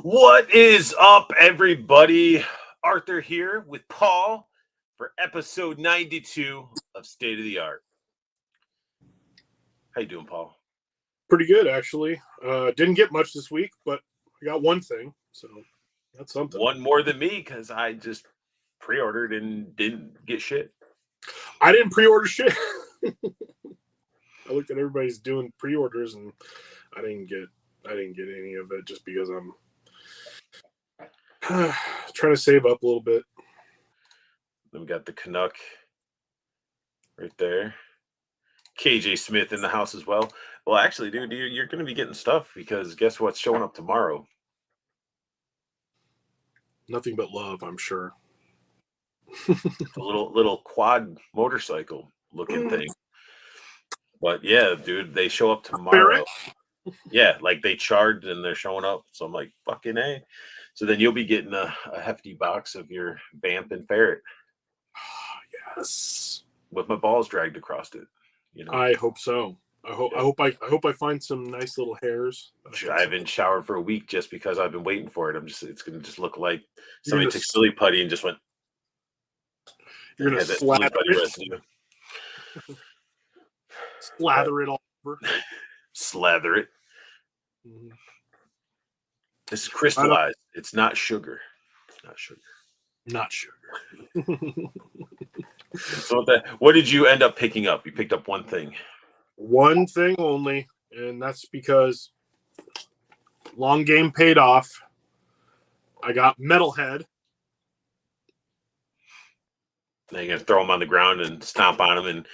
What is up, everybody? Arthur here with Paul for episode 92 of State of the Art. How you doing, Paul? Pretty good, actually. Didn't get much this week, but I got one thing, so that's something. One more than me, because I just pre-ordered and didn't get shit. I didn't pre-order shit. I looked at everybody's doing pre-orders, and I didn't get any of it just because I'm trying to save up a little bit. Then we got the Canuck right there. KJ Smith in the house as well. Well, actually, dude, you're going to be getting stuff because guess what's showing up tomorrow? Nothing but love, I'm sure. A little quad motorcycle looking thing. But yeah, dude, they show up tomorrow. Yeah, like they charged and they're showing up. So I'm like, fucking A. So then you'll be getting a hefty box of your Vamp and Ferret. Yes. With my balls dragged across it. You know. I hope so. I hope I find some nice little hairs. I haven't showered for a week just because I've been waiting for it. It's gonna just look like somebody took silly putty and just went. You're gonna slather it. Slather it all over. Slather it. Mm-hmm. This is crystallized. It's not sugar. It's not sugar. Not sugar. So what did you end up picking up? You picked up one thing. One thing only, and that's because long game paid off. I got Metalhead. Now you're gonna throw him on the ground and stomp on him and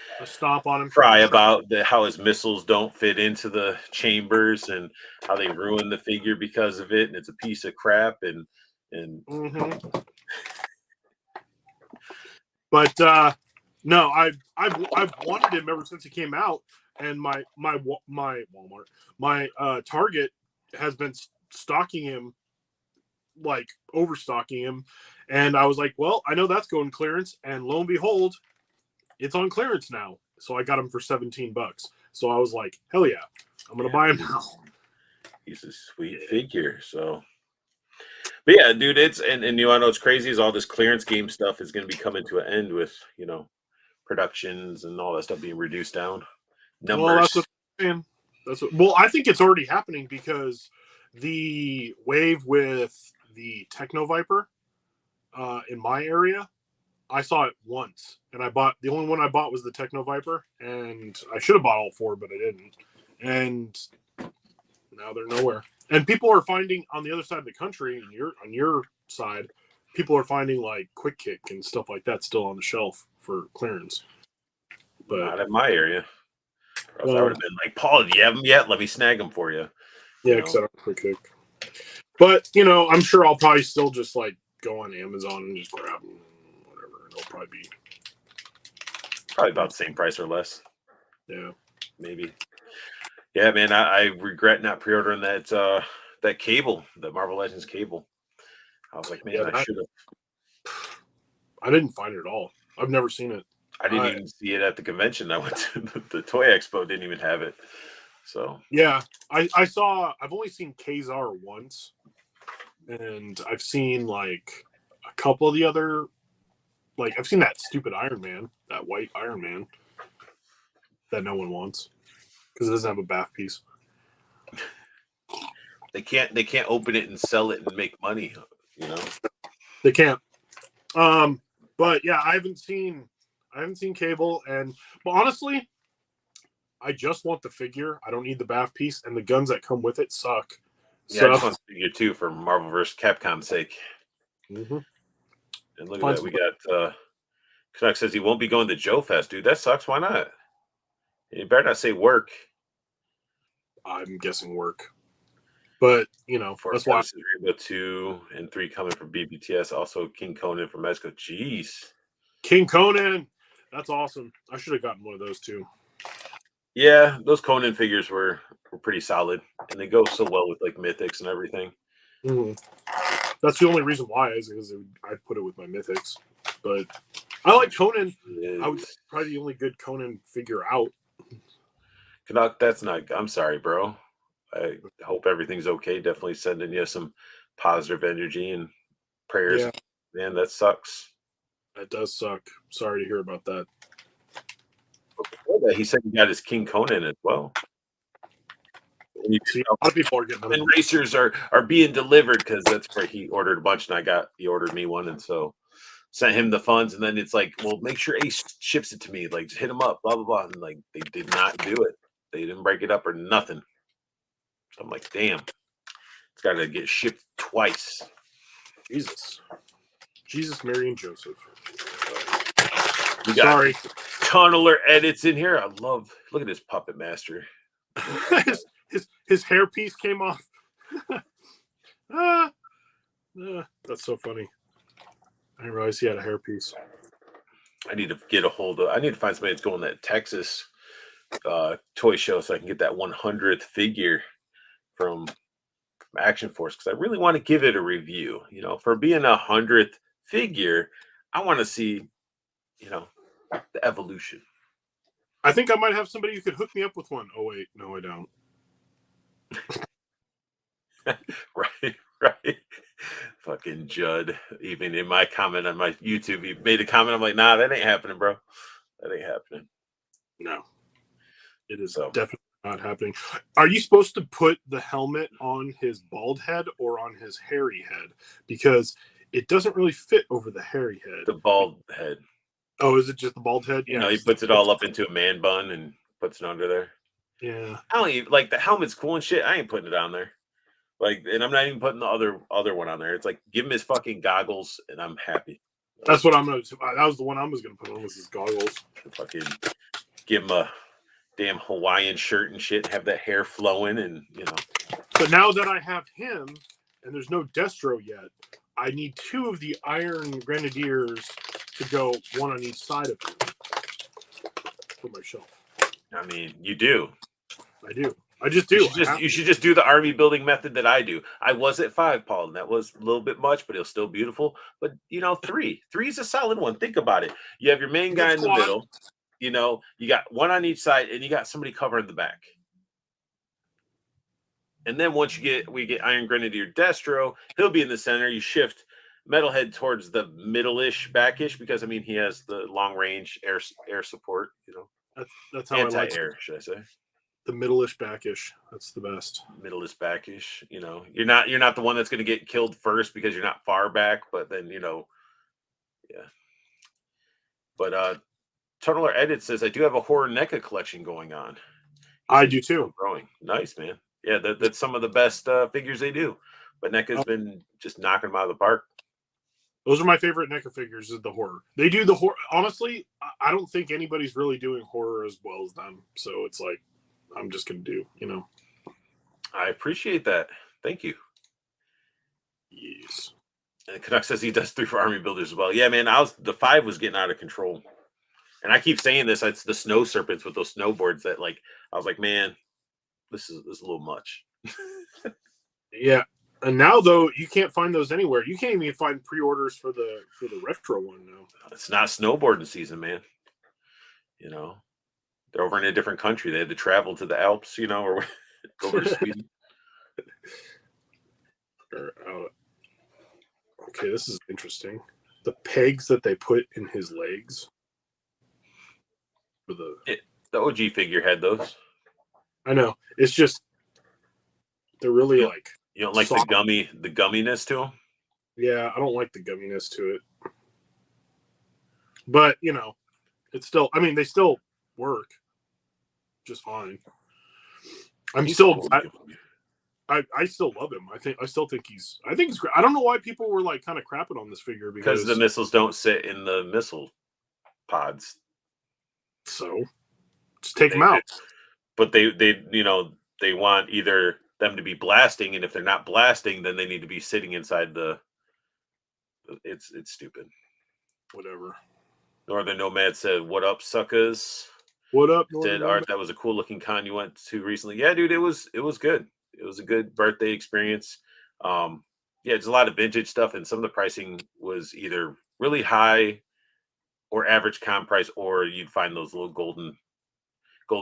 cry about how his missiles don't fit into the chambers and how they ruin the figure because of it, and it's a piece of crap. And mm-hmm. But no, I've wanted him ever since he came out, and my Walmart, my Target has been stocking him, like overstocking him. And I was like, well, I know that's going clearance. And lo and behold, it's on clearance now. So I got him for $17. So I was like, hell yeah, I'm going to buy him now. He's a sweet figure. So, but yeah, dude, and you want to know what's crazy is all this clearance game stuff is going to be coming to an end with, productions and all that stuff being reduced down. Numbers. Well, that's what I'm saying. Well, I think it's already happening because the wave with the Techno Viper, in my area, I saw it once, and the only one I bought was the Techno Viper, and I should have bought all four, but I didn't. And now they're nowhere. And people are finding on the other side of the country, on your side, people are finding like Quick Kick and stuff like that still on the shelf for clearance. But not in my area. I would have been like, Paul, do you have them yet? Let me snag them for you. Yeah, except Quick Kick. But I'm sure I'll probably still just like go on Amazon and just grab them, whatever. It'll probably be about the same price or less. Yeah, maybe. Yeah, man, I regret not pre-ordering that cable, the Marvel Legends cable. I was like, man, I should have. I didn't find it at all. I've never seen it. I didn't even see it at the convention. I went to the Toy Expo, didn't even have it. So yeah, I've only seen Kazar once. And I've seen like a couple of the other, like I've seen that stupid Iron Man, that white Iron Man that no one wants because it doesn't have a bath piece. They can't open it and sell it and make money, They can't. But yeah, I haven't seen Cable, but honestly, I just want the figure. I don't need the bath piece, and the guns that come with it suck. Yeah, I just want to figure too for Marvel vs. Capcom's sake. Mm-hmm. And look at Find that. We got Canuck says he won't be going to Joe Fest, dude. That sucks. Why not? You better not say work. I'm guessing work. But, you know, For that's why. Rainbow 2 and 3 coming from BBTS. Also, King Conan from Mexico. Jeez. King Conan. That's awesome. I should have gotten one of those too. Yeah, those Conan figures were pretty solid. And they go so well with like mythics and everything. Mm-hmm. That's the only reason why is because I'd put it with my mythics. But I like Conan. I would probably the only good Conan figure out. Canuck, that's not. I'm sorry, bro. I hope everything's okay. Definitely sending you some positive energy and prayers. Yeah. Man, that sucks. That does suck. Sorry to hear about that. He said he got his King Conan as well. And you see, a lot of people are getting them. And racers are being delivered because that's where he ordered a bunch, and he ordered me one, and so sent him the funds, and then it's like, well, make sure Ace ships it to me. Like, just hit him up, blah blah blah. And like, they did not do it. They didn't break it up or nothing. So I'm like, damn, it's got to get shipped twice. Jesus, Mary, and Joseph. We got Sorry. Tunneler edits in here. I love. Look at this Puppet Master. his hairpiece came off. That's so funny. I didn't realize he had a hairpiece. I need to get a hold of. I need to find somebody that's going to that Texas toy show so I can get that 100th figure from Action Force, because I really want to give it a review. You know, for being 100th figure, I want to see, you know, the evolution. I think I might have somebody who could hook me up with one. Oh wait, no, I don't. right. Fucking Judd. Even in my comment on my YouTube, he made a comment. I'm like, nah, that ain't happening, bro. That ain't happening. No, it is definitely not happening. Are you supposed to put the helmet on his bald head or on his hairy head? Because it doesn't really fit over the hairy head. The bald head. Oh, is it just the bald head? Yeah. You know, he puts it all up into a man bun and puts it under there. Yeah. I don't even like the helmet's cool and shit. I ain't putting it on there. Like, and I'm not even putting the other one on there. It's like, give him his fucking goggles, and I'm happy. That's what I'm gonna. That was the one I was gonna put on, was his goggles. Fucking give him a damn Hawaiian shirt and shit. Have that hair flowing, and you know. But now that I have him, and there's no Destro yet, I need 2 of the Iron Grenadiers to go, one on each side of him for my shelf. I mean, you do. I do. I just do. You should just do the army building method that I do. I was at 5, Paul, and that was a little bit much, but it was still beautiful. But, you know, 3 is a solid one. Think about it. You have your main guy in the middle. You know, you got one on each side, and you got somebody covering the back. And then once we get Iron Grenadier Destro, he'll be in the center. You shift Metalhead towards the middle-ish, back-ish, because, I mean, he has the long-range air support, you know. That's how anti-air, should I say. The middle-ish, back-ish. That's the best. Middle-ish, back-ish. You know, you're not the one that's going to get killed first because you're not far back, but then, you know, yeah. But Tunneler Edit says, I do have a horror NECA collection going on. I do too. Growing. Nice, man. Yeah, that's some of the best figures they do. But NECA's been just knocking them out of the park. Those are my favorite NECA figures, is the horror. They do the horror. Honestly, I don't think anybody's really doing horror as well as them. So it's like, I'm just going to do, you know. I appreciate that. Thank you. Yes. And Canuck says he does 3 for army builders as well. Yeah, man, the 5 was getting out of control. And I keep saying this, it's the snow serpents with those snowboards that, like, I was like, man, this is a little much. Yeah. And now, though, you can't find those anywhere. You can't even find pre-orders for the retro one now. It's not snowboarding season, man. You know, they're over in a different country. They had to travel to the Alps, you know, or over to Sweden. Okay, this is interesting. The pegs that they put in his legs for the OG figure had those. I know. It's just they're really like. You don't like soft. the gumminess to them? Yeah, I don't like the gumminess to it. But, you know, it's still, I mean, they still work just fine. I'm still glad. I still love him. I still think he's great. I don't know why people were like kind of crapping on this figure because the missiles don't sit in the missile pods. So just take them out. But they they want either them to be blasting, and if they're not blasting, then they need to be sitting inside the. It's stupid. Whatever. Northern Nomad said, "What up, suckers?" What up, Said Art, that was a cool looking con you went to recently. Yeah, dude, it was good. It was a good birthday experience. Yeah, there's a lot of vintage stuff, and some of the pricing was either really high or average con price, or you'd find those little golden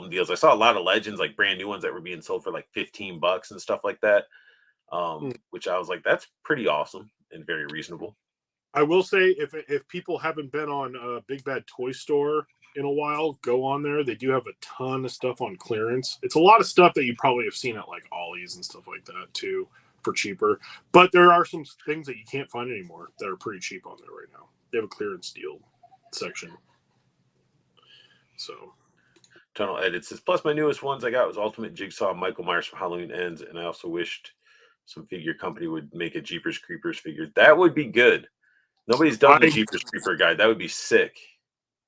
deals. I saw a lot of legends, like brand new ones that were being sold for like $15 and stuff like that. Which I was like, that's pretty awesome and very reasonable. I will say, if people haven't been on Big Bad Toy Store in a while, go on there. They do have a ton of stuff on clearance. It's a lot of stuff that you probably have seen at like Ollie's and stuff like that too for cheaper. But there are some things that you can't find anymore that are pretty cheap on there right now. They have a clearance deal section. So Tunnel Edit says, plus my newest ones I got was Ultimate Jigsaw Michael Myers from Halloween Ends, and I also wished some figure company would make a Jeepers Creepers figure. That would be good. Nobody's done the Jeepers Creeper guide. That would be sick.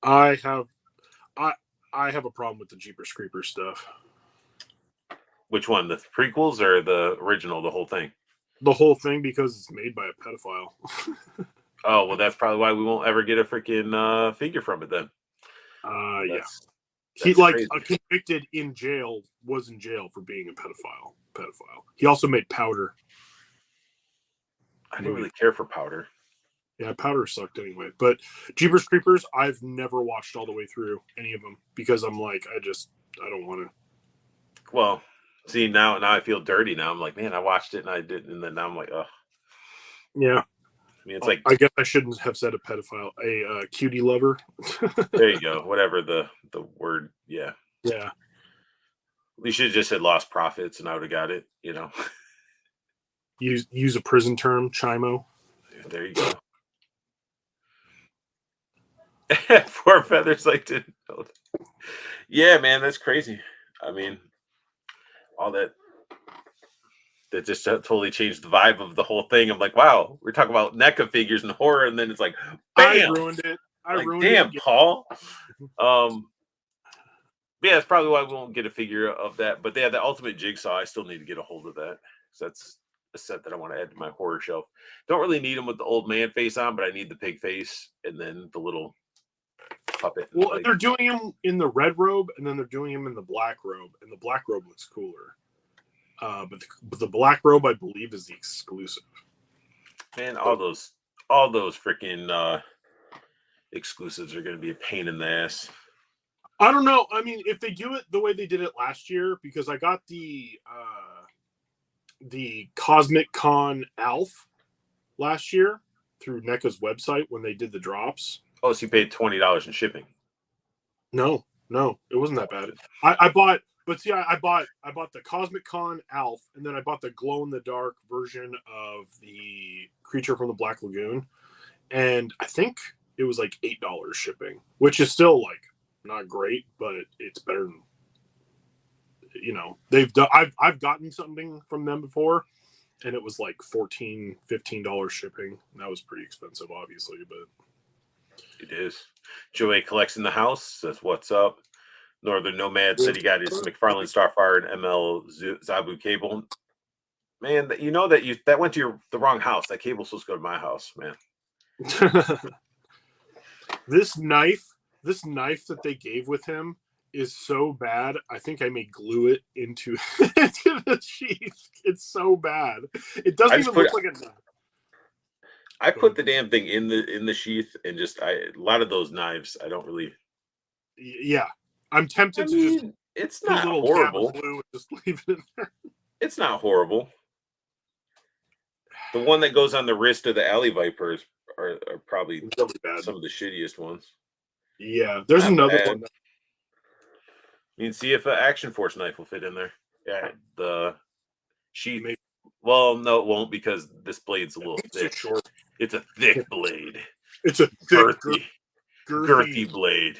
I have a problem with the Jeepers Creepers stuff. Which one? The prequels or the original, the whole thing? The whole thing, because it's made by a pedophile. Oh, well, that's probably why we won't ever get a freaking figure from it then. Yeah. He like convicted in jail, was in jail for being a pedophile. He also made Powder. I didn't really care for Powder. Yeah, Powder sucked anyway. But Jeepers Creepers, I've never watched all the way through any of them because I'm like, I don't want to. Well, see, now I feel dirty. Now I'm like, man, I watched it and I didn't, and then now I'm like, oh. Yeah. I mean, it's like, I guess I shouldn't have said a pedophile, a cutie lover. There you go. Whatever the word, yeah. Yeah. We should have just said lost profits, and I would have got it. Use a prison term, Chimo. There you go. Four feathers, like didn't know. Yeah, man, that's crazy. I mean, all that just totally changed the vibe of the whole thing. I'm like, wow, we're talking about NECA figures and horror, and then it's like, bam! I ruined it. Damn, Paul. Yeah, that's probably why we won't get a figure of that. But yeah, the Ultimate Jigsaw, I still need to get a hold of that. So that's a set that I want to add to my horror shelf. Don't really need him with the old man face on, but I need the pig face and then the little puppet. Well, they're doing him in the red robe, and then they're doing him in the black robe, and the black robe looks cooler. But the black robe, I believe, is the exclusive. Man, all those freaking exclusives are going to be a pain in the ass. I don't know. I mean, if they do it the way they did it last year, because I got the Cosmic Con Alf last year through NECA's website when they did the drops. Oh, so you paid $20 in shipping? No, it wasn't that bad. I bought the Cosmic Con Alf, and then I bought the glow in the dark version of the Creature from the Black Lagoon, and I think it was like $8 shipping, which is still like not great, but it's better than they've done. I've gotten something from them before, and it was like $14-15 shipping. That was pretty expensive, obviously, but it is. Joey collects in the house says, "What's up?" Northern Nomad said he got his McFarlane Starfire and ML Zabu cable. Man, that went to the wrong house. That cable's supposed to go to my house, man. This knife that they gave with him is so bad. I think I may glue it into the sheath. It's so bad. It doesn't even look like a knife. I put the damn thing in the sheath, and a lot of those knives I don't really. Yeah, I'm tempted to just. It's not horrible. Glue and just leave it in there. It's not horrible. The one that goes on the wrist of the Alley Vipers are probably really bad. Some of the shittiest ones. Yeah, there's another one. You can see if an Action Force knife will fit in there. Yeah, the sheath. Well, no, it won't, because this blade's a little thick. Short. It's a thick blade. It's a thick, girthy blade.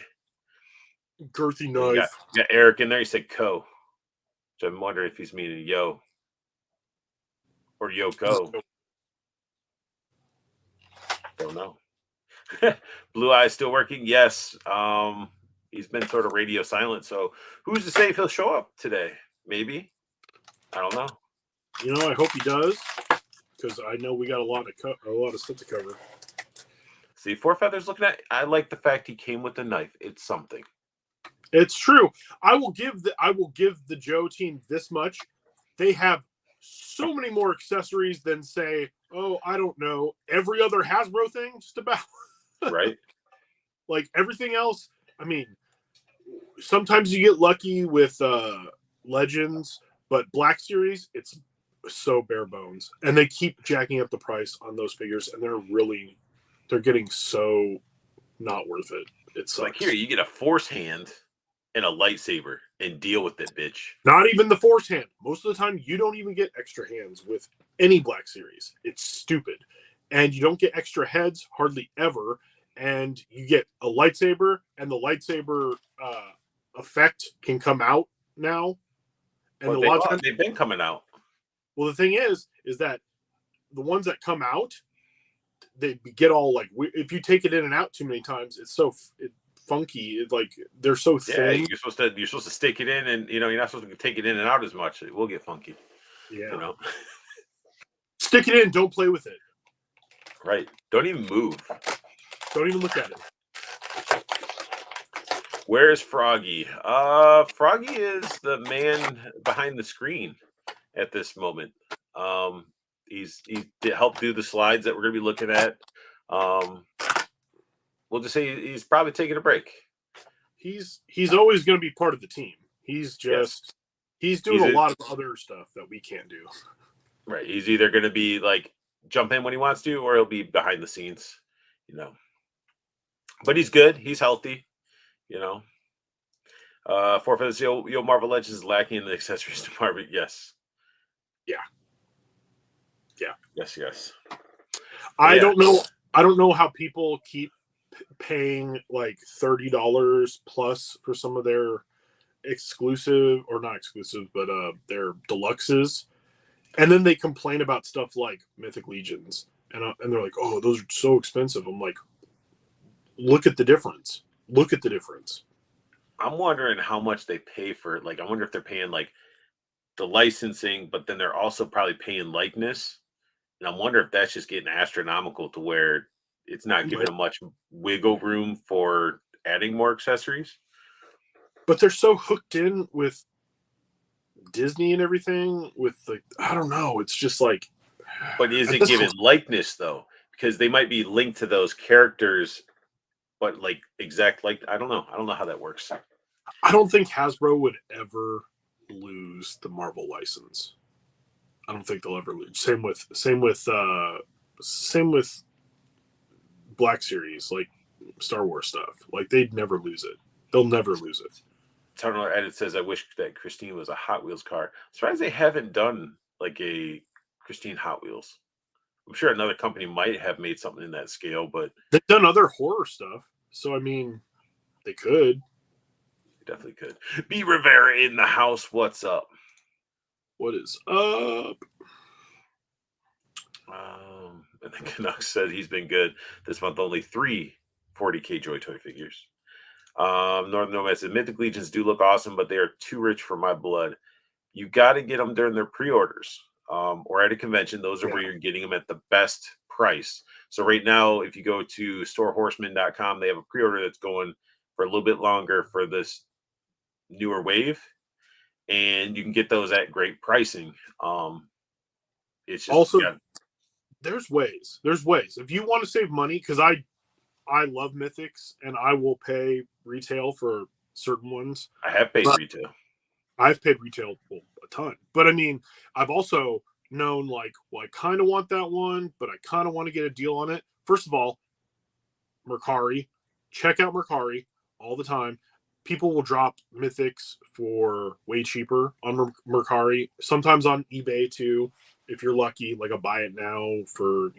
Girthy knife. You got Eric in there. He said "co," which I'm wondering if he's meaning "yo." Or Yoko. Don't know. Blue Eye still working? Yes. He's been sort of radio silent. So who's to say if he'll show up today? Maybe. I don't know. You know, I hope he does, because I know we got a lot of stuff to cover. See, Four Feathers looking at. I like the fact he came with a knife. It's something. It's true. I will give the Joe team this much. They have so many more accessories than, say, I don't know, every other Hasbro thing, just about. Right. Like everything else, I mean, sometimes you get lucky with Legends, but Black Series, it's so bare bones. And they keep jacking up the price on those figures, and they're getting so not worth it. It's like, here, you get a Force hand and a lightsaber and deal with it, bitch. Not even the Force hand. Most of the time, you don't even get extra hands with any Black Series. It's stupid. And you don't get extra heads hardly ever. And you get a lightsaber, and the lightsaber effect can come out now. And Well, a lot of times they've been coming out. Well, the thing is that the ones that come out, they get all like, if you take it in and out too many times, it's so funky. It's like they're so thin. Yeah, you're supposed to stick it in, and you're not supposed to take it in and out as much. It will get funky. Yeah. Stick it in. Don't play with it. Right. Don't even move. Don't even look at it. Where's Froggy? Froggy is the man behind the screen at this moment. He's helped do the slides that we're going to be looking at. We'll just say he's probably taking a break. He's always going to be part of the team. He's doing a lot of other stuff that we can't do. Right. He's either going to be like jump in when he wants to, or he'll be behind the scenes. But he's good. He's healthy. Four Feathers, Yo Marvel Legends is lacking in the accessories department. Yes. Yeah. Yes. I don't know how people keep paying like $30 plus for some of their exclusive, or not exclusive, but their deluxes, and then they complain about stuff like Mythic Legions, and they're like, "Oh, those are so expensive." I'm like, look at the difference. I'm wondering how much they pay for it. Like, I wonder if they're paying like the licensing, but then they're also probably paying likeness. And I wonder if that's just getting astronomical to where it's not giving them much wiggle room for adding more accessories. But they're so hooked in with Disney and everything with like, I don't know. It's just like. But is it given likeness though? Because they might be linked to those characters, but like exact, like, I don't know. I don't know how that works. I don't think Hasbro would ever lose the Marvel license. I don't think they'll ever lose. Same with Black Series, like Star Wars stuff. Like, they'd never lose it. They'll never lose it. Tunnel Edit says, I wish that Christine was a Hot Wheels car. I'm surprised they haven't done like a Christine Hot Wheels. I'm sure another company might have made something in that scale, but they've done other horror stuff. So, I mean, they could. Definitely could. B. Rivera in the house. What's up? What is up? And then Canucks said he's been good this month. Only 3 40K Joy Toy figures. Northern Nomad said Mythic Legions do look awesome, but they are too rich for my blood. You got to get them during their pre-orders or at a convention. Those are where you're getting them at the best price. So right now, if you go to storehorseman.com, they have a pre-order that's going for a little bit longer for this newer wave, and you can get those at great pricing. It's just also there's ways. If you want to save money, because I love Mythics and I will pay retail for certain ones. I have paid retail. I've paid retail a ton, but I mean, I've also known like, well, I kind of want that one, but I kind of want to get a deal on it. First of all, Mercari, check out Mercari all the time. People will drop Mythics for way cheaper on Mercari, sometimes on eBay too. If you're lucky, like a buy it now for,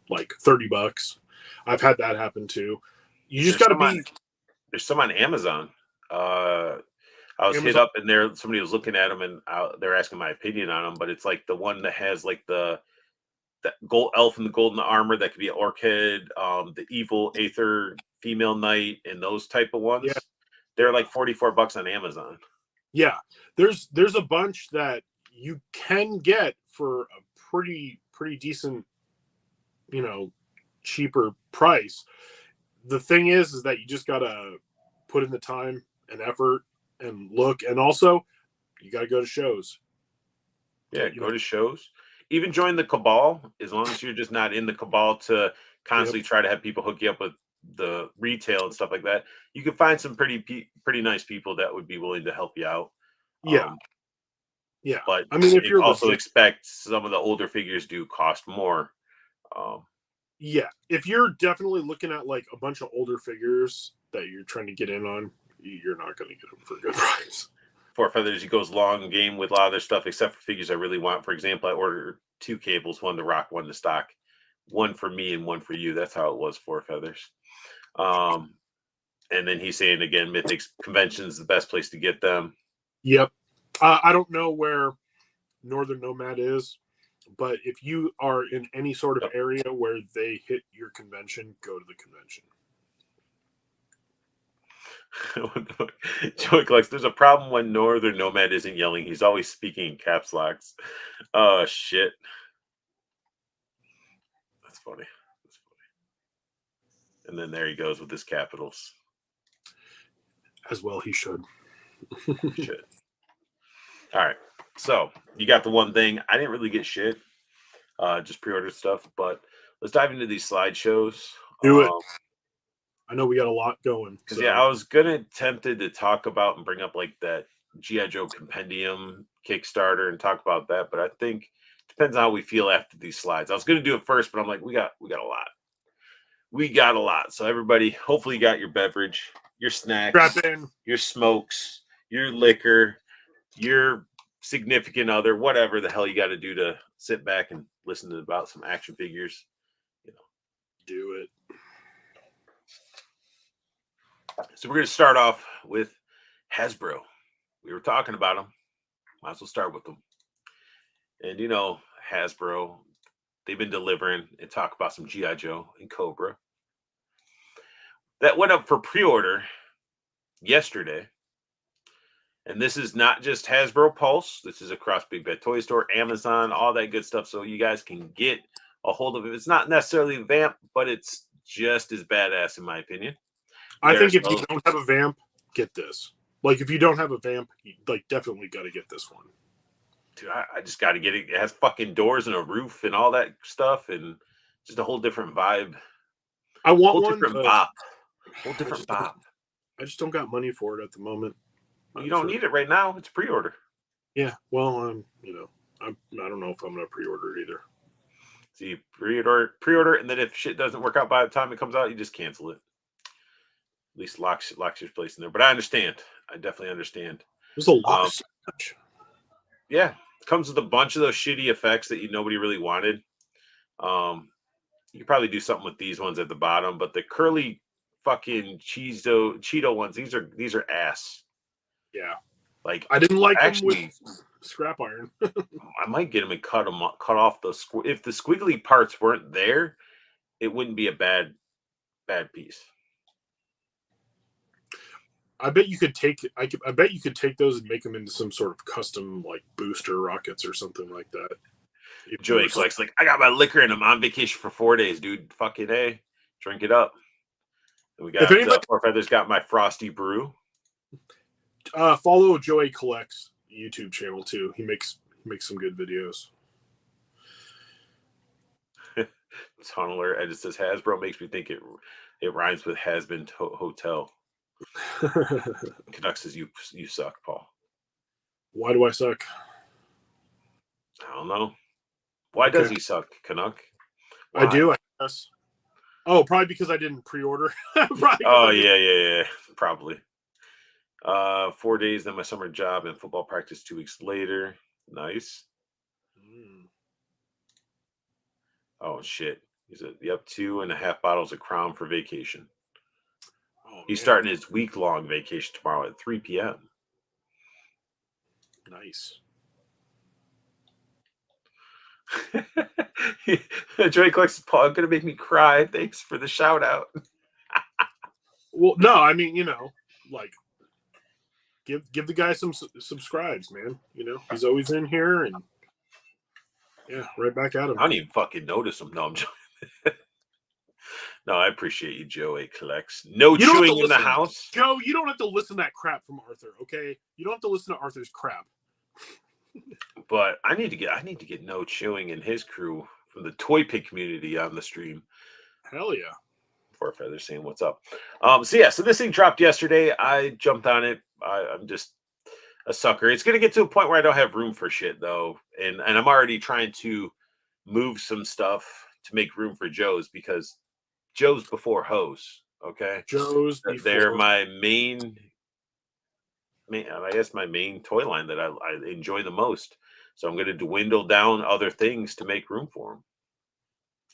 like $30. I've had that happen too. You just got to be. There's some on Amazon. I I was hit Amazon. up and there somebody was looking at them and they're asking my opinion on them, but it's like the one that has like the gold elf in the golden armor that could be an orchid, the evil aether female knight, and those type of Yeah, ones. They're like $44 on Amazon. yeah. There's a bunch that you can get for a pretty decent, cheaper price. The thing is that you just gotta put in the time and effort and look, and also you gotta go to shows. Yeah, go to shows. Even join the cabal, as long as you're just not in the cabal to constantly try to have people hook you up with the retail and stuff like that. You can find some pretty nice people that would be willing to help you out. Yeah, yeah. But I mean, if you're also legit, expect some of the older figures do cost more. yeah, if you're definitely looking at like a bunch of older figures that you're trying to get in on, you're not going to get them for a good price. Four Feathers, he goes long game with a lot of their stuff, except for figures I really want. For example, I ordered 2 cables, one to rock, one to stock, one for me and one for you. That's how it was, Four Feathers. And then he's saying again, Mythics Convention is the best place to get them. Yep. I don't know where Northern Nomad is, but if you are in any sort of area where they hit your convention, go to the convention. Joey collects. There's a problem when Northern Nomad isn't yelling. He's always speaking in caps locks. Oh shit. That's funny. That's funny. And then there he goes with his capitals. As well, he should. Shit. All right. So you got the one thing. I didn't really get shit. Just pre-ordered stuff. But let's dive into these slideshows. Do it. I know we got a lot going. So. Yeah, I was tempted to talk about and bring up like that G.I. Joe Compendium Kickstarter and talk about that, but I think it depends on how we feel after these slides. I was gonna do it first, but I'm like, we got a lot. We got a lot. So everybody, hopefully you got your beverage, your snacks, your smokes, your liquor, your significant other, whatever the hell you got to do to sit back and listen to about some action figures. Do it. So we're going to start off with Hasbro. We were talking about them. Might as well start with them. And Hasbro, they've been delivering and talk about some G.I. Joe and Cobra. That went up for pre-order yesterday. And this is not just Hasbro Pulse. This is across Big Bad Toy Store, Amazon, all that good stuff. So you guys can get a hold of it. It's not necessarily Vamp, but it's just as badass in my opinion. I think if you don't have a Vamp, get this. Like, if you don't have a Vamp, you definitely got to get this one. Dude, I just got to get it. It has fucking doors and a roof and all that stuff, and just a whole different vibe. I want whole one. Different bop. Whole different bop. I just don't got money for it at the moment. You don't need it right now. It's pre-order. Yeah. Well, I don't know if I'm gonna pre-order it either. So you pre-order, and then if shit doesn't work out by the time it comes out, you just cancel it. At least locks your place in there. But I understand. I definitely understand. There's a lot of stuff. Yeah, it comes with a bunch of those shitty effects that nobody really wanted. You could probably do something with these ones at the bottom, but the curly fucking Cheeto ones, these are ass. Yeah, like I didn't like them with scrap iron. I might get them and cut off the if the squiggly parts weren't there, it wouldn't be a bad piece. I bet you could take those and make them into some sort of custom like booster rockets or something like that. Joey collects like, I got my liquor and I'm on vacation for 4 days, dude. Fucking A, drink it up. And we got Four Feathers got my Frosty Brew. Follow Joey Collects YouTube channel too. He makes some good videos. Tunneler, and it says Hasbro makes me think it rhymes with Has Been Hotel. Canuck says you suck, Paul. Why do I suck? I don't know. Why does he suck, Canuck? Why? I do, I guess. Oh, probably because I didn't pre-order. Yeah. Probably. 4 days, then my summer job and football practice 2 weeks later. Nice. Oh shit. He's at 2.5 bottles of Crown for vacation. He's starting his week-long vacation tomorrow at 3 p.m. Nice. Joey Clark's Paul gonna make me cry. Thanks for the shout out. Well, no, I mean, like give the guy some subscribes, man. He's always in here, and yeah, right back at him. I don't even fucking notice him. No, I'm joking. No, I appreciate you, Joey Collects. No You don't have to chewing in the listen- house. Joe, you don't have to listen to that crap from Arthur, okay? You don't have to listen to Arthur's crap. But I need to get no chewing in his crew from the Toy Pig community on the stream. Hell yeah. Four Feathers saying what's up. So this thing dropped yesterday. I jumped on it. I'm just a sucker. It's gonna get to a point where I don't have room for shit though, and I'm already trying to move some stuff to make room for Joe's because Joe's before Hose. Okay, Joe's before. they're my main. I guess my main toy line that I enjoy the most. So I'm going to dwindle down other things to make room for them.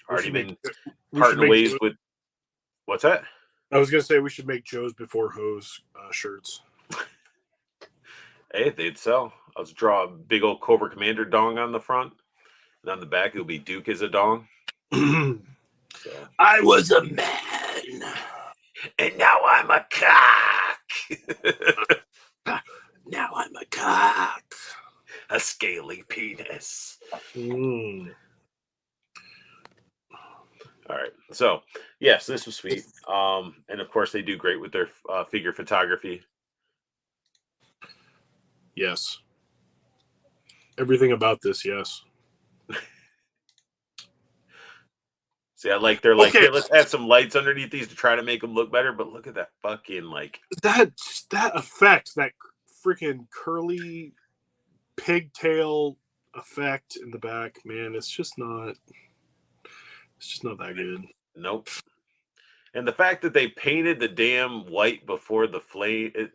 Already been parting ways with. What's that? I was going to say we should make Joe's before Hose shirts. Hey, they'd sell. I'll just draw a big old Cobra Commander dong on the front, and on the back it'll be Duke as a dong. So. I was a man, and now I'm a cock. Now I'm a cock. A scaly penis. All right. So, yes, this was sweet. And of course, they do great with their figure photography. Yes. Everything about this, yes. See, I like they're like, okay, let's add some lights underneath these to try to make them look better. But look at that fucking that effect, that freaking curly pigtail effect in the back, man. It's just not that good. Nope. And the fact that they painted the damn white before the flame, it's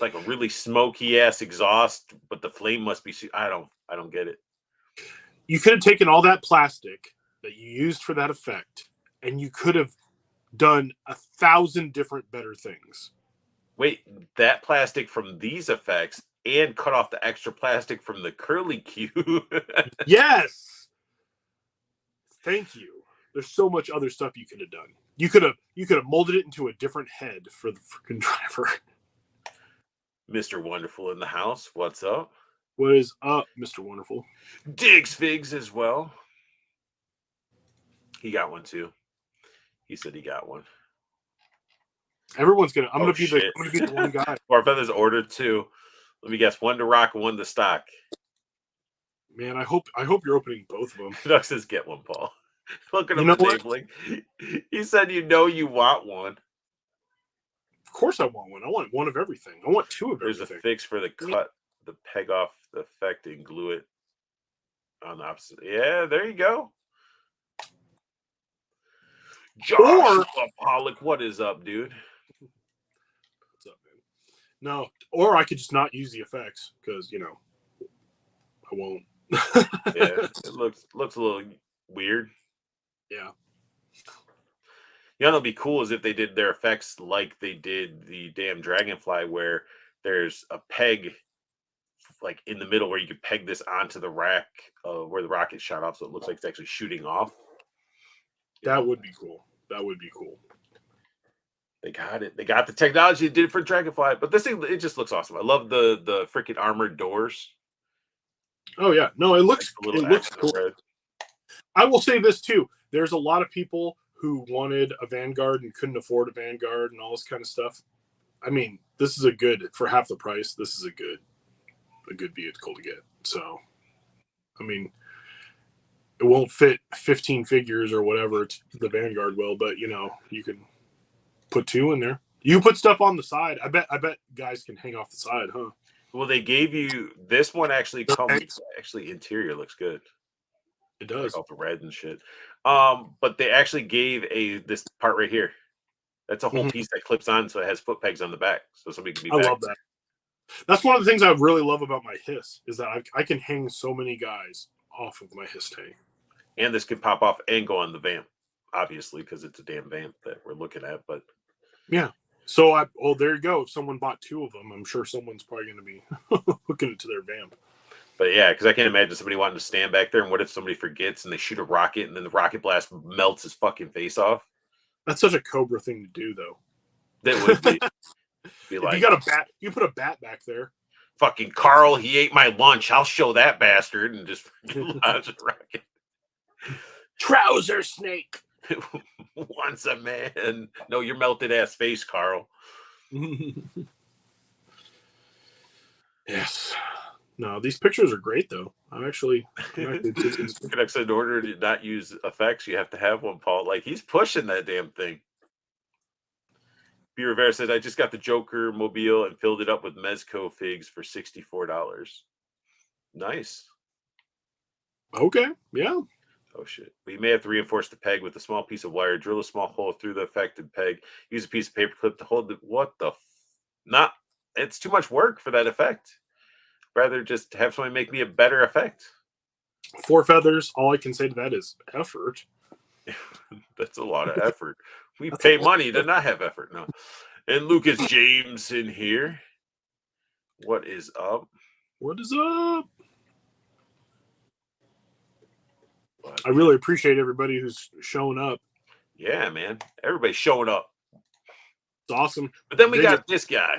like a really smoky ass exhaust, but the flame must be. I don't get it. You could have taken all that plastic that you used for that effect, and you could have done 1,000 different better things. Wait, that plastic from these effects and cut off the extra plastic from the curly Q. Yes. Thank you. There's so much other stuff you could have done. You could have molded it into a different head for the freaking driver. Mr. Wonderful in the house. What's up? What is up, Mr. Wonderful? Digs Figs as well. He got one too. He said he got one. Everyone's gonna. I'm gonna be the one guy. Four Feathers ordered two. Let me guess. One to rock, one to stock. Man, I hope you're opening both of them. Duck says, "Get one, Paul." Look at him enabling. He said, "You want one." Of course, I want one. I want one of everything. I want two of everything. There's a fix for the cut, the peg off the effect, and glue it on the opposite. Yeah, there you go. Joshua Pollock, what is up, dude? What's up, man? No, or I could just not use the effects because I won't. Yeah, it looks a little weird. Yeah. What'd be cool is if they did their effects like they did the damn Dragonfly, where there's a peg like in the middle where you could peg this onto the rack where the rocket shot off, so it looks like it's actually shooting off. That would be cool. That would be cool. They got it. They got the technology. They did it for Dragonfly, but this thing, it just looks awesome. I love the freaking armored doors. Oh yeah, no, it looks cool. Red. I will say this too. There's a lot of people who wanted a Vanguard and couldn't afford a Vanguard and all this kind of stuff. I mean, this is for half the price. This is a good vehicle to get. So, I mean, it won't fit 15 figures or whatever the Vanguard will, but you can put two in there. You put stuff on the side. I bet guys can hang off the side, huh? Well, they gave you this one. Actually, interior looks good. It does. Like all the red and shit. But they actually gave this part right here. That's a whole piece that clips on, so it has foot pegs on the back, so somebody can be. I love that. That's one of the things I really love about my Hiss is that I can hang so many guys off of my Hiss tank. And this can pop off and go on the vamp, obviously, because it's a damn vamp that we're looking at. But yeah, So there you go. If someone bought 2 of them, I'm sure someone's probably going to be hooking it to their vamp. But yeah, because I can't imagine somebody wanting to stand back there. And what if somebody forgets and they shoot a rocket and then the rocket blast melts his fucking face off? That's such a Cobra thing to do, though. That would be If like, you got a bat, you put a bat back there. fucking Carl, he ate my lunch. I'll show that bastard and just launch a rocket. Trouser snake. Once a man. No, your melted ass face, Carl. Yes. No, these pictures are great, though. I'm actually In order to not use effects, you have to have one, Paul. Like, he's pushing that damn thing. B. Rivera said, I just got the Joker mobile and filled it up with Mezco figs for $64. Nice. Okay. Yeah. Oh, shit. We may have to reinforce the peg with a small piece of wire, drill a small hole through the affected peg, use a piece of paper clip to hold it. What the? Not. It's too much work for that effect. Rather just have somebody make me a better effect. 4 feathers. All I can say to that is effort. That's a lot of effort. We pay money to not have effort. No. And Lucas James in here. What is up? What is up? I really appreciate everybody who's showing up. Yeah, man. Everybody's showing up. It's awesome. But then we got this guy.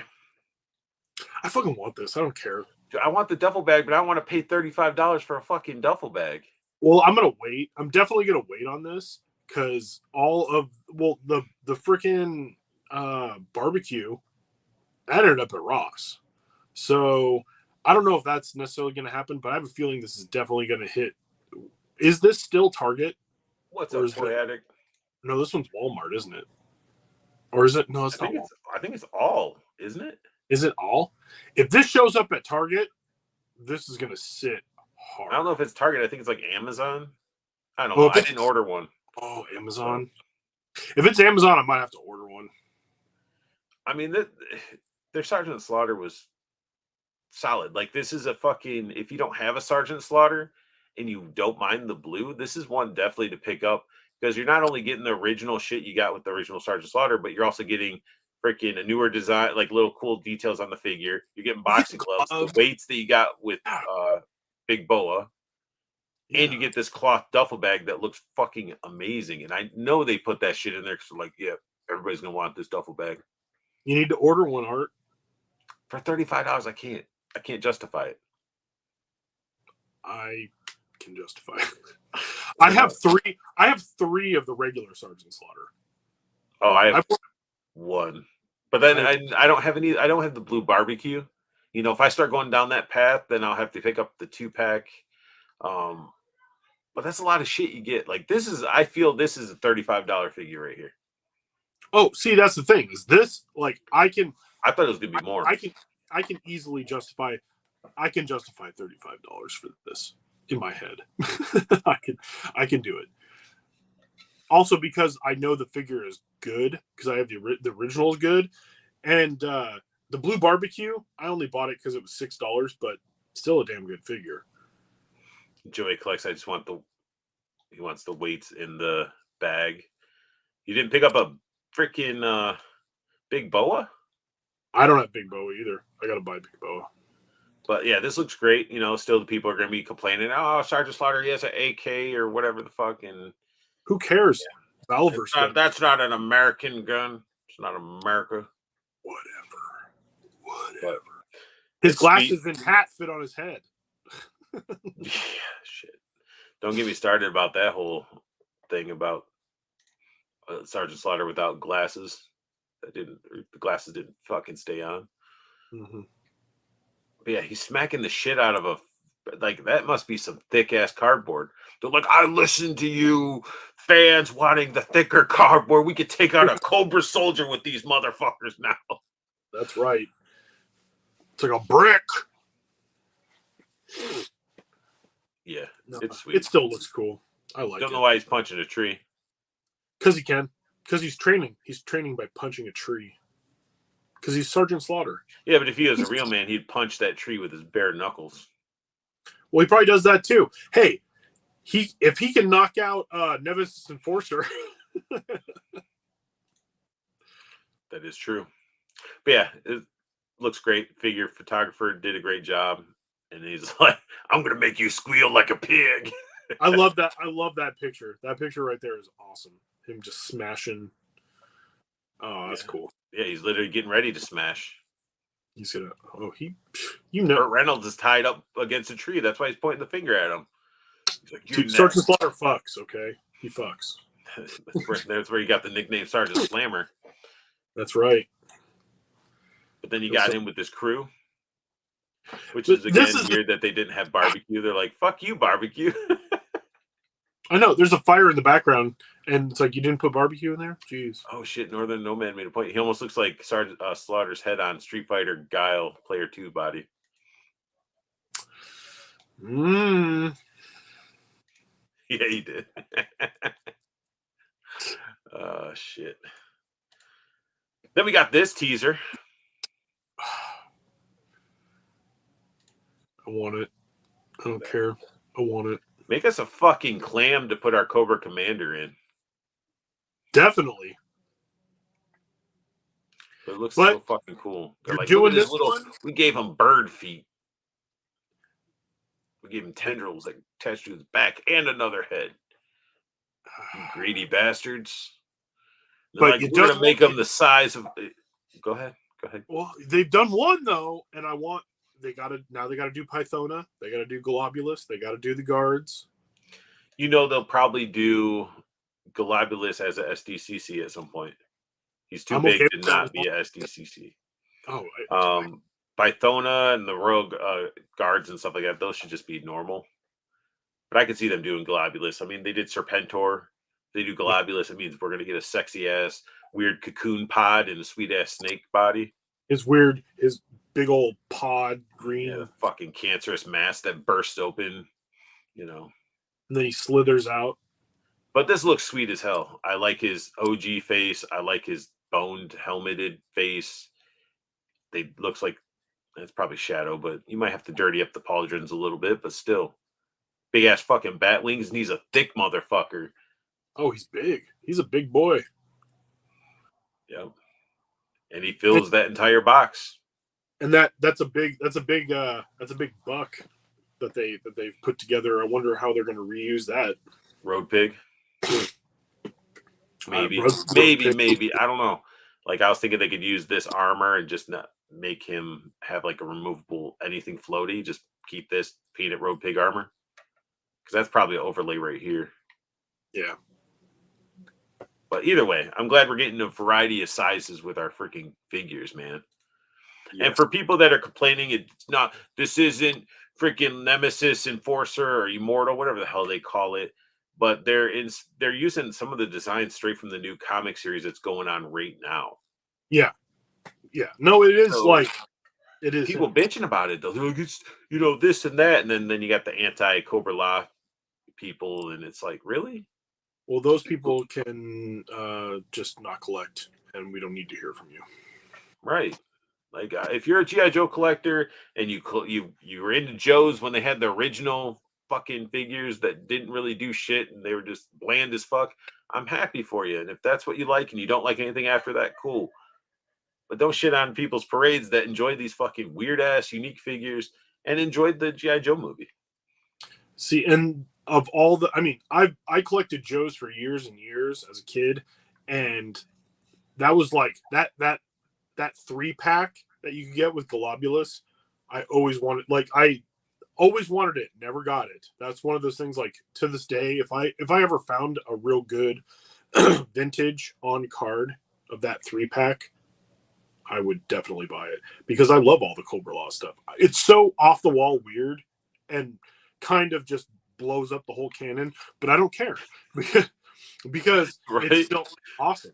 I fucking want this. I don't care. I want the duffel bag, but I want to pay $35 for a fucking duffel bag. Well, I'm gonna wait. I'm definitely gonna wait on this because the freaking barbecue that ended up at Ross. So I don't know if that's necessarily gonna happen, but I have a feeling this is definitely gonna hit. Is this still Target? What's up, Toy Addict? No, this one's Walmart, isn't it? Or is it? No, it's not. I think it's all, isn't it? Is it all? If this shows up at Target, this is gonna sit hard. I don't know if it's Target. I think it's like Amazon. I don't know. I didn't order one. Oh, Amazon. If it's Amazon, I might have to order one. I mean, their Sergeant Slaughter was solid. Like, this is a fucking, if you don't have a Sergeant Slaughter and you don't mind the blue, this is one definitely to pick up because you're not only getting the original shit you got with the original Sergeant Slaughter, but you're also getting freaking a newer design, like little cool details on the figure. You're getting boxing gloves, the weights that you got with Big Boa, and you get this cloth duffel bag that looks fucking amazing. And I know they put that shit in there because they're like, yeah, everybody's gonna want this duffel bag. You need to order one, Art. For $35, I can't justify it. I can justify it. I have 3. I have 3 of the regular Sergeant Slaughter. Oh, I have 1. But then I don't have any. I don't have the blue barbecue. You know, if I start going down that path, then I'll have to pick up the 2-pack. But that's a lot of shit you get. Like, this is. I feel this is a $35 figure right here. Oh, see, that's the thing. Is this like I can? I thought it was gonna be more. I can easily justify. I can justify $35 for this in my head. I can do it. Also, because I know the figure is good, because I have the original is good, and the blue barbecue, I only bought it because it was $6, but still a damn good figure. Joey collects. He wants the weights in the bag. You didn't pick up a freaking Big Boa? I don't have Big Boa either. I gotta buy Big Boa. But yeah, this looks great. You know, still the people are gonna be complaining, oh, Sergeant Slaughter, he has an AK or whatever the fuck, and who cares? Yeah. That's not an American gun. It's not America. Whatever. His glasses and hat fit on his head. Yeah, shit. Don't get me started about that whole thing about Sergeant Slaughter without glasses. The glasses didn't fucking stay on. Mm-hmm. But yeah, he's smacking the shit out of that must be some thick ass cardboard. They're like, I listen to you fans wanting the thicker cardboard. We could take out a Cobra soldier with these motherfuckers now. That's right. It's like a brick. Yeah, no, it's sweet. It still looks cool. I like it. Don't know why he's punching a tree. Because he can. Because he's training. He's training by punching a tree. Because he's Sergeant Slaughter. Yeah, but if he was a real man, he'd punch that tree with his bare knuckles. Well, he probably does that too. Hey, if he can knock out Nevis Enforcer. That is true. But yeah, it looks great. Figure photographer did a great job. And he's like, I'm going to make you squeal like a pig. I love that. I love that picture. That picture right there is awesome. Him just smashing. Oh, that's cool. Yeah, he's literally getting ready to smash. He's gonna. Oh, you know. Burt Reynolds is tied up against a tree. That's why he's pointing the finger at him. He's like, Dude, Sergeant Slaughter fucks. Okay, he fucks. That's where you got the nickname Sergeant Slammer. That's right. But then you got him with this crew, which is again weird that they didn't have barbecue. They're like, "Fuck you, barbecue." I know. There's a fire in the background, and it's like you didn't put barbecue in there. Jeez. Oh shit! Northern Nomad made a point. He almost looks like Sergeant Slaughter's head on Street Fighter Guile Player 2 body. Yeah, he did. Oh shit. Then we got this teaser. I want it. I don't care. I want it. Make us a fucking clam to put our Cobra Commander in. Definitely. But it looks so fucking cool. You're like, doing this one? We gave him bird feet. We gave him tendrils that attached to his back and another head. You greedy bastards. But like, we're gonna make them the size of. Go ahead. Well, they've done one though, and they gotta do Pythona. They gotta do Globulus. They gotta do the guards. You know they'll probably do Globulus as a SDCC at some point. He's too big to not be a SDCC. Oh, Pythona and the Rogue guards and stuff like that, those should just be normal. But I could see them doing Globulus. I mean, they did Serpentor. They do Globulus. It means we're going to get a sexy ass, weird cocoon pod and a sweet ass snake body. His big old pod green. Yeah, the fucking cancerous mass that bursts open, you know. And then he slithers out. But this looks sweet as hell. I like his OG face. I like his boned, helmeted face. Looks like that's probably Shadow, but you might have to dirty up the pauldrons a little bit, but still. Big ass fucking bat wings, and he's a thick motherfucker. Oh, he's big. He's a big boy. Yep. And he fills that entire box. And that's a big buck that they've put together. I wonder how they're going to reuse that. Road pig. Maybe. I don't know. Like I was thinking they could use this armor and just not make him have like a removable anything floaty. Just keep this painted road pig armor. Because that's probably an overlay right here. Yeah. But either way, I'm glad we're getting a variety of sizes with our freaking figures, man. Yes. And for people that are complaining, this isn't freaking Nemesis, Enforcer, or Immortal, whatever the hell they call it. But they're using some of the designs straight from the new comic series that's going on right now. Yeah. No, it is it is. People bitching about it though. They're like, it's this and that, and then you got the anti-Cobra Law people, and it's like, really? Well, those people can just not collect, and we don't need to hear from you. Right. Like if you're a G.I. Joe collector and you were into Joe's when they had the original fucking figures that didn't really do shit and they were just bland as fuck, I'm happy for you. And if that's what you like and you don't like anything after that, cool. But don't shit on people's parades that enjoy these fucking weird ass unique figures and enjoyed the G.I. Joe movie. See, and of all I collected Joe's for years and years as a kid, and that was like that 3-pack that you could get with Globulus. I always wanted it, never got it. That's one of those things, like, to this day, if I ever found a real good vintage on card of that 3-pack, I would definitely buy it because I love all the Cobra Law stuff. It's so off the wall weird and kind of just blows up the whole canon, but I don't care because right? It's still awesome.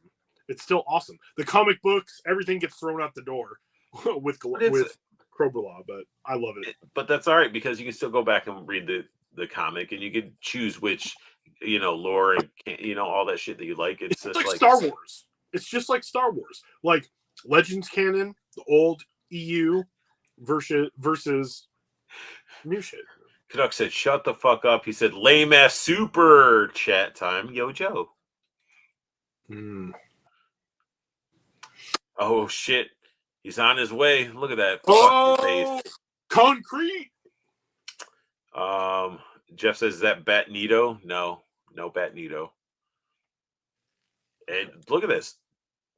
It's still awesome. The comic books, everything gets thrown out the door with Cobra Law, but I love it. But that's all right because you can still go back and read the comic, and you can choose which lore and all that shit that you like. It's just like Star Wars. It's just like Star Wars, like Legends canon, the old EU versus new shit. Canuck said, "Shut the fuck up." He said, "Lame ass super chat time, yo Joe." Oh shit. He's on his way. Look at that fucking face. Concrete. Jeff says, is that Bat Nito? No Bat Nito. And look at this.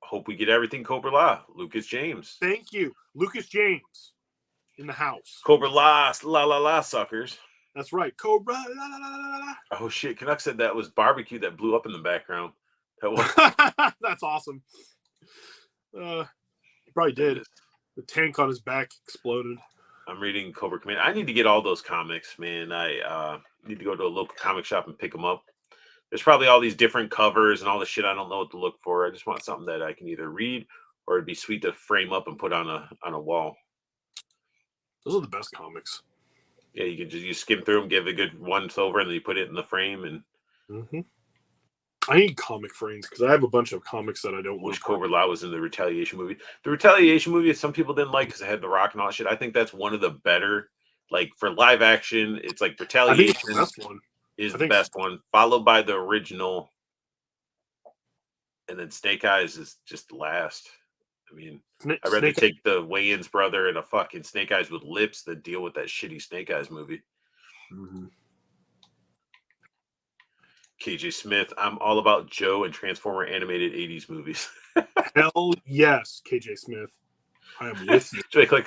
Hope we get everything Cobra La. Lucas James. Thank you. Lucas James in the house. Cobra La, la, suckers. That's right. Cobra La, la, la, la, la. Oh, shit. Canuck said that was barbecue that blew up in the background. That was... That's awesome. He probably did. The tank on his back exploded. I'm reading Cobra Command. I need to get all those comics, man. I need to go to a local comic shop and pick them up. There's probably all these different covers and all the shit I don't know what to look for. I just want something that I can either read or it'd be sweet to frame up and put on a wall. Those are the best comics. Yeah, you can you skim through them, give a good once over, and then you put it in the frame. And I need comic frames because I have a bunch of comics that I don't want. Which Cobra La was in the Retaliation movie. The Retaliation movie, some people didn't like because it had The Rock and all that shit. I think that's one of the better, like for live action. It's like Retaliation. I think it's the best one. Is the best one, followed by the original, and then Snake Eyes is just last. I mean, I'd rather take the Wayans brother and a fucking Snake Eyes with lips than deal with that shitty Snake Eyes movie. KJ Smith, I'm all about Joe and Transformer animated 80s movies. Hell yes, KJ Smith. I am with you.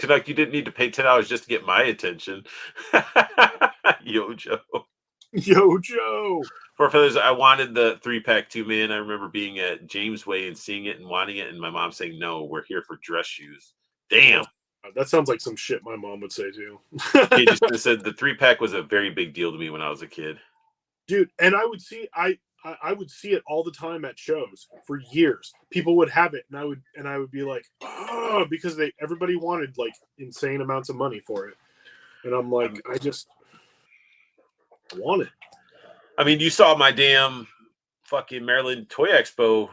Like, you didn't need to pay $10 just to get my attention. Yo, Joe. Yo, Joe. For feathers, I wanted the 3-pack too, man. I remember being at James Way and seeing it and wanting it, and my mom saying, no, we're here for dress shoes. Damn. That sounds like some shit my mom would say, too. He just said the 3-pack was a very big deal to me when I was a kid. Dude, and I would see I would see it all the time at shows for years. People would have it, and I would be like, oh, because everybody wanted like insane amounts of money for it. And I'm like, I want it. I mean, you saw my damn fucking Maryland Toy Expo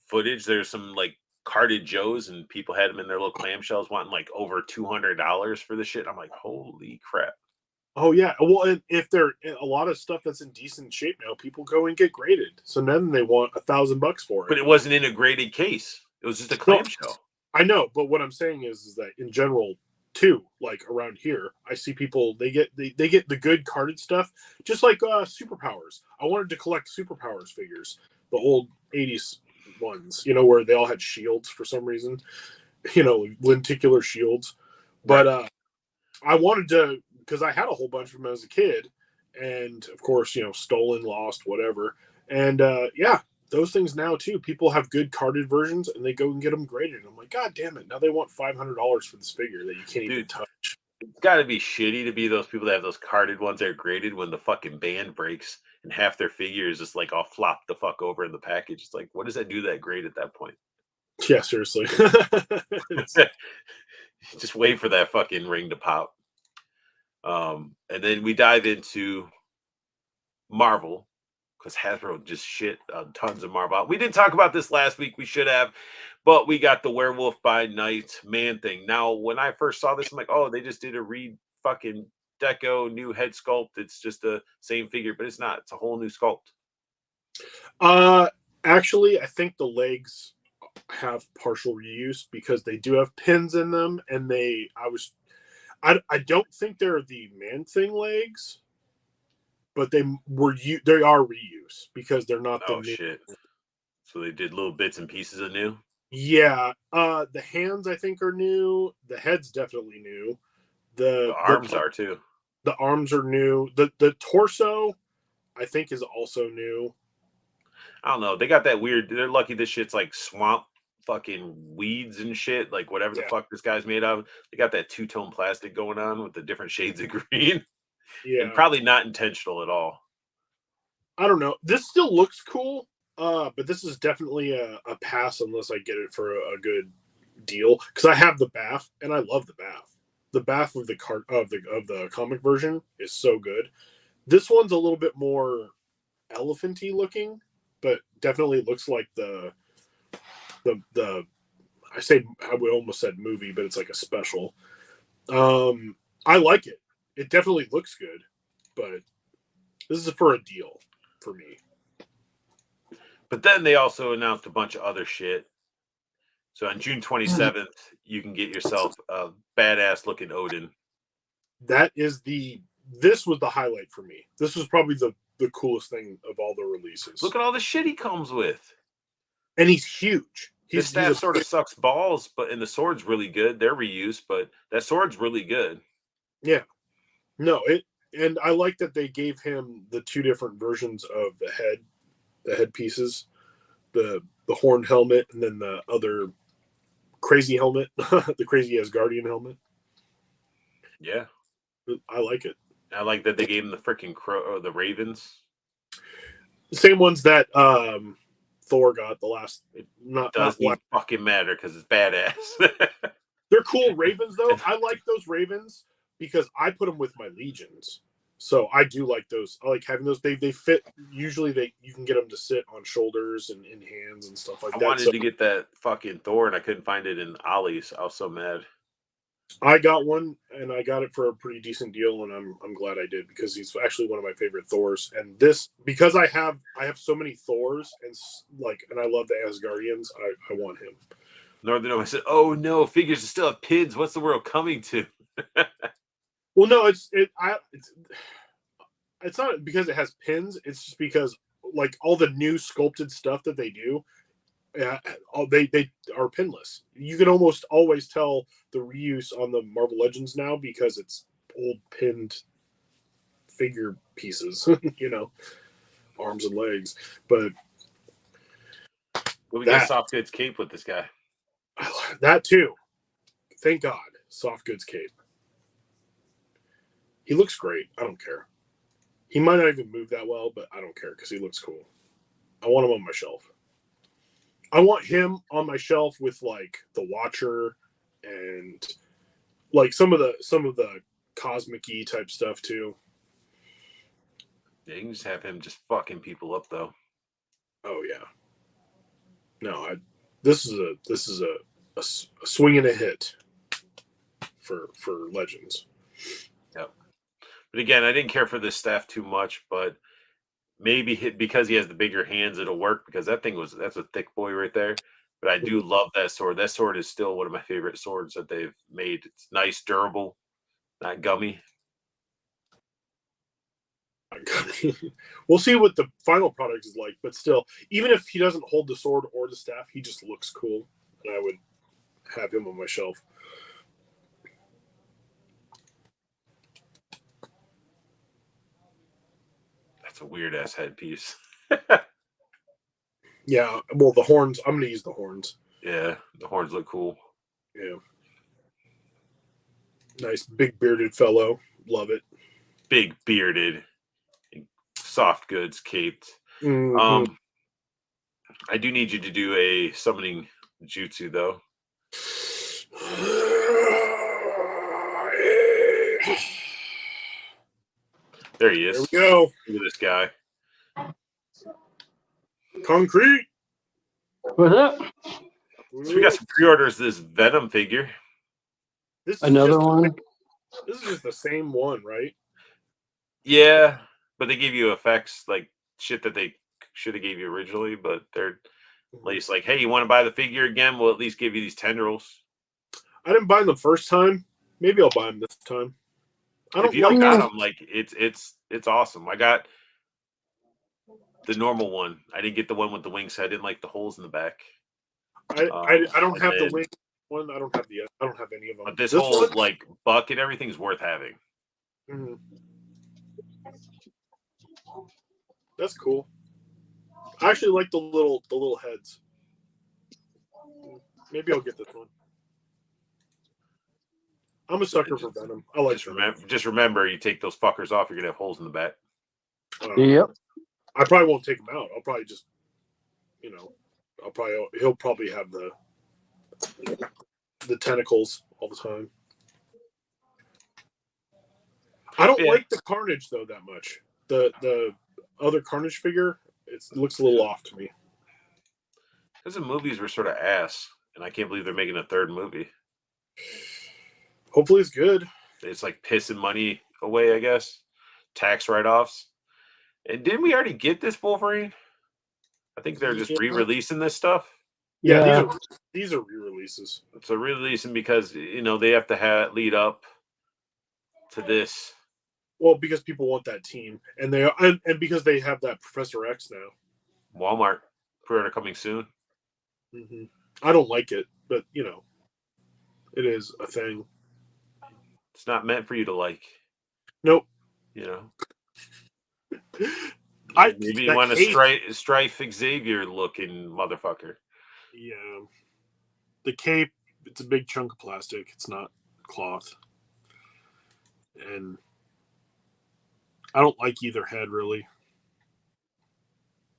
footage. There's some like carded Joes, and people had them in their little clamshells wanting like over $200 for the shit. I'm like, holy crap. Oh yeah. Well, if they're a lot of stuff that's in decent shape now, people go and get graded. So then they want $1,000 for it. But it wasn't in a graded case. It was just a clamshell. I know, but what I'm saying is that in general, too, like around here, I see people they get the good carded stuff, just like Superpowers. I wanted to collect Superpowers figures, the old '80s ones, where they all had shields for some reason, lenticular shields. But I wanted to, because I had a whole bunch of them as a kid, and of course, stolen, lost, whatever. And those things now too. People have good carded versions, and they go and get them graded. And I'm like, God damn it! Now they want $500 for this figure that you can't even touch. It's got to be shitty to be those people that have those carded ones that are graded when the fucking band breaks and half their figure is just like all flopped the fuck over in the package. It's like, what does that do that grade at that point? Yeah, seriously. Just wait for that fucking ring to pop. And then we dive into Marvel, because Hasbro just shit tons of Marvel. We didn't talk about this last week. We should have, but we got the Werewolf by Night Man thing. Now, when I first saw this, I'm like, oh, they just did a fucking deco, new head sculpt. It's just the same figure, but it's not. It's a whole new sculpt. Actually, I think the legs have partial reuse because they do have pins in them, and I don't think they're the Man-Thing legs, but they are reuse because they're not the new. Shit. So they did little bits and pieces of new? Yeah. The hands I think are new. The head's definitely new. The arms are too. The arms are new. The torso I think is also new. I don't know. They got that weird. They're lucky this shit's like swamp fucking weeds and shit. Like whatever the fuck this guy's made of. They got that two-tone plastic going on with the different shades of green. Yeah. And probably not intentional at all. I don't know. This still looks cool. But this is definitely a pass unless I get it for a good deal. Because I have the bath and I love the bath. The bath of the comic version is so good. This one's a little bit more elephanty looking, but definitely looks like the I would almost said movie, but it's like a special. I like it. It definitely looks good, but this is for a deal for me. But then they also announced a bunch of other shit. So on June 27th, you can get yourself a badass looking Odin. This was the highlight for me. This was probably the coolest thing of all the releases. Look at all the shit he comes with. And he's huge. His staff sort of sucks balls, and the sword's really good. They're reused, but that sword's really good. Yeah. No, and I like that they gave him the two different versions of the head pieces, the horned helmet, and then the other crazy helmet, the crazy Asgardian helmet. Yeah. I like it. I like that they gave him the freaking crow or the ravens. The same ones that Thor got the last. Doesn't fucking matter because it's badass. They're cool ravens though. I like those ravens because I put them with my legions. So I do like those. I like having those. They fit. Usually you can get them to sit on shoulders and in hands and stuff like that. I wanted to get that fucking Thor and I couldn't find it in Ollie's. I was so mad. I got one and I got it for a pretty decent deal, and I'm glad I did because he's actually one of my favorite Thors. And this because I have so many Thors and I love the Asgardians. I want him. Northern Oak said, "Oh no, figures still have pins. What's the world coming to?" Well, no, it's not because it has pins. It's just because like all the new sculpted stuff that they do, they are pinless. You can almost always tell the reuse on the Marvel Legends now because it's old pinned figure pieces, arms and legs. But we got soft goods cape with this guy. That too. Thank God, soft goods cape. He looks great. I don't care. He might not even move that well, but I don't care because he looks cool. I want him on my shelf. I want him on my shelf with like the Watcher and like some of the cosmic-y type stuff too. Yeah, you can just have him just fucking people up though. Oh yeah. No, this is a swing and a hit for Legends. Yep. But again, I didn't care for this staff too much, but maybe because he has the bigger hands, it'll work because that's a thick boy right there. But I do love that sword. That sword is still one of my favorite swords that they've made. It's nice, durable, not gummy. We'll see what the final product is like, but still, even if he doesn't hold the sword or the staff, he just looks cool, and I would have him on my shelf. That's a weird ass headpiece. Yeah, well, the horns. I'm going to use the horns. Yeah, the horns look cool. Yeah, nice big bearded fellow. Love it. Big bearded, soft goods caped. Mm-hmm. I do need you to do a summoning jutsu though. There he is. There we go. Look at this guy. Concrete. What's up? So we got some pre-orders. This Venom figure. This is Another one. This is just the same one, right? Yeah, but they give you effects like shit that they should have gave you originally. But they're at least like, hey, you want to buy the figure again? We'll at least give you these tendrils. I didn't buy them the first time. Maybe I'll buy them this time. If you don't got them, like it's awesome. I got the normal one. I didn't get the one with the wings. So I didn't like the holes in the back. I don't have the wing one. I don't have any of them. But this whole one, like buck and everything is worth having. Mm-hmm. That's cool. I actually like the little heads. Maybe I'll get this one. I'm a sucker for Venom. I like just remember, you take those fuckers off, you're gonna have holes in the back. Yep. I probably won't take them out. I'll probably just, he'll probably have the tentacles all the time. I don't like the Carnage though that much. The other Carnage figure, it looks a little off to me. Because the movies were sort of ass, and I can't believe they're making a third movie. Hopefully it's good. It's like pissing money away, I guess. Tax write-offs. And didn't we already get this Wolverine? I think they're just re-releasing this stuff. Yeah, these are re-releases. It's a re-releasing because they have to lead up to this. Well, because people want that team, and and because they have that Professor X now. Walmart pre-order coming soon. Mm-hmm. I don't like it, but it is a thing. It's not meant for you to like. Nope. Maybe you want a Strife Xavier looking motherfucker. Yeah. The cape, it's a big chunk of plastic. It's not cloth. And I don't like either head, really.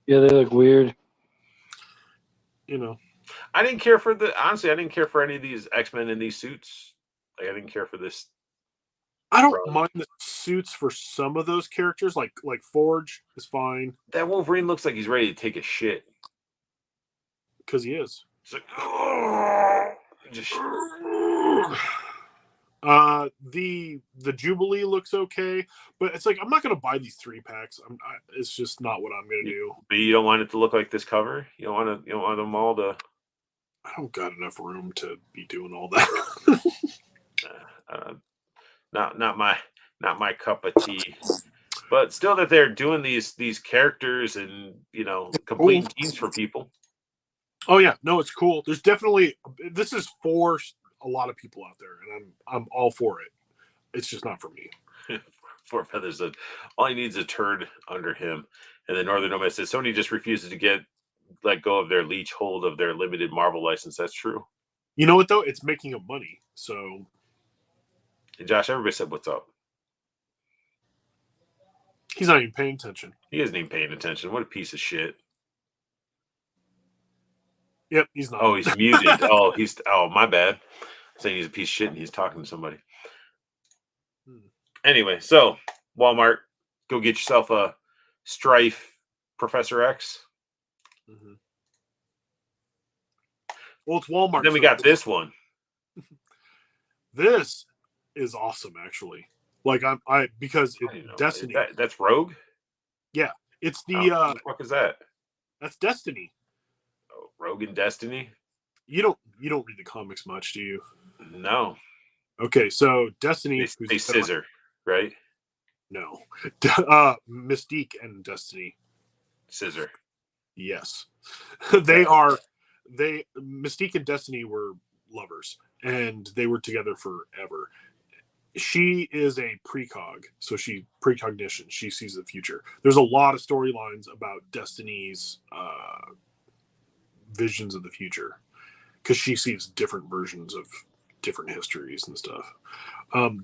Yeah, they look weird. I didn't care for honestly, I didn't care for any of these X-Men in these suits. Like, I didn't care for this. I don't mind the suits for some of those characters, like Forge is fine. That Wolverine looks like he's ready to take a shit. Because he is. It's like, just... the Jubilee looks okay, but it's like I'm not gonna buy these 3-packs. It's just not what I'm gonna do. But you don't want it to look like this cover. You don't want them all to. I don't got enough room to be doing all that. Not my cup of tea. But still, that they're doing these characters and completing teams for people. Oh yeah, no, it's cool. There's definitely this is for a lot of people out there, and I'm all for it. It's just not for me. Four Feathers said, all he needs is a turd under him. And then Northern Nomad says Sony just refuses to let go of their leech hold of their limited Marvel license. That's true. You know what though? It's making them money. So, and Josh, everybody said, "What's up?" He's not even paying attention. He isn't even paying attention. What a piece of shit. Yep, he's not. Oh, he's muted. My bad. I'm saying he's a piece of shit and he's talking to somebody. Anyway, so Walmart, go get yourself a Strife Professor X. Mm-hmm. Well, it's Walmart. Then we got this one. This is awesome, actually. Like because Destiny. That's Rogue. Yeah, it's the. What the fuck is that? That's Destiny. Oh, Rogue and Destiny. You don't read the comics much, do you? No. Okay, so Destiny. They scissor, right? No, Mystique and Destiny. Scissor. Yes, they are. Mystique and Destiny were lovers, and they were together forever. She is a precog, so she precognition. She sees the future. There's a lot of storylines about Destiny's visions of the future because she sees different versions of different histories and stuff.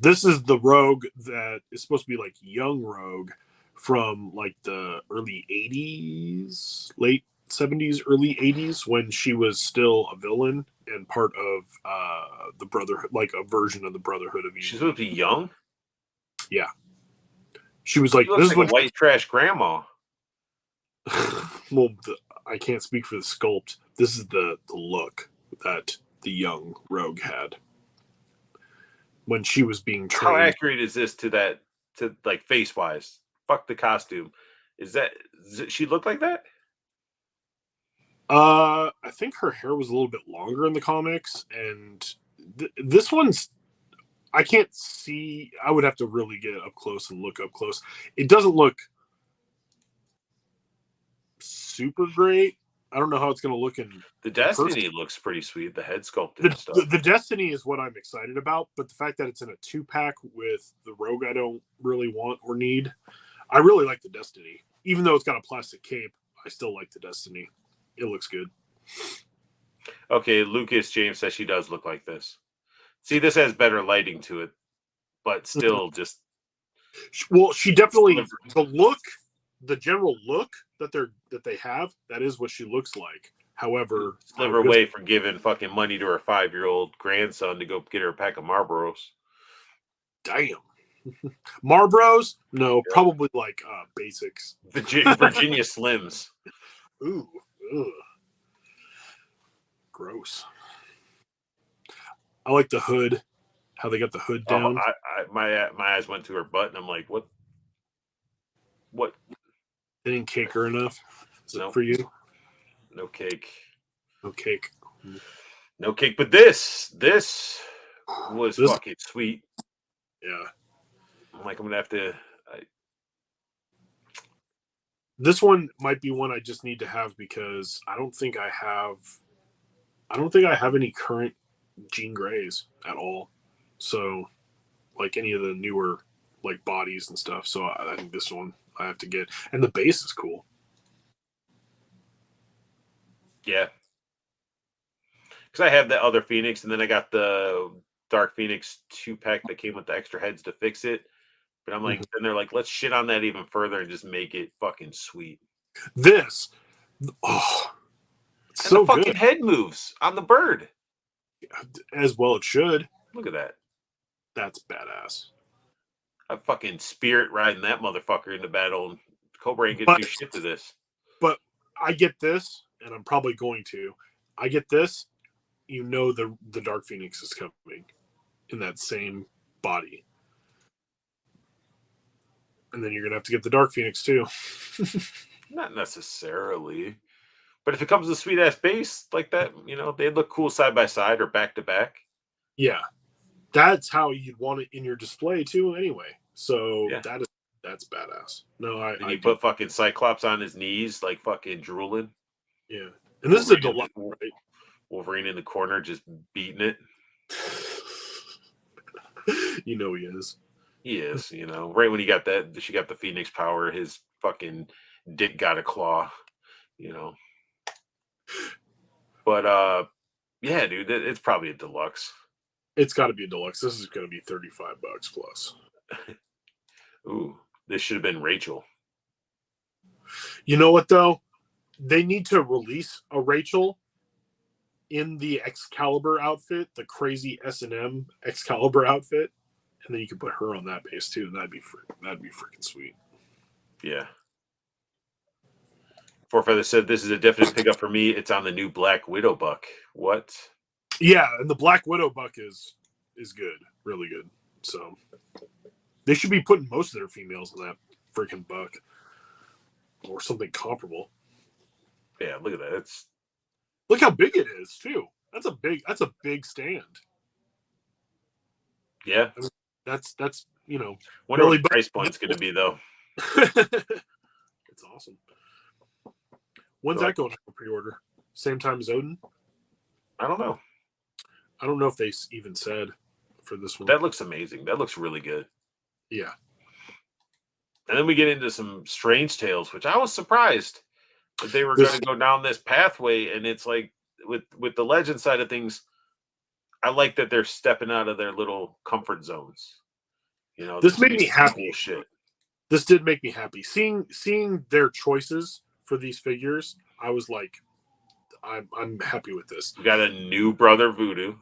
This is the Rogue that is supposed to be like young Rogue from like the early 80s, late 70s, early 80s, when she was still a villain and part of the Brotherhood, like a version of the Brotherhood of Evil. She's supposed to be young? Yeah. She was like, this is like a white trash grandma. Well, I can't speak for the sculpt. This is the look that the young Rogue had when she was being trained. How accurate is this to like face wise? Fuck the costume. Does she look like that? I think her hair was a little bit longer in the comics, and this one's. I can't see. I would have to really get up close and look up close. It doesn't look super great. I don't know how it's going to look in the Destiny. Looks pretty sweet. The head sculpt and stuff. The Destiny is what I'm excited about, but the fact that it's in a 2-pack with the Rogue, I don't really want or need. I really like the Destiny, even though it's got a plastic cape. I still like the Destiny. It looks good. Okay, Lucas James says she does look like this. See, this has better lighting to it, but still just. Well, she definitely the general look that they have, that is what she looks like. However, sliver away from giving fucking money to her 5-year-old grandson to go get her a pack of Marlboros. Damn. Marlboros? No, probably like basics. Virginia Slims. Ooh. Ugh. Gross. I like the hood. How they got the hood down. My eyes went to her butt, and I'm like, what? They didn't cake her enough. Is it for you? No cake. No cake. No cake, but this was This- fucking sweet. Yeah. I'm gonna have to. This one might be one I just need to have because I don't think I have any current Jean Greys at all. So, like any of the newer like bodies and stuff. So I think this one I have to get, and the base is cool. Yeah, because I have the other Phoenix, and then I got the Dark Phoenix 2-pack that came with the extra heads to fix it. But I'm like, then they're like, let's shit on that even further and just make it fucking sweet. This, And so the fucking good. head moves on the bird. As well it should. Look at that. That's badass. I fucking spirit riding that motherfucker into battle, and Cobra ain't gonna do shit to this. But I get this, and I'm probably going to. I get this. You know the Dark Phoenix is coming in that same body. And then you're gonna have to get the Dark Phoenix too. Not necessarily. But if it comes with a sweet ass base like that, they'd look cool side by side or back to back. Yeah. That's how you'd want it in your display too, anyway. So Yeah. that's badass. No, I put fucking Cyclops on his knees, like fucking drooling. Yeah. And this is a deluxe, right? Wolverine in the corner just beating it. You know he is. He is, right when he got that, she got the Phoenix power, his fucking dick got a claw, But yeah, dude, it's probably a deluxe. It's got to be a deluxe. This is going to be $35 plus. Ooh, this should have been Rachel. You know what though? They need to release a Rachel in the Excalibur outfit, the crazy S&M Excalibur outfit, and then you could put her on that base too. That'd be freaking sweet. Yeah. Four Feather said this is a definite pickup for me. It's on the new Black Widow buck. What? Yeah, and the Black Widow buck is good, really good. So they should be putting most of their females in that freaking buck or something comparable. Yeah, look at that. Look how big it is too. That's a big stand. Yeah. I mean, that's Wonder really what the price point's going to be though. It's awesome. When's So that going for pre-order? Same time as Odin? I don't know. I don't know if they even said for this one. That looks amazing. That looks really good. Yeah. And then we get into some Strange Tales, which I was surprised that they were going to go down this pathway. And it's like with the legend side of things, I like that they're stepping out of their little comfort zones. This made me happy. Cool shit. This did make me happy. Seeing their choices for these figures, I was like, I'm happy with this. We got a new Brother Voodoo,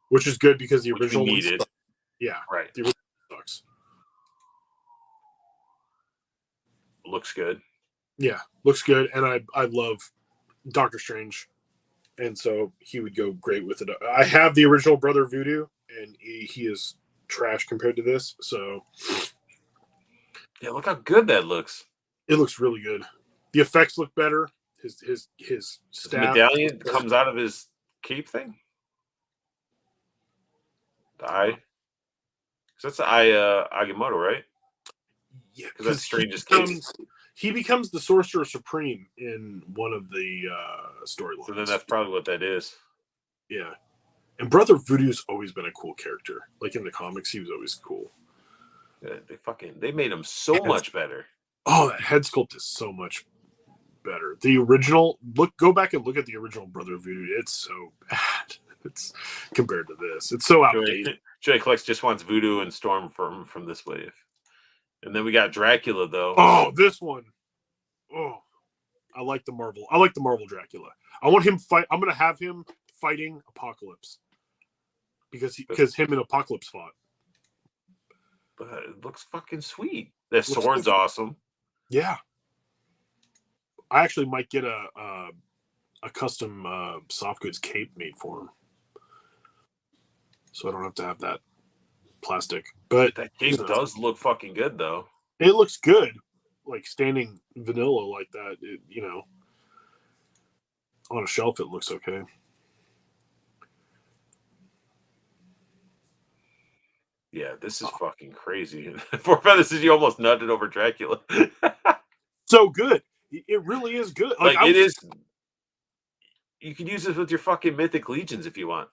which is good because the which original we one needed. sucks. Yeah, Right. the original sucks. Looks good. Yeah, looks good, and I love Doctor Strange, and so he would go great with it. I have the original Brother Voodoo, and he is trash compared to this, so Yeah, look how good that looks. it looks really good. The effects look better. His The staff medallion comes out of his cape thing. The eye. 'Cause that's the eye Agamotto, right? Yeah, Because that's Strange's he cape. he becomes the Sorcerer Supreme in one of the storylines. So then that's probably what that is. Yeah. And Brother Voodoo's always been a cool character. Like in the comics, he was always cool. Yeah, they made him so much better. Oh, that head sculpt is so much better. The original, go back and look at the original Brother Voodoo. It's so bad. It's compared to this. It's so outdated. Joey Collects just wants Voodoo and Storm from this wave. And then we got Dracula though. Oh, this one. Oh, I like the Marvel. I like the Marvel Dracula. I want him fight. I'm gonna have him fighting Apocalypse because him and Apocalypse fought. But it looks fucking sweet. That sword's awesome. Yeah, I actually might get a custom soft goods cape made for him, so I don't have to have that plastic. But That cape does look fucking good though. it looks good, like standing vanilla like that. On a shelf, it looks okay. Yeah, this is fucking crazy. Four Feathers says you almost nutted over Dracula. So good. It really is good. Like it is. You can use this with your fucking Mythic Legions if you want.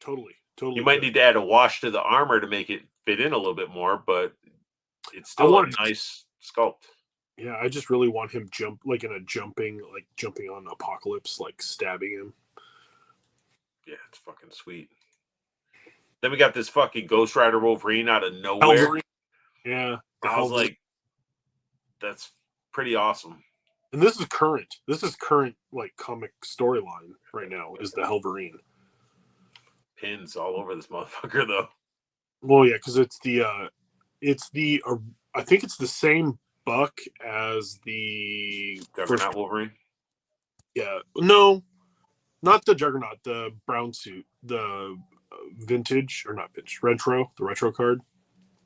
Totally. You might need to add a wash to the armor to make it fit in a little bit more, but it's still a nice sculpt. Yeah, I just really want him jumping on Apocalypse, like stabbing him. Yeah, it's fucking sweet. Then we got this fucking Ghost Rider Wolverine out of nowhere. Helverine. Yeah. I was like, that's pretty awesome. And this is current. This is current like comic storyline right now is the Helverine. Pins all over this motherfucker though. Well, yeah, because it's the I think it's the same buck as the Juggernaut Wolverine. Yeah, no, not the Juggernaut. The brown suit, the vintage or not vintage retro, the retro card,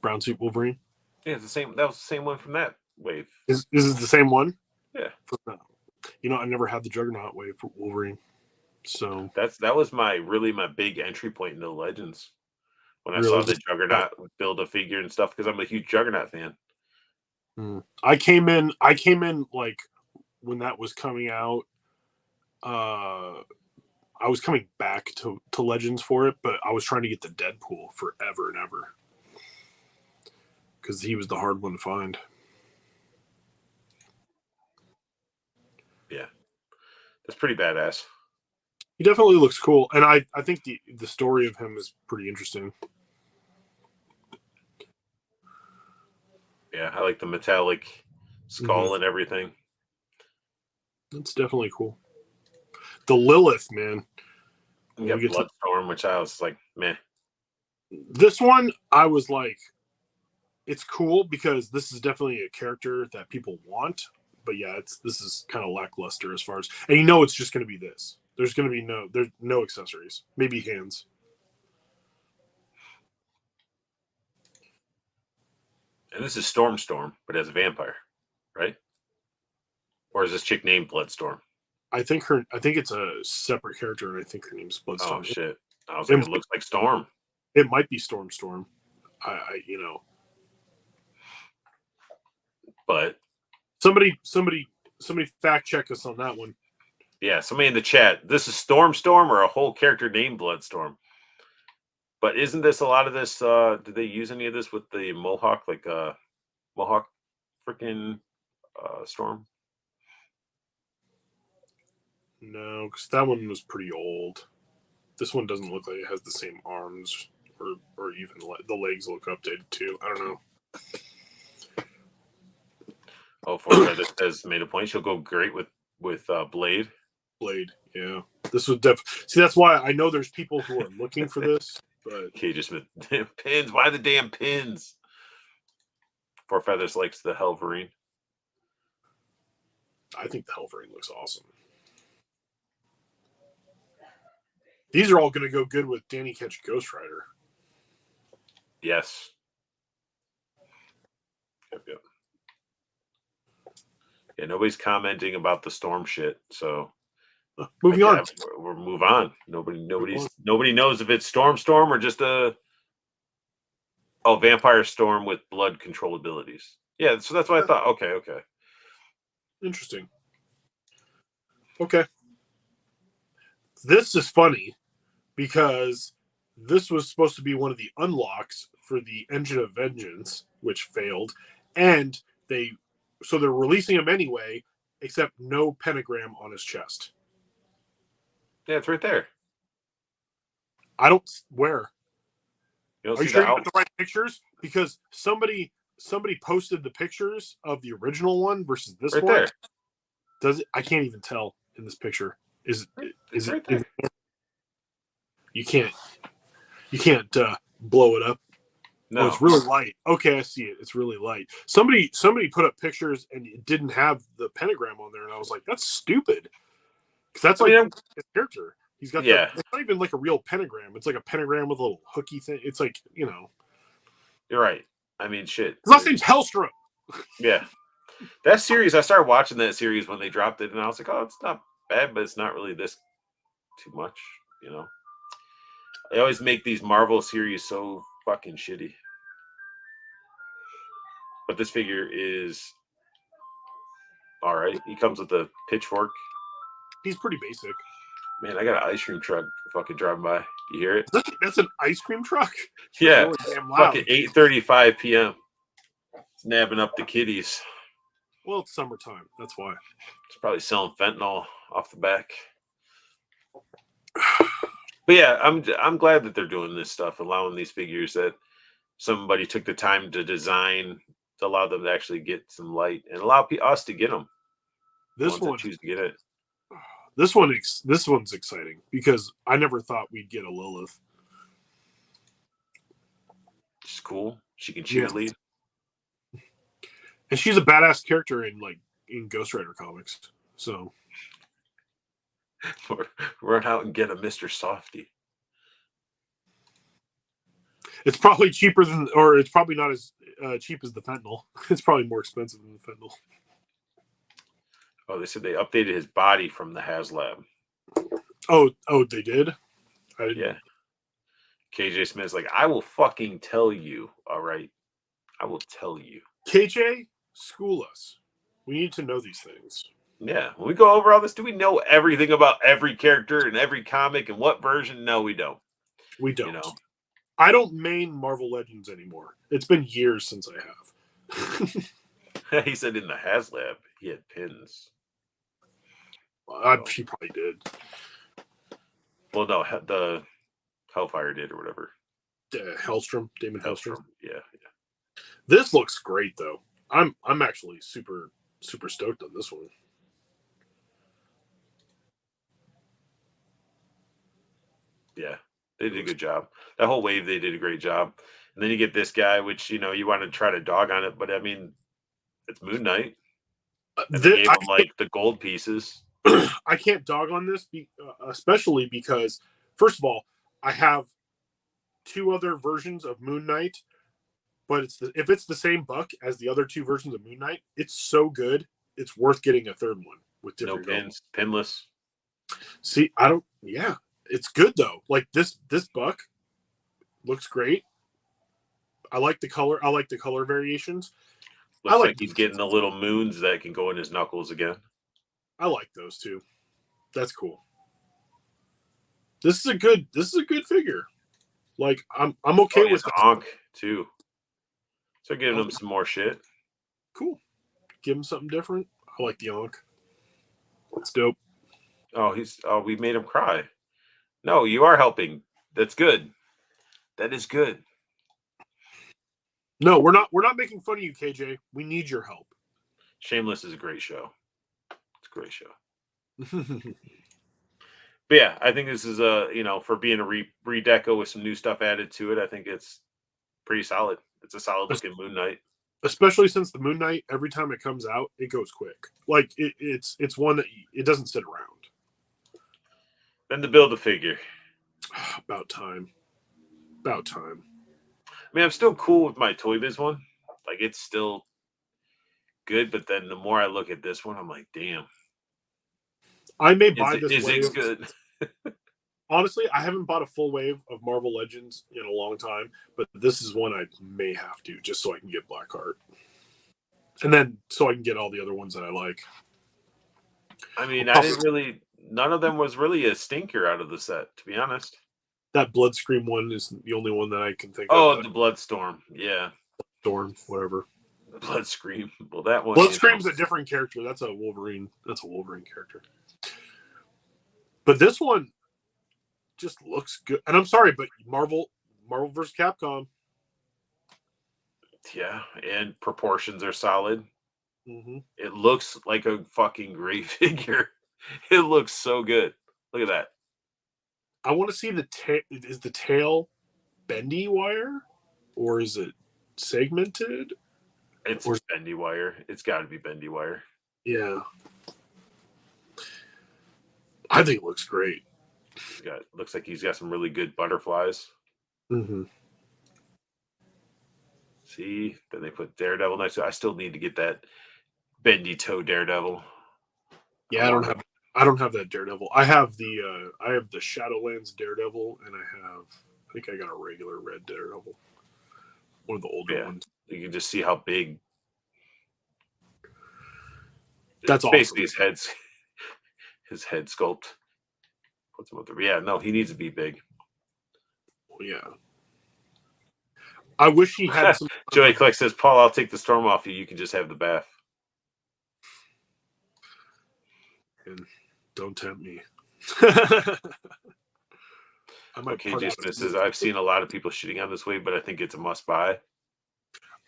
brown suit Wolverine. Yeah, it's the same. That was the same one from that wave. Is it the same one? Yeah. I never had the Juggernaut wave for Wolverine, so that was my big entry point into Legends when I saw the Juggernaut build a figure and stuff because I'm a huge Juggernaut fan. I came in like when that was coming out. I was coming back to Legends for it, but I was trying to get the Deadpool forever and ever because he was the hard one to find. Yeah, that's pretty badass. He definitely looks cool, and I think the story of him is pretty interesting. Yeah, I like the metallic skull and everything. That's definitely cool. The Lilith, man. Yeah, Bloodstorm, which I was like, meh. This one, I was like, it's cool because this is definitely a character that people want. But yeah, this is kind of lackluster as far as, and it's just going to be this. There's going to be no accessories, maybe hands. And this is Storm, but as a vampire, right? Or is this chick named Bloodstorm? I think it's a separate character, and I think her name's Bloodstorm. Oh shit! I was like, it looks like Storm. It might be Storm. But somebody fact check us on that one. Yeah, somebody in the chat. This is Storm or a whole character named Bloodstorm? But isn't this a lot of this? Did they use any of this with the Mohawk, like Mohawk freaking Storm? No, because that one was pretty old. This one doesn't look like it has the same arms, or even the legs look updated too. I don't know. Oh, Fortnite has made a point. She'll go great with Blade. Blade, yeah. This was see. That's why I know there's people who are looking for this. But okay, just with pins. Why the damn pins? Four Feathers likes the Helverine. I think the Helverine looks awesome. These are all going to go good with Danny Ketch Ghost Rider. Yes. Yep. Yeah, nobody's commenting about the Storm shit, so moving on. We'll move on. Nobody knows if it's Storm or just Vampire Storm with blood control abilities. Yeah, so that's what I thought. Okay. Interesting. Okay. This is funny because this was supposed to be one of the unlocks for the Engine of Vengeance, which failed, and they're releasing him anyway, except no pentagram on his chest. Yeah, it's right there. Where? Are you sure you got the right pictures? Because somebody posted the pictures of the original one versus this right one. There. Does it? I can't even tell in this picture. Is right it? You can't blow it up. No, oh, it's really light. Okay, I see it. It's really light. Somebody put up pictures and it didn't have the pentagram on there, and I was like, that's stupid. Because that's his character. He's got it's not even like a real pentagram. It's like a pentagram with a little hooky thing. It's like, You're right. I mean, shit. His last name's Hellstrom. Yeah. That series, I started watching that series when they dropped it, and I was like, oh, it's not bad, but it's not really this too much, you know. They always make these Marvel series so fucking shitty. But this figure is all right. He comes with a pitchfork. He's pretty basic. Man, I got an ice cream truck fucking driving by. You hear it? That's an ice cream truck? Yeah. Really damn loud. Fucking 8:35 p.m. It's nabbing up the kitties. Well, it's summertime. That's why. It's probably selling fentanyl off the back. But yeah, I'm glad that they're doing this stuff, allowing these figures that somebody took the time to design to allow them to actually get some light and allow us to get them. This ones one, that choose to get it. this one's exciting because I never thought we'd get a Lilith. She's cool. She can Yeah. cheerlead. And she's a badass character in Ghost Rider comics. So Run out and get a Mr. Softy. it's probably cheaper than, or it's probably not as cheap as the fentanyl. It's probably more expensive than the fentanyl. Oh, they said they updated his body from the HasLab. Oh, they did? Yeah. KJ Smith's like, I will fucking tell you. All right. I will tell you. KJ, school us. We need to know these things. Yeah. When we go over all this, do we know everything about every character and every comic and what version? No, we don't. We don't. You know? I don't main Marvel Legends anymore. It's been years since I have. He said in the HasLab, he had pins. She probably did. Well, no, the Hellfire did or whatever. Hellstrom, Damon Hellstrom. Yeah. This looks great though. I'm actually super stoked on this one. Yeah, they did a good job. That whole wave, they did a great job. And then you get this guy, which, you want to try to dog on it, but I mean, it's Moon Knight. And they gave him like the gold pieces. I can't dog on this, especially because, first of all, I have two other versions of Moon Knight, but if it's the same buck as the other two versions of Moon Knight, it's so good, it's worth getting a third one with different pins, pinless. See, yeah, it's good though. Like this buck looks great. I like the color. I like the color variations. Looks like he's getting the little moons that can go in his knuckles again. I like those too. That's cool. This is a good figure. Like I'm okay with Ankh too. So giving him some more shit. Cool. Give him something different. I like the Ankh. It's dope. Oh, we made him cry. No, you are helping. That's good. That is good. No, we're not making fun of you, KJ. We need your help. Shameless is a great show. It's a great show. But yeah, I think this is for being a redeco with some new stuff added to it, I think it's pretty solid. It's a solid looking Moon Knight. Especially since the Moon Knight, every time it comes out, it goes quick. Like it's one that it doesn't sit around. Then to build a figure. About time. I mean, I'm still cool with my Toy Biz one. Like, it's still good, but then the more I look at this one, I'm like, damn. I may buy this. Is it good? Honestly, I haven't bought a full wave of Marvel Legends in a long time, but this is one I may have to just so I can get Blackheart. And then so I can get all the other ones that I like. I mean, I didn't really... None of them was really a stinker out of the set, to be honest. That Bloodscream one is the only one that I can think of. Oh, the Bloodstorm. Yeah. Storm, whatever. Bloodscream. Well, that one... Bloodscream's a different character. That's a Wolverine. That's a Wolverine character. But this one just looks good. And I'm sorry, but Marvel vs. Capcom. Yeah, and proportions are solid. Mm-hmm. It looks like a fucking great figure. It looks so good. Look at that. I want to see is the tail bendy wire or is it segmented? It's bendy wire. It's got to be bendy wire. Yeah. I think it looks great. Looks like he's got some really good butterflies. Mm-hmm. See, then they put Daredevil next to it. I still need to get that bendy toe Daredevil. Yeah, I don't have I don't have that Daredevil. I have the Shadowlands Daredevil, and I think I got a regular red Daredevil. One of the older ones. You can just see how big. That's it's basically his head sculpt. What's with the? Yeah, no, he needs to be big. Yeah. I wish he had some. Joey Click says, "Paul, I'll take the storm off you. You can just have the bath." And don't tempt me. KJ Smith says, "I've seen a lot of people shitting on this wave, but I think it's a must buy."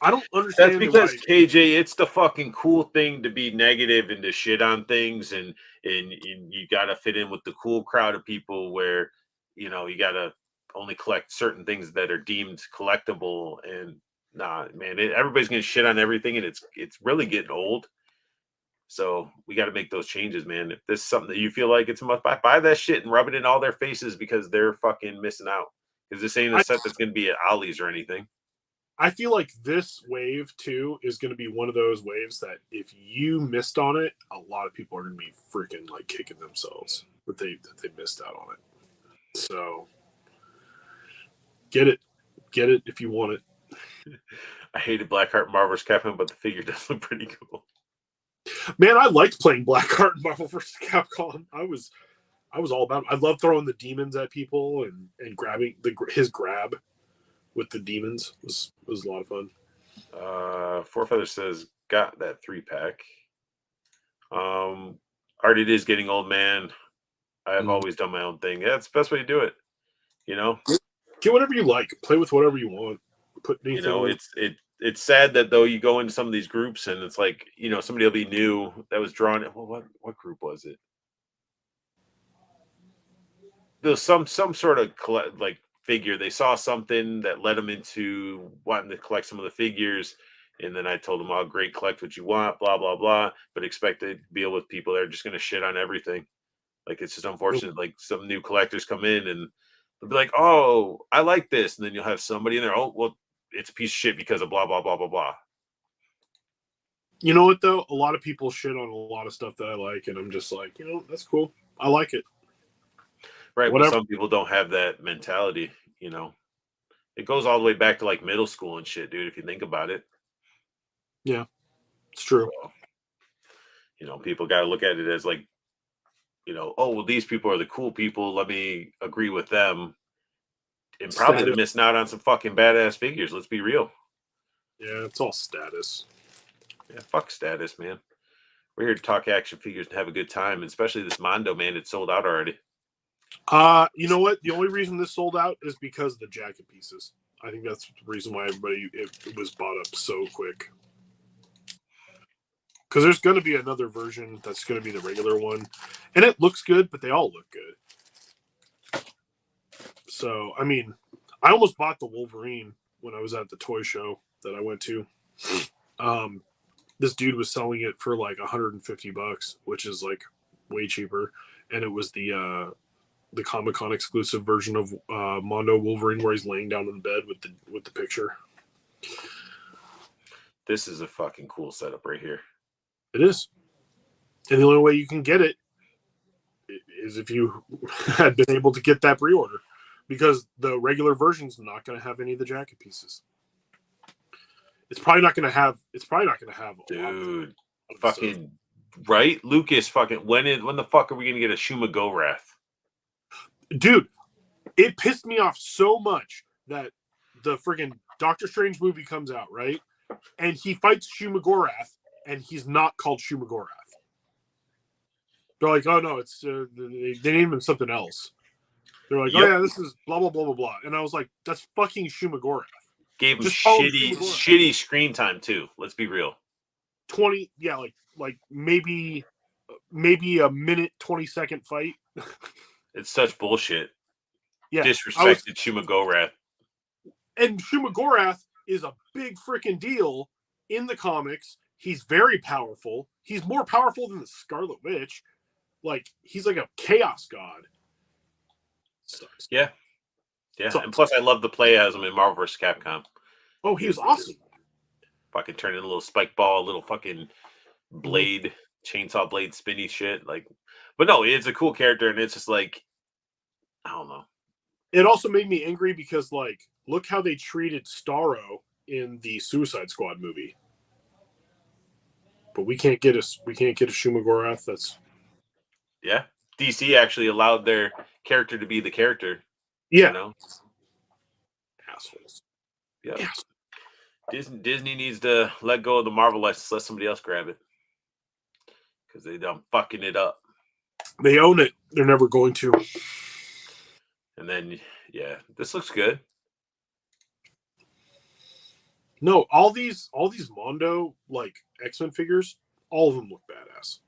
I don't understand. That's because KJ, it's the fucking cool thing to be negative and to shit on things, and you got to fit in with the cool crowd of people where you got to only collect certain things that are deemed collectible. And nah, man, everybody's gonna shit on everything, and it's really getting old. So we got to make those changes, man. If this is something that you feel like it's a must buy that shit and rub it in all their faces because they're fucking missing out. Because this ain't a set that's gonna be at Ollie's or anything. I feel like this wave too is going to be one of those waves that if you missed on it, a lot of people are going to be freaking like kicking themselves that they missed out on it. So get it if you want it. I hated Blackheart and Marvel's Capcom, but the figure does look pretty cool. Man, I liked playing Blackheart and Marvel vs. Capcom. I was all about it. I love throwing the demons at people and grabbing his grab with the demons was a lot of fun. Four Feather says, got that 3-pack. Art, it is getting old, man. I've always done my own thing. Yeah, it's the best way to do it. Get whatever you like. Play with whatever you want. Put anything. It's sad that though you go into some of these groups and it's like somebody will be new that was drawn. Well, what group was it? There's some sort of figure. They saw something that led them into wanting to collect some of the figures, and then I told them, "Oh, great, collect what you want, blah blah blah," but expect to deal with people that are just going to shit on everything. Like it's just unfortunate. Like some new collectors come in and they'll be like, "Oh, I like this," and then you'll have somebody in there. Oh, well, it's a piece of shit because of blah blah blah blah blah. You know what though? A lot of people shit on a lot of stuff that I like, and I'm just like, that's cool. I like it. Right, but some people don't have that mentality, It goes all the way back to like middle school and shit, dude, if you think about it. Yeah, it's true. So, people got to look at it as like, oh, well, these people are the cool people. Let me agree with them. And probably missing out on some fucking badass figures. Let's be real. Yeah, it's all status. Yeah, fuck status, man. We're here to talk action figures and have a good time, especially this Mondo, man. It's sold out already. You know what? The only reason this sold out is because of the jacket pieces. I think that's the reason why it was bought up so quick. Because there's going to be another version that's going to be the regular one, and it looks good, but they all look good. So, I mean, I almost bought the Wolverine when I was at the toy show that I went to. This dude was selling it for like $150, which is like way cheaper, and it was the Comic-Con exclusive version of Mondo Wolverine where he's laying down in bed with the picture. This is a fucking cool setup right here. It is. And the only way you can get it is if you had been able to get that pre-order, because the regular version's not going to have any of the jacket pieces. It's probably not going to have dude, fucking right? Lucas, fucking when the fuck are we going to get a Shuma Gorath? Dude, it pissed me off so much that the friggin' Doctor Strange movie comes out, right? And he fights Shuma Gorath, and he's not called Shuma Gorath. They're like, oh no, it's they named him something else. They're like, oh yeah, this is blah blah blah blah blah. And I was like, that's fucking Shuma Gorath. Gave him shitty screen time too. Let's be real. 20, yeah, like maybe a minute 20-second fight. It's such bullshit. Yeah, disrespected Shuma Gorath. And Shuma Gorath is a big freaking deal in the comics. He's very powerful. He's more powerful than the Scarlet Witch. Like, he's like a chaos god. Sucks. Yeah. And plus, I love the play as him in Marvel vs. Capcom. Oh, he was awesome. Fucking turning a little spike ball, a little fucking blade, chainsaw blade, spinny shit. Like, But no, it's a cool character, and it's just like, I don't know. It also made me angry because, like, look how they treated Starro in the Suicide Squad movie. But we can't get a Shumagorath. That's Yeah. DC actually allowed their character to be the character. yeah, You know? assholes. Yeah. Yes. Disney needs to let go of the Marvel license, let somebody else grab it. Because they done fucking it up. They own it. They're never going to. And then, yeah, this looks good. No, all these Mondo like X-Men figures, all of them look badass.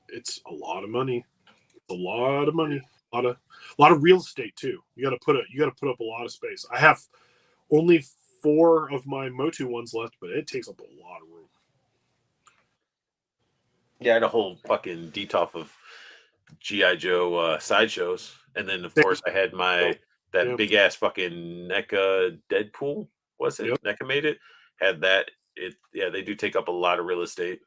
It's a lot of money. It's a lot of money. A lot of real estate too. You got to put up a lot of space. I have only 4 of my Motu ones left, but it takes up a lot of room. Yeah, I had a whole fucking detox of G.I. Joe sideshows. And then, of course, I had that big ass fucking NECA Deadpool. Was it? Yep. NECA made it. Had that. They do take up a lot of real estate.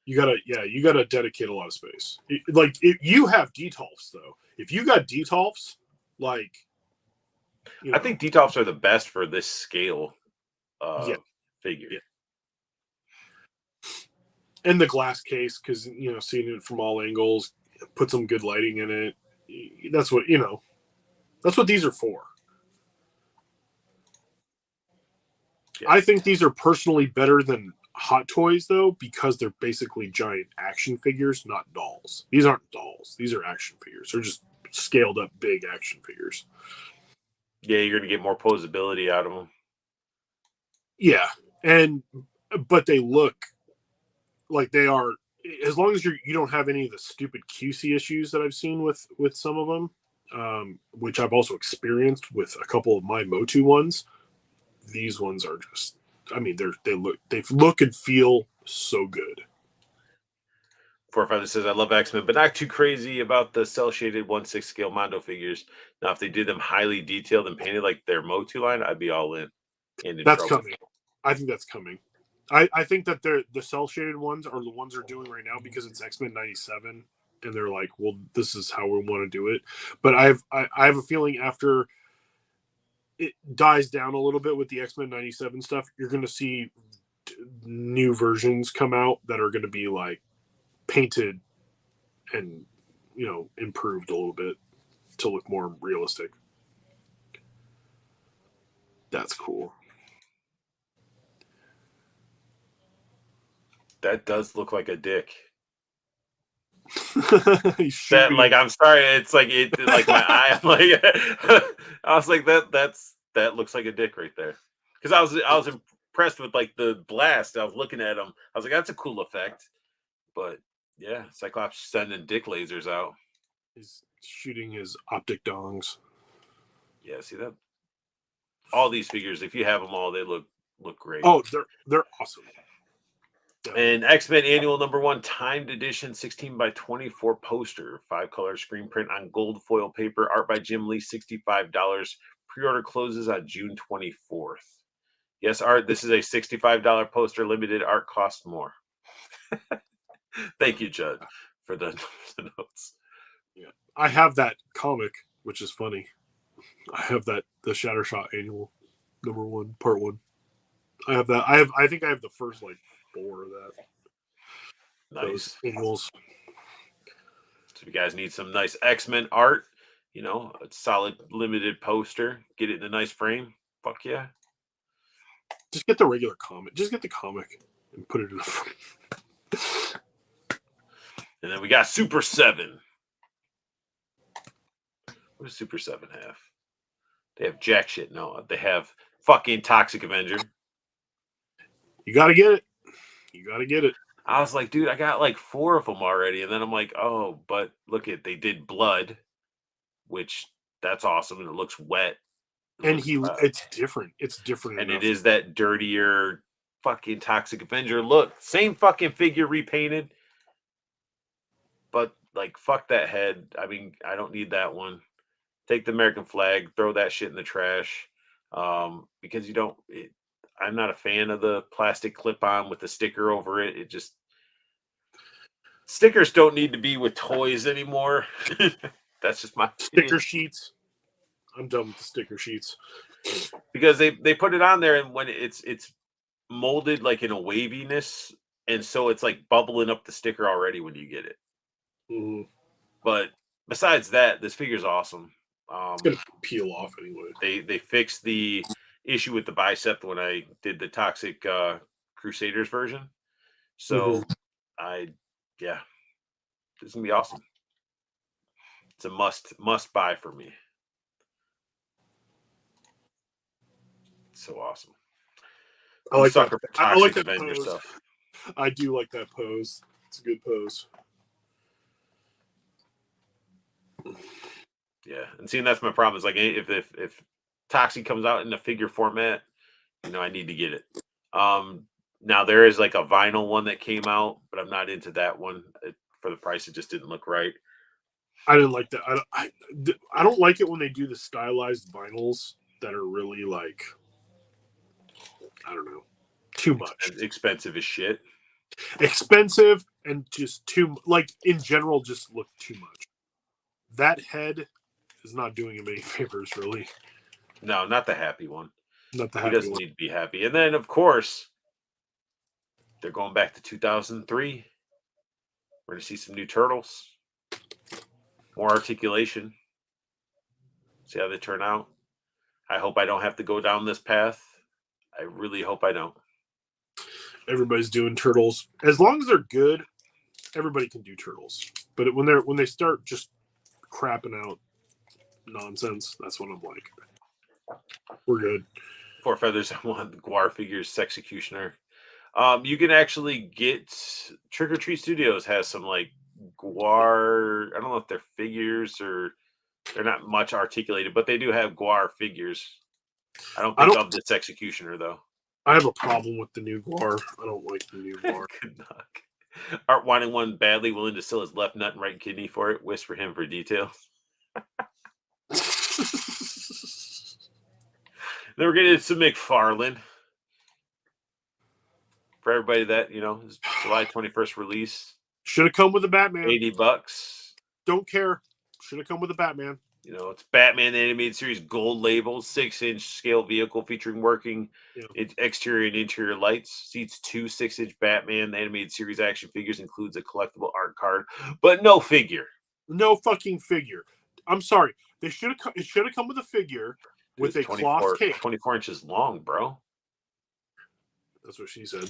You gotta dedicate a lot of space. You have Detolfs though. If you got Detolfs, like, I think Detolfs are the best for this scale figure. Yeah. And the glass case, because seeing it from all angles, put some good lighting in it. That's what That's what these are for. Yeah. I think these are personally better than Hot Toys, though, because they're basically giant action figures, not dolls. These aren't dolls. These are action figures. They're just scaled up big action figures. Yeah, you're going to get more posability out of them. Yeah, but they look like they are, as long as you don't have any of the stupid QC issues that I've seen with some of them, which I've also experienced with a couple of my Motu ones. These ones are just, I mean, they look and feel so good. 45 says, I love X-Men, but not too crazy about the cel-shaded 1/6 scale Mondo figures. Now, if they did them highly detailed and painted like their Motu line, I'd be all in. That's coming. I think that's coming. I think that the cel-shaded ones are the ones they're doing right now because it's X-Men 97, and they're like, well, this is how we want to do it. But I have a feeling after it dies down a little bit with the X-Men 97 stuff, you're going to see new versions come out that are going to be like painted and improved a little bit to look more realistic. That's cool. That does look like a dick. That, like, I'm sorry, it's like like my eye. I'm like, I was like, that looks like a dick right there. Because I was impressed with like the blast. I was looking at him. I was like, that's a cool effect. But yeah, Cyclops sending dick lasers out. He's shooting his optic dongs. Yeah, see that? All these figures, if you have them all, they look great. Oh, they're awesome. And X-Men Annual #1 timed edition 16x24 poster, 5-color screen print on gold foil paper, art by Jim Lee, $65. Pre-order closes on June 24th. Yes, Art, this is a $65 poster. Limited art costs more. Thank you, Judd, for the notes. Yeah, I have that comic, which is funny. I have the Shattershot Annual #1 Part 1. I have that. I think I have the first 4 of that. Nice. Those annuals. So if you guys need some nice X-Men art, a solid limited poster, get it in a nice frame. Fuck yeah. Just get the regular comic. Just get the comic and put it in the frame. And then we got Super 7. What does Super 7 have? They have jack shit. No, they have fucking Toxic Avenger. You got to get it. You got to get it. I was like, dude, I got 4 of them already. And then I'm like, oh, but look they did Blood, which that's awesome. And it looks wet. It's different. It's different. And enough. It is that dirtier fucking Toxic Avenger look. Same fucking figure repainted. But fuck that head. I mean, I don't need that one. Take the American flag, throw that shit in the trash. Because I'm not a fan of the plastic clip-on with the sticker over it. It just, Stickers don't need to be with toys anymore. That's just my opinion. Sticker sheets. I'm done with the sticker sheets. Because they put it on there, and when it's molded like in a waviness, and so it's like bubbling up the sticker already when you get it. Mm. But besides that, this figure's awesome. It's gonna peel off anyway. They fixed the issue with the bicep when I did the Toxic Crusaders version. So yeah, this is gonna be awesome. It's a must buy for me. It's so awesome. I like that. For I like Toxic that Avenger pose. stuff. I do like that pose. It's a good pose. Yeah, and seeing that's my problem is like if Toxic comes out in the figure format, I need to get it. Now there is like a vinyl one that came out, but I'm not into that one. For the price, it just didn't look right. I didn't like that. I don't like it when they do the stylized vinyls that are really like, I don't know, too much. Expensive as shit. Expensive and just too, like, in general, just look too much. That head is not doing him any favors, really. No, not the happy one. Not the He happy doesn't one. need to be happy. And then, of course, they're going back to 2003. We're going to see some new turtles. More articulation. See how they turn out. I hope I don't have to go down this path. I really hope I don't. Everybody's doing turtles. As long as they're good, everybody can do turtles. But when they start just crapping out nonsense, that's what I'm like. We're good. Four Feathers, I want Guar Figures Sexecutioner. You can actually get Trick or Treat Studios has some like Guar. I don't know if they're figures or they're not much articulated, but they do have Guar figures. I don't of this Executioner though. I have a problem with the new Guar. I don't like the new Guar. Good luck. Art wanting one badly, willing to sell his left nut and right kidney for it. Whisper him for details. Then we're getting some McFarlane. For everybody that, is July 21st release. Should have come with a Batman. $80. Don't care. Should have come with a Batman. It's Batman Animated Series Gold Label, 6-inch scale vehicle featuring working exterior and interior lights. Seats 2 6-inch Batman Animated Series action figures. Includes a collectible art card, but no figure. No fucking figure. I'm sorry. It should have come with a figure with a cloth case. 24 inches long, bro. That's what she said.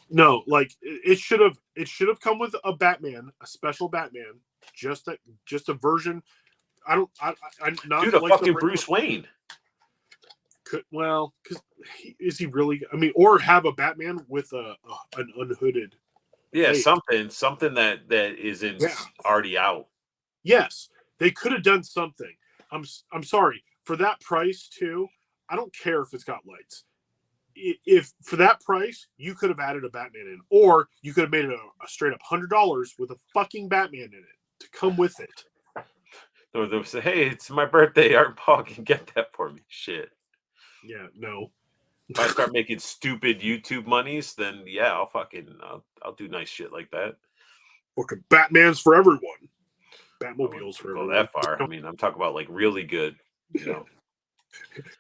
No, like it should have come with a Batman, a special Batman, just a version. I'm not dude, a like fucking Bruce Wayne. Because is he really? I mean, or have a Batman with an unhooded. Yeah, something that isn't already out. Yes, they could have done something. I'm sorry for that price too. I don't care if it's got lights. If for that price you could have added a Batman in, or you could have made it a straight up $100 with a fucking Batman in it to come with it. Or they'll say, "Hey, it's my birthday. Art Paul can get that for me." Shit. Yeah, no. If I start making stupid YouTube monies, then yeah, I'll do nice shit like that. Fucking Batman's for everyone. Batmobiles for everyone. Go that far. I mean, I'm talking about like really good.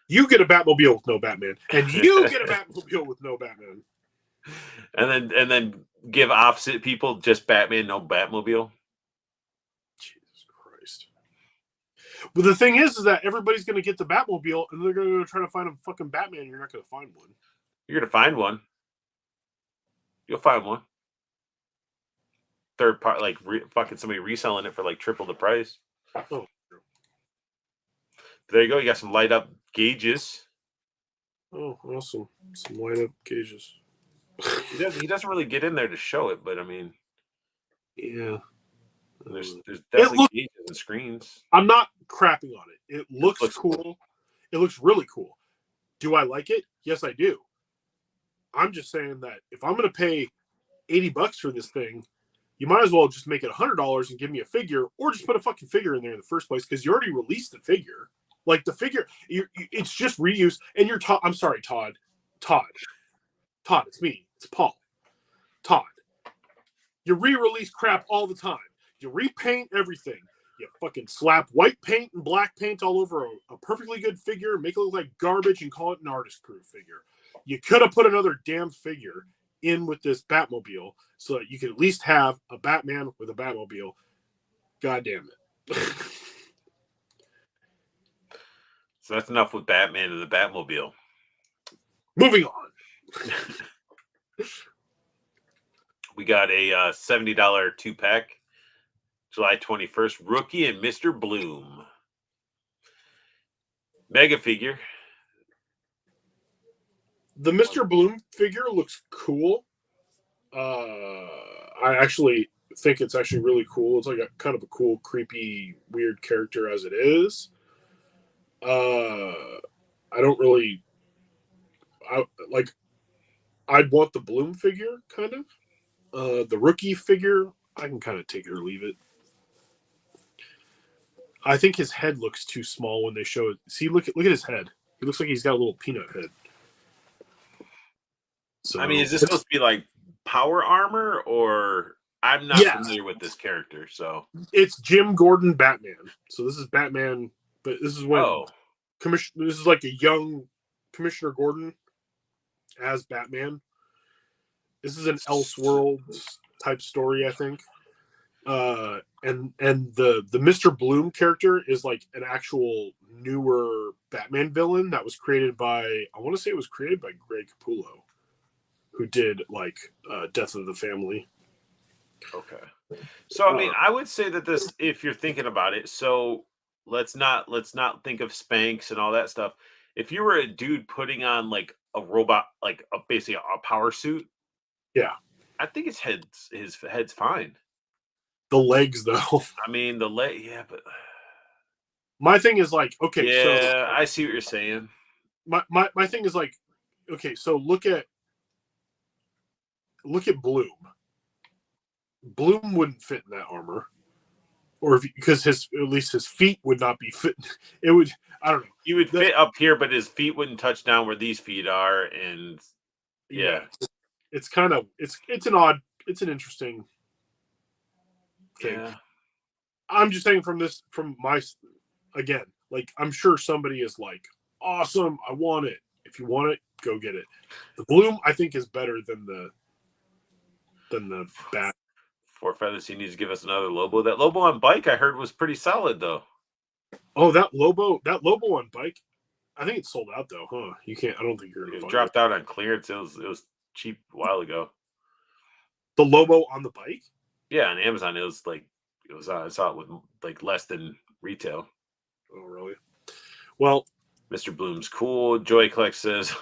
You get a Batmobile with no Batman, and you get a Batmobile with no Batman. And then give opposite people just Batman, no Batmobile. Jesus Christ. But the thing is that everybody's going to get the Batmobile, and they're going to try to find a fucking Batman. You're not going to find one. You're going to find one. You'll find one. Third part, like fucking somebody reselling it for like triple the price. Oh. There you go. You got some light up gauges. Oh, awesome. Some light up gauges. He doesn't really get in there to show it, but I mean, yeah. There's definitely gauges and screens. I'm not crapping on it. It looks cool. It looks really cool. Do I like it? Yes, I do. I'm just saying that if I'm going to pay $80 for this thing, you might as well just make it $100 and give me a figure, or just put a fucking figure in there in the first place, because you already released the figure. Like the figure, it's just reuse. And you're I'm sorry, Todd. Todd, it's me. It's Paul. Todd, You re-release crap all the time. You repaint everything. You fucking slap white paint and black paint all over a perfectly good figure, make it look like garbage, and call it an artist-proof figure. You could have put another damn figure in with this Batmobile so that you could at least have a Batman with a Batmobile. God damn it. So that's enough with Batman and the Batmobile. Moving on. We got a $70 2-pack, July 21st, Rookie and Mr. Bloom. Mega figure. The Mr. Bloom figure looks cool. I actually think it's actually really cool. It's like a kind of a cool, creepy, weird character as it is. I don't really. I'd want the Bloom figure, kind of. The Rookie figure, I can kind of take it or leave it. I think his head looks too small when they show it. See, look at his head. He looks like he's got a little peanut head. So, I mean, is this supposed to be like power armor, or I'm not familiar with this character, so it's Jim Gordon Batman. So this is Batman, but this is when this is like a young Commissioner Gordon as Batman. This is an Elseworlds type story, I think. And the Mr. Bloom character is like an actual newer Batman villain that was created by, I want to say it was created by Greg Capullo, who did like Death of the Family. Okay. So I mean, I would say that this, if you're thinking about it, so let's not think of Spanx and all that stuff. If you were a dude putting on like a robot, like basically a power suit, yeah, I think his head's fine. The legs, though. I mean, the leg, yeah, but my thing is like, okay, yeah, so I see what you're saying. My thing is like, okay, so look at Bloom. Bloom wouldn't fit in that armor, or because at least his feet would not be fit. It would, I don't know. He would fit up here, but his feet wouldn't touch down where these feet are, and yeah. It's kind of it's an interesting thing. Yeah. I'm just saying from my again, like I'm sure somebody is like, awesome, I want it. If you want it, go get it. The Bloom I think is better than the Bat. Four Feathers, he needs to give us another Lobo. That Lobo on bike I heard was pretty solid though. Oh, that Lobo on bike. I think it's sold out though, huh? You can't. I don't think you're gonna. It dropped out on clearance. It was cheap a while ago. The Lobo on the bike? Yeah, on Amazon it was like I saw it with like less than retail. Oh really? Well, Mr. Bloom's cool. Joy Collect says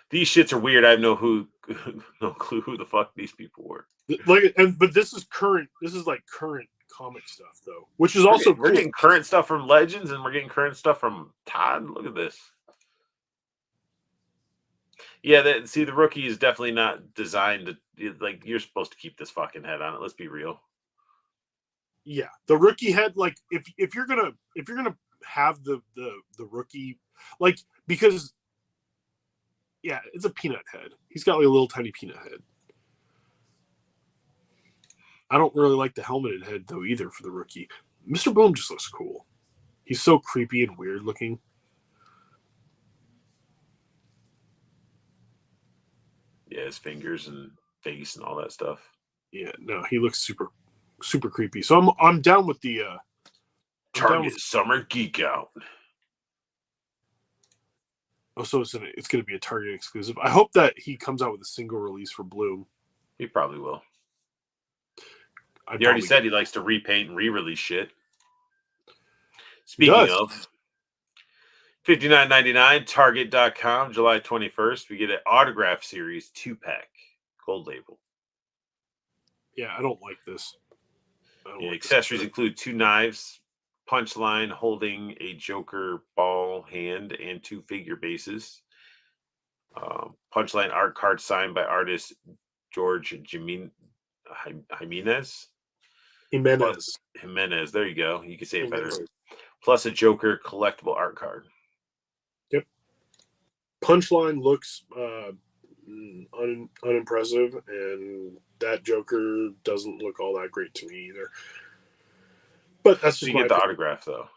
these shits are weird. I have no clue who the fuck these people were. But this is current. This is like current comic stuff though, which is also we're getting current stuff from Legends and we're getting current stuff from Todd. Look at this. Yeah, the Rookie is definitely not designed to, like, you're supposed to keep this fucking head on it. Let's be real. Yeah, the Rookie head, like if you're gonna have the Rookie, like, because yeah, it's a peanut head. He's got like a little tiny peanut head. I don't really like the helmeted head though either for the Rookie. Mr. Bloom just looks cool. He's so creepy and weird looking. Yeah, his fingers and face and all that stuff. Yeah, no, he looks super, super creepy. So I'm down with the Target Summer Geek Out. Oh, so it's going to be a Target exclusive. I hope that he comes out with a single release for Bloom. He probably will. He already said he likes to repaint and re-release shit. Speaking of, $59.99, Target.com, July 21st. We get an autograph series 2-pack, gold label. Yeah, I don't like this. Accessories include 2 knives, Punchline holding a Joker ball hand, and 2 figure bases. Punchline art card signed by artist George Jimenez. Jimenez. There you go. You can say it better. Plus a Joker collectible art card. Yep. Punchline looks unimpressive, and that Joker doesn't look all that great to me either. But that's So just you my get the opinion. autograph though.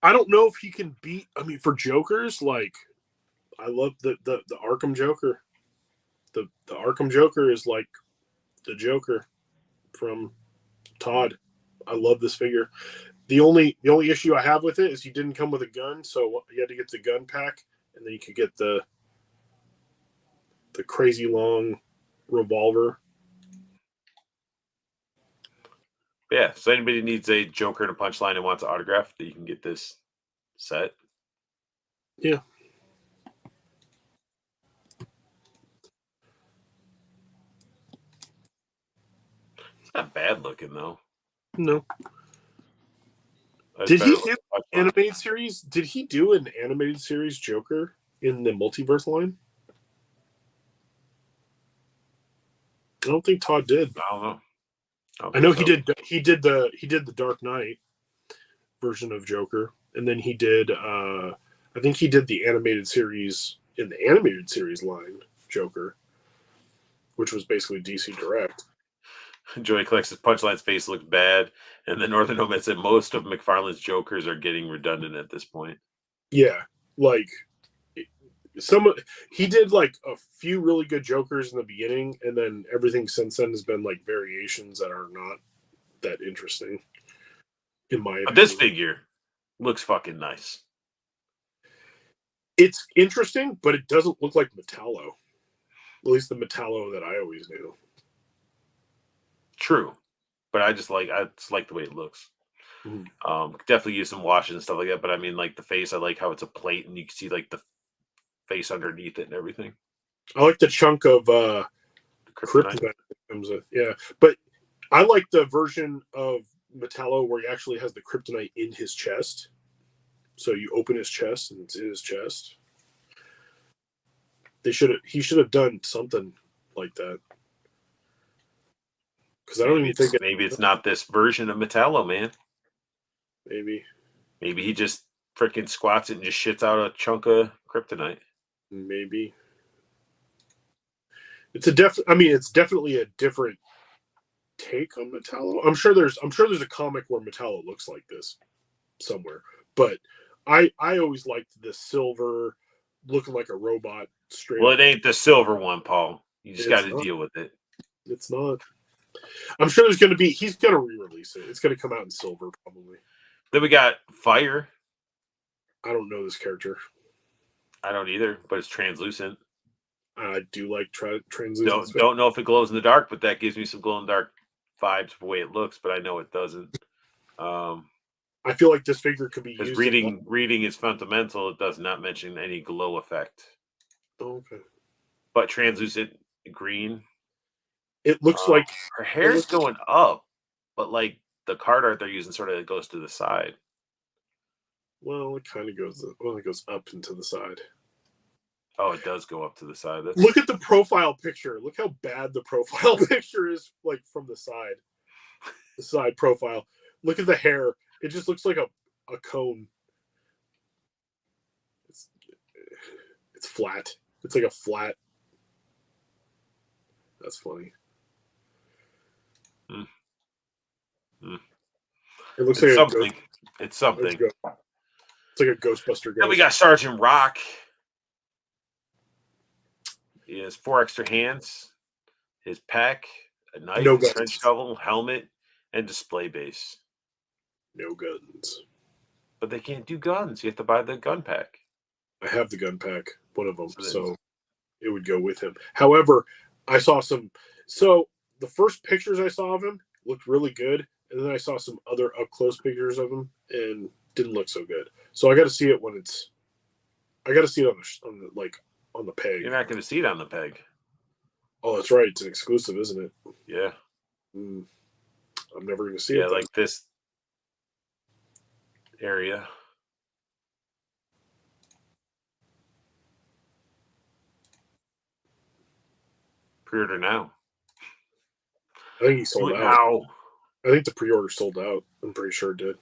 I don't know if he can beat. I mean, for Jokers, like I love the Arkham Joker. The Arkham Joker is like the Joker from Todd. I love this figure. The only issue I have with it is he didn't come with a gun, so you had to get the gun pack, and then you could get the crazy long revolver. Yeah. So anybody needs a Joker and a punchline and wants an autograph, that you can get this set. Yeah. It's not bad looking though. No. That's Did he better do looking punchline. animated series? Did he do an animated series Joker in the multiverse line? I don't think Todd did. I don't know. I know he did. He did the Dark Knight version of Joker, and then he did. I think he did the animated series in the animated series line Joker, which was basically DC Direct. Joey collects his punchline's face looks bad, and then Northern Nomad said most of McFarlane's Jokers are getting redundant at this point. Yeah, like he did like a few really good Jokers in the beginning, and then everything since then has been like variations that are not that interesting. In my But this figure looks fucking nice. It's interesting, but it doesn't look like Metallo. At least the Metallo that I always knew. True, but I just like the way it looks. Mm-hmm. Definitely use some washes and stuff like that. But I mean, like the face, I like how it's a plate and you can see like the face underneath it and everything. I like the chunk of kryptonite that comes with. Yeah, but I like the version of Metallo where he actually has the kryptonite in his chest. So you open his chest and it's in his chest. He should have done something like that. Because I don't even think maybe it's not this version of Metallo, man. Maybe he just freaking squats it and just shits out a chunk of kryptonite. Maybe it's it's definitely a different take on Metallo. I'm sure there's a comic where Metallo looks like this somewhere, but I always liked the silver looking like a robot straight. Well, it ain't the silver one, Paul. You just got to deal with it. It's not. I'm sure he's going to re-release it. It's going to come out in silver probably. Then we got Fire. I don't know this character. I don't either, but it's translucent. I do like translucent. Don't know if it glows in the dark, but that gives me some glow in the dark vibes the way it looks, but I know it doesn't. I feel like this figure could be used. Reading is fundamental. It does not mention any glow effect. Oh, okay. But translucent green. It looks like her hair's going up, but like the card art they're using sort of goes to the side. Well, it kind of goes. Well, it goes up and to the side. Oh, it does go up to the side. Look at the profile picture. Look how bad the profile picture is, like from the side. The side profile. Look at the hair. It just looks like a cone. It's flat. It's like a flat. That's funny. It looks like something. It's something. It's like a Ghostbuster ghost. Then we got Sergeant Rock. He has 4 extra hands, his pack, a knife, a trench shovel, helmet, and display base. No guns. But they can't do guns. You have to buy the gun pack. I have the gun pack, one of them, so it would go with him. However, I saw some. So the first pictures I saw of him looked really good, and then I saw some other up close pictures of him and didn't look so good. So I got to see it when it's. I got to see it on the peg. You're not going to see it on the peg. Oh, that's right. It's an exclusive, isn't it? Yeah. I'm never going to see it. Yeah, like this area. Pre-order now. I think he sold out. I think the pre-order sold out. I'm pretty sure it did.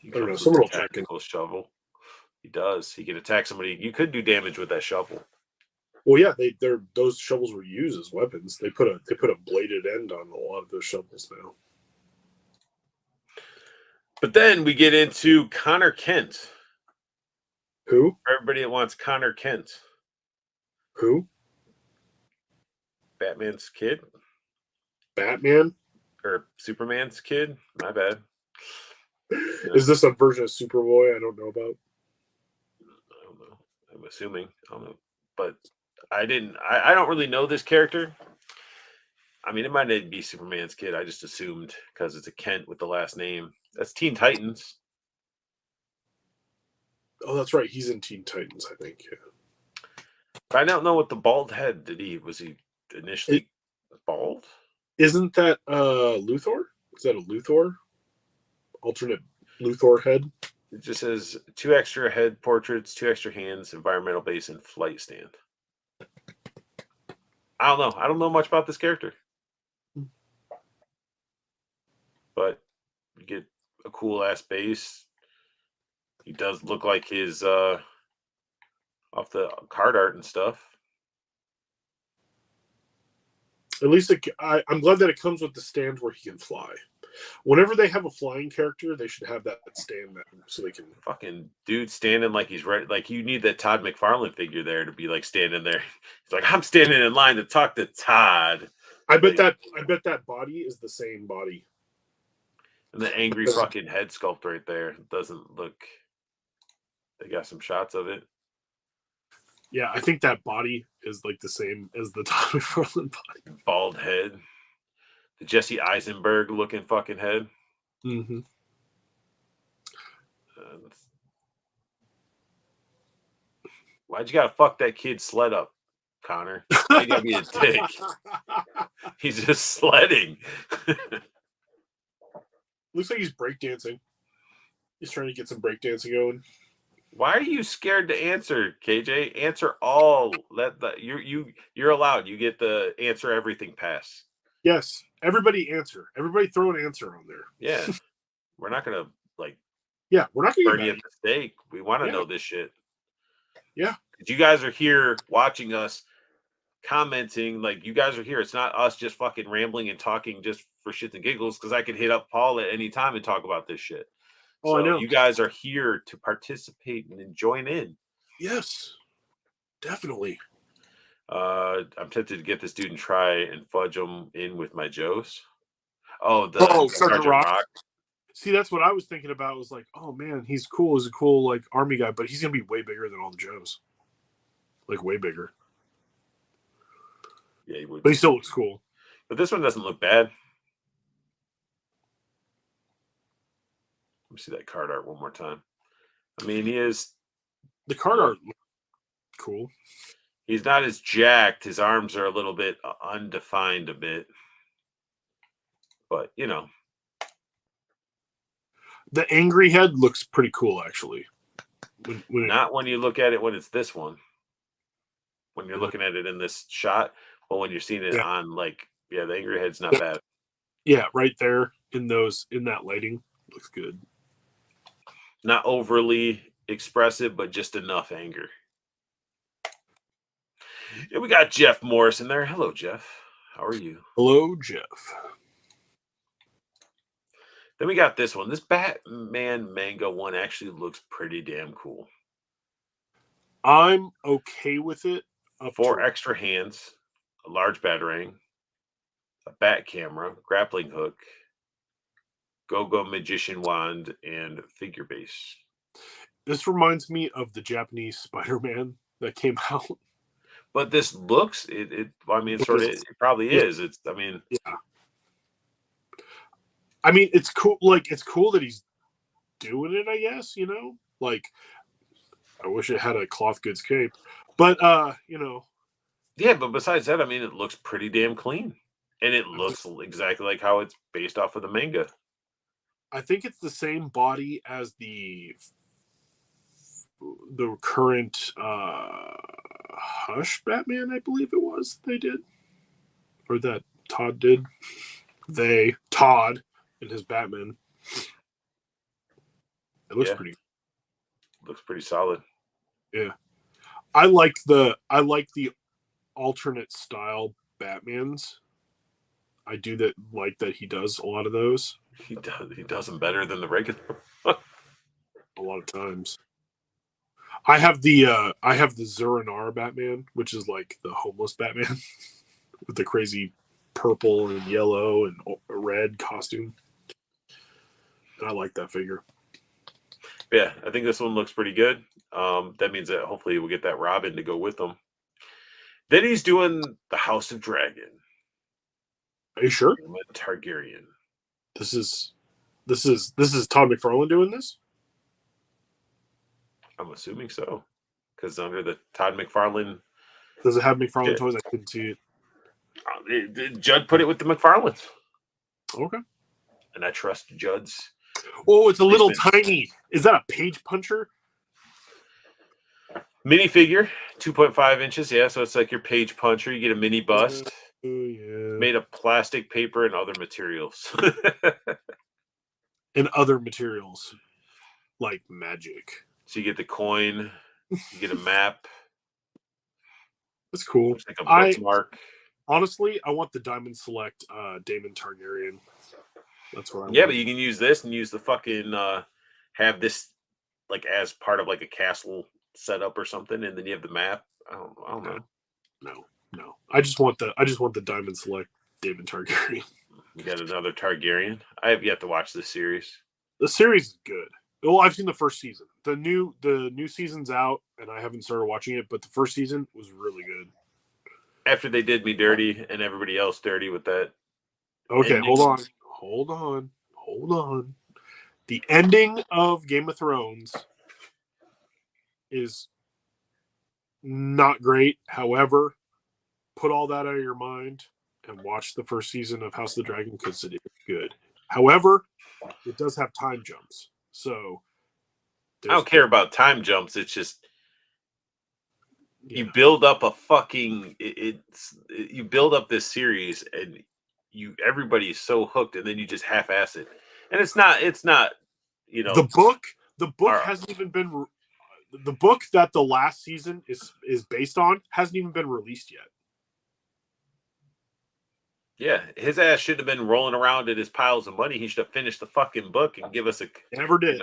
I don't know. Someone will check. Shovel. He does. He can attack somebody. You could do damage with that shovel. Well, yeah, those shovels were used as weapons. They put a bladed end on a lot of those shovels now. But then we get into Connor Kent. Who? Everybody that wants Connor Kent. Who? Batman's kid? Batman? Or Superman's kid? My bad. Is this a version of Superboy I don't know about? I don't know. I'm assuming. I don't know. But I don't really know this character. I mean, it might not be Superman's kid. I just assumed because it's a Kent with the last name. That's Teen Titans. Oh, that's right. He's in Teen Titans, I think. Yeah. But I don't know what the bald head was he initially bald? Isn't that Luthor? Is that a Luthor? Alternate Luthor head? It just says 2 extra head portraits, 2 extra hands, environmental base, and flight stand. I don't know. I don't know much about this character. But you get a cool ass base. He does look like his off the card art and stuff. At least I'm glad that it comes with the stand where he can fly. Whenever they have a flying character, they should have that stand so they can. Fucking dude standing like he's ready. Like you need that Todd McFarlane figure there to be like standing there. He's like, I'm standing in line to talk to Todd. I bet that body is the same body. And the angry fucking head sculpt right there doesn't look. They got some shots of it. Yeah, I think that body is like the same as the Todd McFarlane body. Bald head. The Jesse Eisenberg looking fucking head. Mm-hmm. Why'd you gotta fuck that kid's sled up, Connor? Why you gotta be a dick? He's just sledding. Looks like he's breakdancing. He's trying to get some breakdancing going. Why are you scared to answer, KJ? Answer all. You're allowed. You get the answer everything pass. Yes. Everybody answer. Everybody throw an answer on there. Yeah. We're not gonna we're not gonna birdie at the stake. We want to know this shit. Yeah. You guys are here watching us commenting, like you guys are here. It's not us just fucking rambling and talking just for shits and giggles, because I could hit up Paul at any time and talk about this shit. Oh, I know. You guys are here to participate and join in. Yes, definitely. I'm tempted to get this dude and try and fudge him in with my Joes. Sergeant Rock. See, that's what I was thinking about. Was like, oh man, he's cool. He's a cool like army guy, but he's gonna be way bigger than all the Joes. Like way bigger. Yeah, he would. But he still looks cool. But this one doesn't look bad. Let me see that card art one more time. I mean, the card art cool. He's not as jacked. His arms are a little bit undefined a bit. But, the angry head looks pretty cool, actually. When you look at it when it's this one. When you're looking at it in this shot. But when you're seeing it on, the angry head's not bad. Yeah, right there in that lighting. Looks good. Not overly expressive, but just enough anger. Yeah, we got Jeff Morris in there. Hello, Jeff. How are you? Hello, Jeff. Then we got this one. This Batman manga one actually looks pretty damn cool. I'm okay with it. 4 extra hands, a large batarang, a bat camera, grappling hook, go-go magician wand, and figure base. This reminds me of the Japanese Spider-Man that came out. But this looks it probably is. Yeah. I mean, it's cool. Like, it's cool that he's doing it, I guess, Like, I wish it had a cloth goods cape. But, Yeah, but besides that, it looks pretty damn clean. And it looks exactly like how it's based off of the manga. I think it's the same body as the current Hush Batman, I believe it was they did. Or that Todd did. Todd and his Batman. It looks pretty. Looks pretty solid. Yeah. I like the alternate style Batmans. I do like that he does a lot of those. He does them better than the regular. A lot of times. I have the Zur-En-Arrh Batman, which is like the homeless Batman with the crazy purple and yellow and red costume. And I like that figure. Yeah, I think this one looks pretty good. That means that hopefully we'll get that Robin to go with them. Then he's doing the House of Dragon. Are you sure? Targaryen. This is Todd McFarlane doing this? I'm assuming so, because under the Todd McFarlane, Does it have McFarlane toys? I couldn't see it. Judd put it with the McFarlanes, Okay. and I trust Judd's. Oh, it's a little tiny. Is that a page puncher? Minifigure, 2.5 inches. Yeah, so it's like your page puncher. You get a mini bust. Oh, yeah. Made of plastic, paper, and other materials. And other materials like magic. So you get the coin, you get a map. That's cool. Looks like a bookmark. Honestly, I want the Diamond Select Daemon Targaryen. That's what I want. Yeah, but you can use this and use the fucking have this like as part of like a castle setup or something, and then you have the map. I don't know. No. I just want the Diamond Select Daemon Targaryen. You got another Targaryen. I have yet to watch this series. The series is good. Well, I've seen the first season. The new season's out, and I haven't started watching it. But the first season was really good. After they did me dirty and everybody else dirty with that. Okay, ending. hold on. The ending of Game of Thrones is not great. However, put all that out of your mind and watch the first season of House of the Dragon because it is good. However, it does have time jumps. So I don't care about time jumps. It's just you build up a fucking you build up this series and everybody's so hooked, and then you just half-ass it. And it's not the book hasn't even been the book that the last season is based on hasn't even been released yet. Yeah, his ass should have been rolling around in his piles of money. He should have finished the fucking book and give us a. Never did.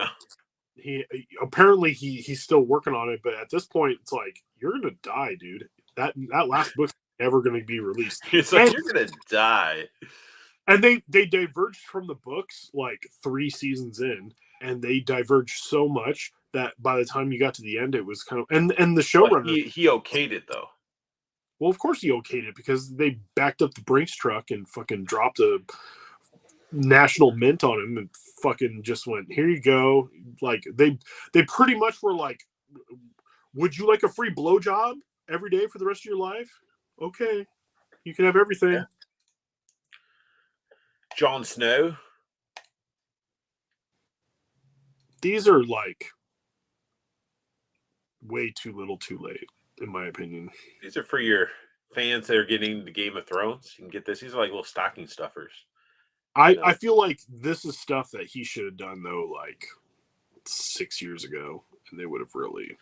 He apparently he's still working on it, but at this point, it's like you're gonna die, dude. That last book's never gonna be released. It's like you're gonna die. And they diverged from the books like 3 seasons in, and they diverged so much that by the time you got to the end, it was kind of and the showrunner he okayed it though. Well, of course he okayed it because they backed up the Brinks truck and fucking dropped a national mint on him and fucking just went, here you go. Like they pretty much were like, would you like a free blowjob every day for the rest of your life? Okay, you can have everything. Yeah. Jon Snow. These are like way too little too late, in my opinion. These are for your fans that are getting the Game of Thrones. You can get this. These are like little stocking stuffers. I feel like this is stuff that he should have done though, like 6 years ago, and they would have really.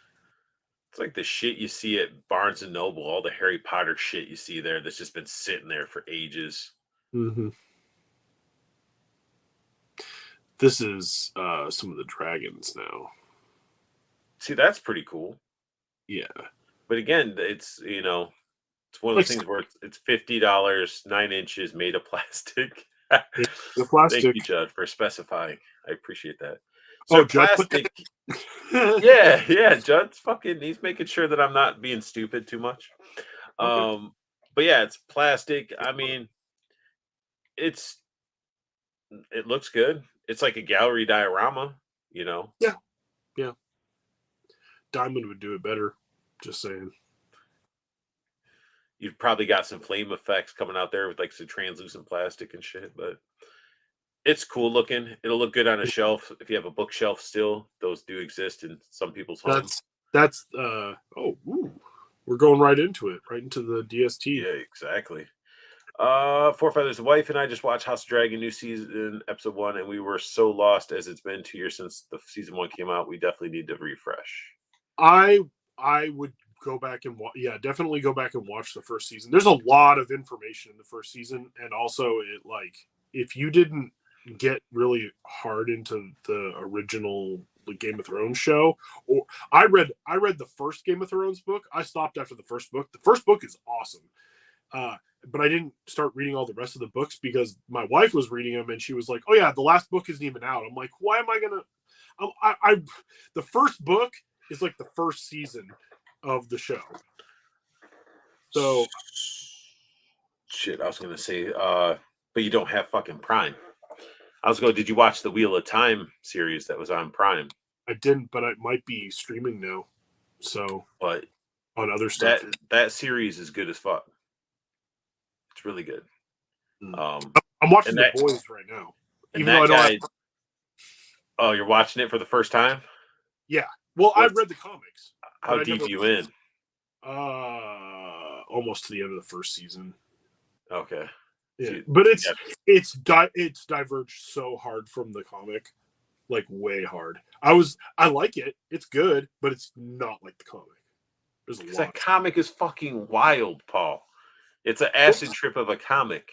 It's like the shit you see at Barnes and Noble, all the Harry Potter shit you see there that's just been sitting there for ages. Mm-hmm. This is some of the dragons now. See, that's pretty cool. Yeah. But again, it's it's one of those things where it's $50, 9 inches, made of plastic. The plastic. Thank you, Judd, for specifying. I appreciate that. So Judd plastic. yeah, Judd's he's making sure that I'm not being stupid too much. Okay. But yeah, it's plastic. I mean, it looks good. It's like a gallery diorama, Yeah. Diamond would do it better. Just saying. You've probably got some flame effects coming out there with like some translucent plastic and shit, but it's cool looking. It'll look good on a shelf. If you have a bookshelf still, those do exist in some people's homes. That's we're going right into it, right into the DST. Yeah, exactly. Four Feathers' wife and I just watched House of Dragon new season episode 1, and we were so lost as it's been 2 years since the season 1 came out. We definitely need to refresh. I would go back and definitely go back and watch the first season. There's a lot of information in the first season, and also if you didn't get really hard into the original Game of Thrones show, or I read the first Game of Thrones book. I stopped after the first book. The first book is awesome. But I didn't start reading all the rest of the books because my wife was reading them and she was like, "Oh yeah, the last book isn't even out." I'm like, "Why am I gonna?" The first book is like the first season of the show. So, shit, I was gonna say, but you don't have fucking Prime. I was going. Did you watch the Wheel of Time series that was on Prime? I didn't, but it might be streaming now. So, but on other stuff, that series is good as fuck. It's really good. I'm watching The Boys right now. Even though I don't Oh, you're watching it for the first time? Yeah. Well, I've read the comics. How deep are you in? Almost to the end of the first season. Okay. Yeah. But it's diverged so hard from the comic. Like way hard. I like it. It's good, but it's not like the comic. There's a lot. That comic is fucking wild, Paul. It's an acid trip of a comic.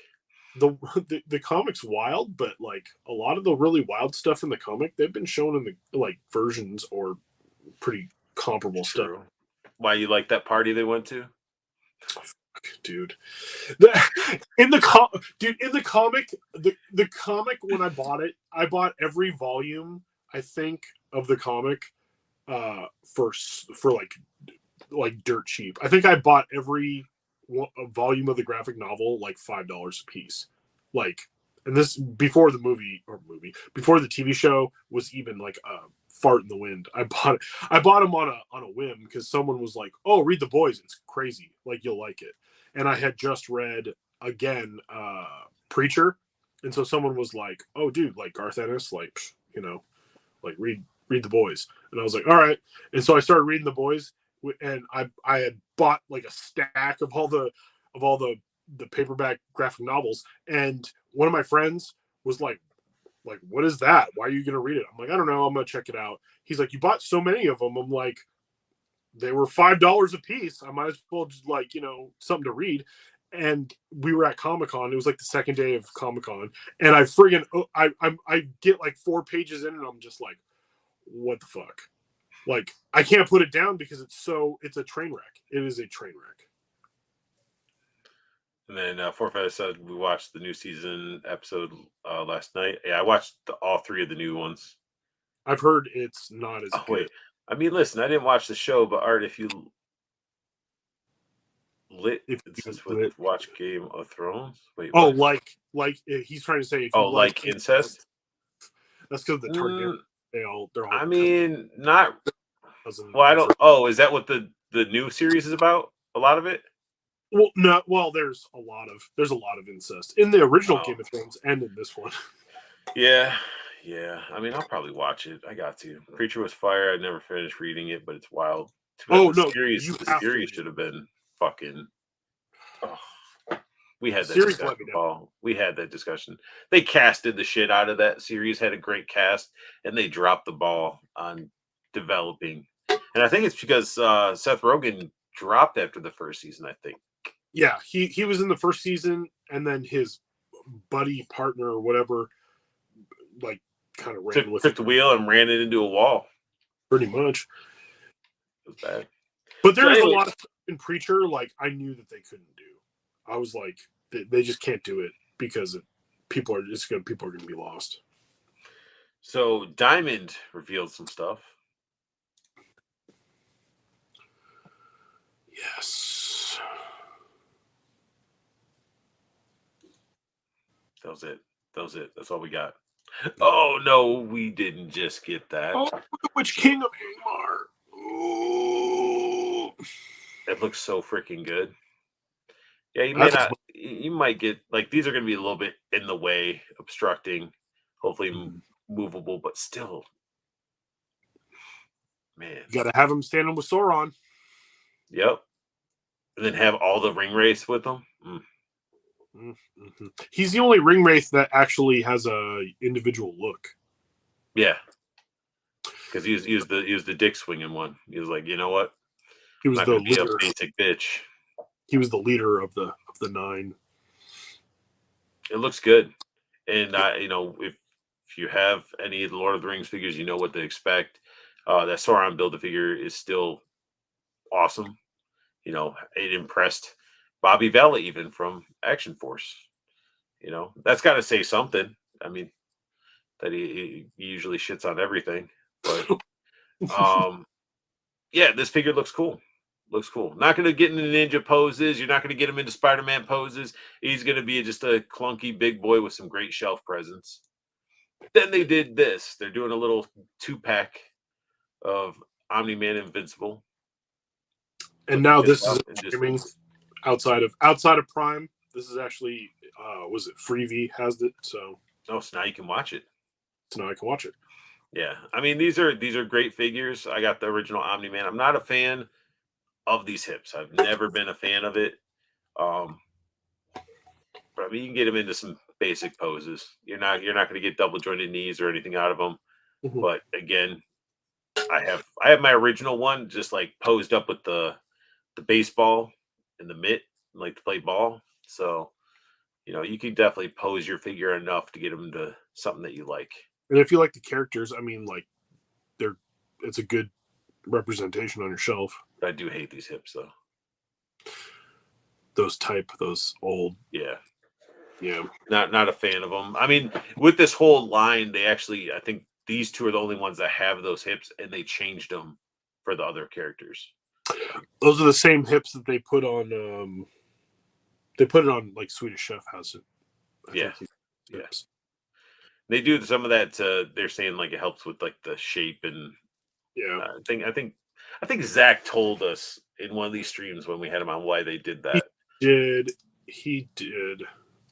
The comic's wild, but like a lot of the really wild stuff in the comic, they've been shown in the like versions or pretty comparable stuff. Why you like that party they went to? Dude, in the comic, the comic when I bought every volume, I think, of the comic for like dirt cheap. I think I bought every volume of the graphic novel like $5 a piece. Like, and this before the before the TV show was even like a fart in the wind. I bought them on a whim because someone was like, "Oh, read The Boys. It's crazy. Like, you'll like it." And I had just read again Preacher, and so someone was like, "Oh, dude, like Garth Ennis, like, you know, like read The Boys." And I was like, "All right." And so I started reading The Boys, and I had bought like a stack of all the paperback graphic novels, and one of my friends was like, "What is that? Why are you gonna read it?" I'm like, "I don't know. I'm gonna check it out." He's like, "You bought so many of them." I'm like, "They were $5 a piece. I might as well just like, you know, something to read." And we were at Comic-Con. It was like the second day of Comic-Con, and I get like 4 pages in, and I'm just like, "What the fuck?" Like, I can't put it down because it's a train wreck. It is a train wreck. And then Forfeit said we watched the new season episode last night. Yeah, I watched all 3 of the new ones. I've heard it's not as good. Wait. I mean, listen, I didn't watch the show, but Art, if you watch Game of Thrones? Wait. Oh, what? like he's trying to say if you like incest? That's because the Targaryen they're all. I mean, not. Well, I don't. Oh, is that what the new series is about? A lot of it. Well, no. Well, there's a lot of incest in the original Game of Thrones and in this one. Yeah. I mean, I'll probably watch it. I got to. Preacher was fire. I never finished reading it, but it's wild. The series should have been fucking. Oh, we had that discussion, Paul. We had that discussion. They casted the shit out of that series. Had a great cast, and they dropped the ball on developing. And I think it's because Seth Rogen dropped after the first season. I think. Yeah, he was in the first season, and then his buddy partner or whatever, like, kind of took the wheel and ran it into a wall. Pretty much. It was bad. But there's a lot of stuff in Preacher, like, I knew that they couldn't do. I was like, they just can't do it because people are going to be lost. So Diamond revealed some stuff. Yes. That was it. That's all we got. Oh no, we didn't just get that. Oh, which King of Angmar? Ooh. It looks so freaking good. Yeah, you might get like these are going to be a little bit in the way, obstructing, hopefully movable, but still, man, you got to have him standing with Sauron. Yep, and then have all the ring wraiths with them. Mm-hmm. He's the only ring wraith that actually has a individual look. Yeah, because he was the dick swinging one. He was like, you know what? He was Not the gonna be a leader. basic bitch. He was the leader of the 9. It looks good, and if you have any of the Lord of the Rings figures, you know what to expect. That Sauron Build-A-Figure is still awesome. It impressed Bobby Vela even from Action Force. That's got to say something. I mean, that he usually shits on everything, but yeah, this figure looks cool. Looks cool. Not going to get into ninja poses. You're not going to get him into Spider-Man poses. He's going to be just a clunky big boy with some great shelf presence. Then they did this. They're doing a little 2-pack of Omni-Man Invincible. And now this is streaming outside of Prime. This is actually was it Freevee has it, so now you can watch it. So now I can watch it. Yeah, I mean these are great figures. I got the original Omni-Man. I'm not a fan of these hips. I've never been a fan of it. But I mean, you can get them into some basic poses. You're not going to get double jointed knees or anything out of them. Mm-hmm. But again, I have my original one just like posed up with the baseball and the mitt, like to play ball. So, you can definitely pose your figure enough to get them to something that you like. And if you like the characters, I mean, like it's a good representation on your shelf. I do hate these hips though. Those old. Yeah. Yeah. Not a fan of them. I mean, with this whole line, they actually, I think these two are the only ones that have those hips, and they changed them for the other characters. Those are the same hips that they put on. They put it on like Swedish Chef has it. Yeah. They do some of that. They're saying like it helps with like the shape and. Yeah. I think Zach told us in one of these streams when we had him on why they did that. He did.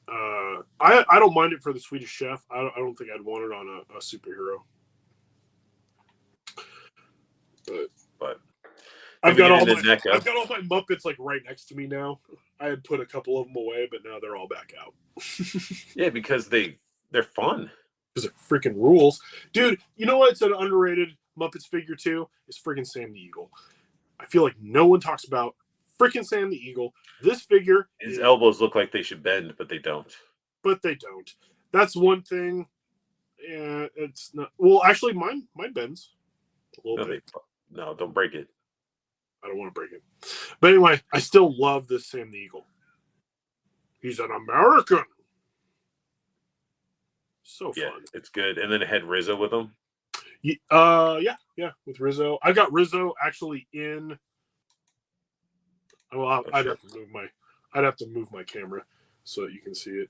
I don't mind it for the Swedish Chef. I don't think I'd want it on a superhero. But I've got all my Muppets like right next to me now. I had put a couple of them away, but now they're all back out. Yeah, because they're fun. Because it freaking rules, dude. You know what's an underrated Muppets figure too? Is freaking Sam the Eagle. I feel like no one talks about freaking Sam the Eagle. This figure, his elbows look like they should bend, but they don't. That's one thing. Yeah, it's not. Well, actually, mine bends a little bit. No, don't break it. I don't want to break it. But anyway, I still love this Sam the Eagle. He's an American. So fun. It's good. And then it had Rizzo with him. Yeah, with Rizzo. I got Rizzo actually in. Well, I'd have to move my camera so that you can see it.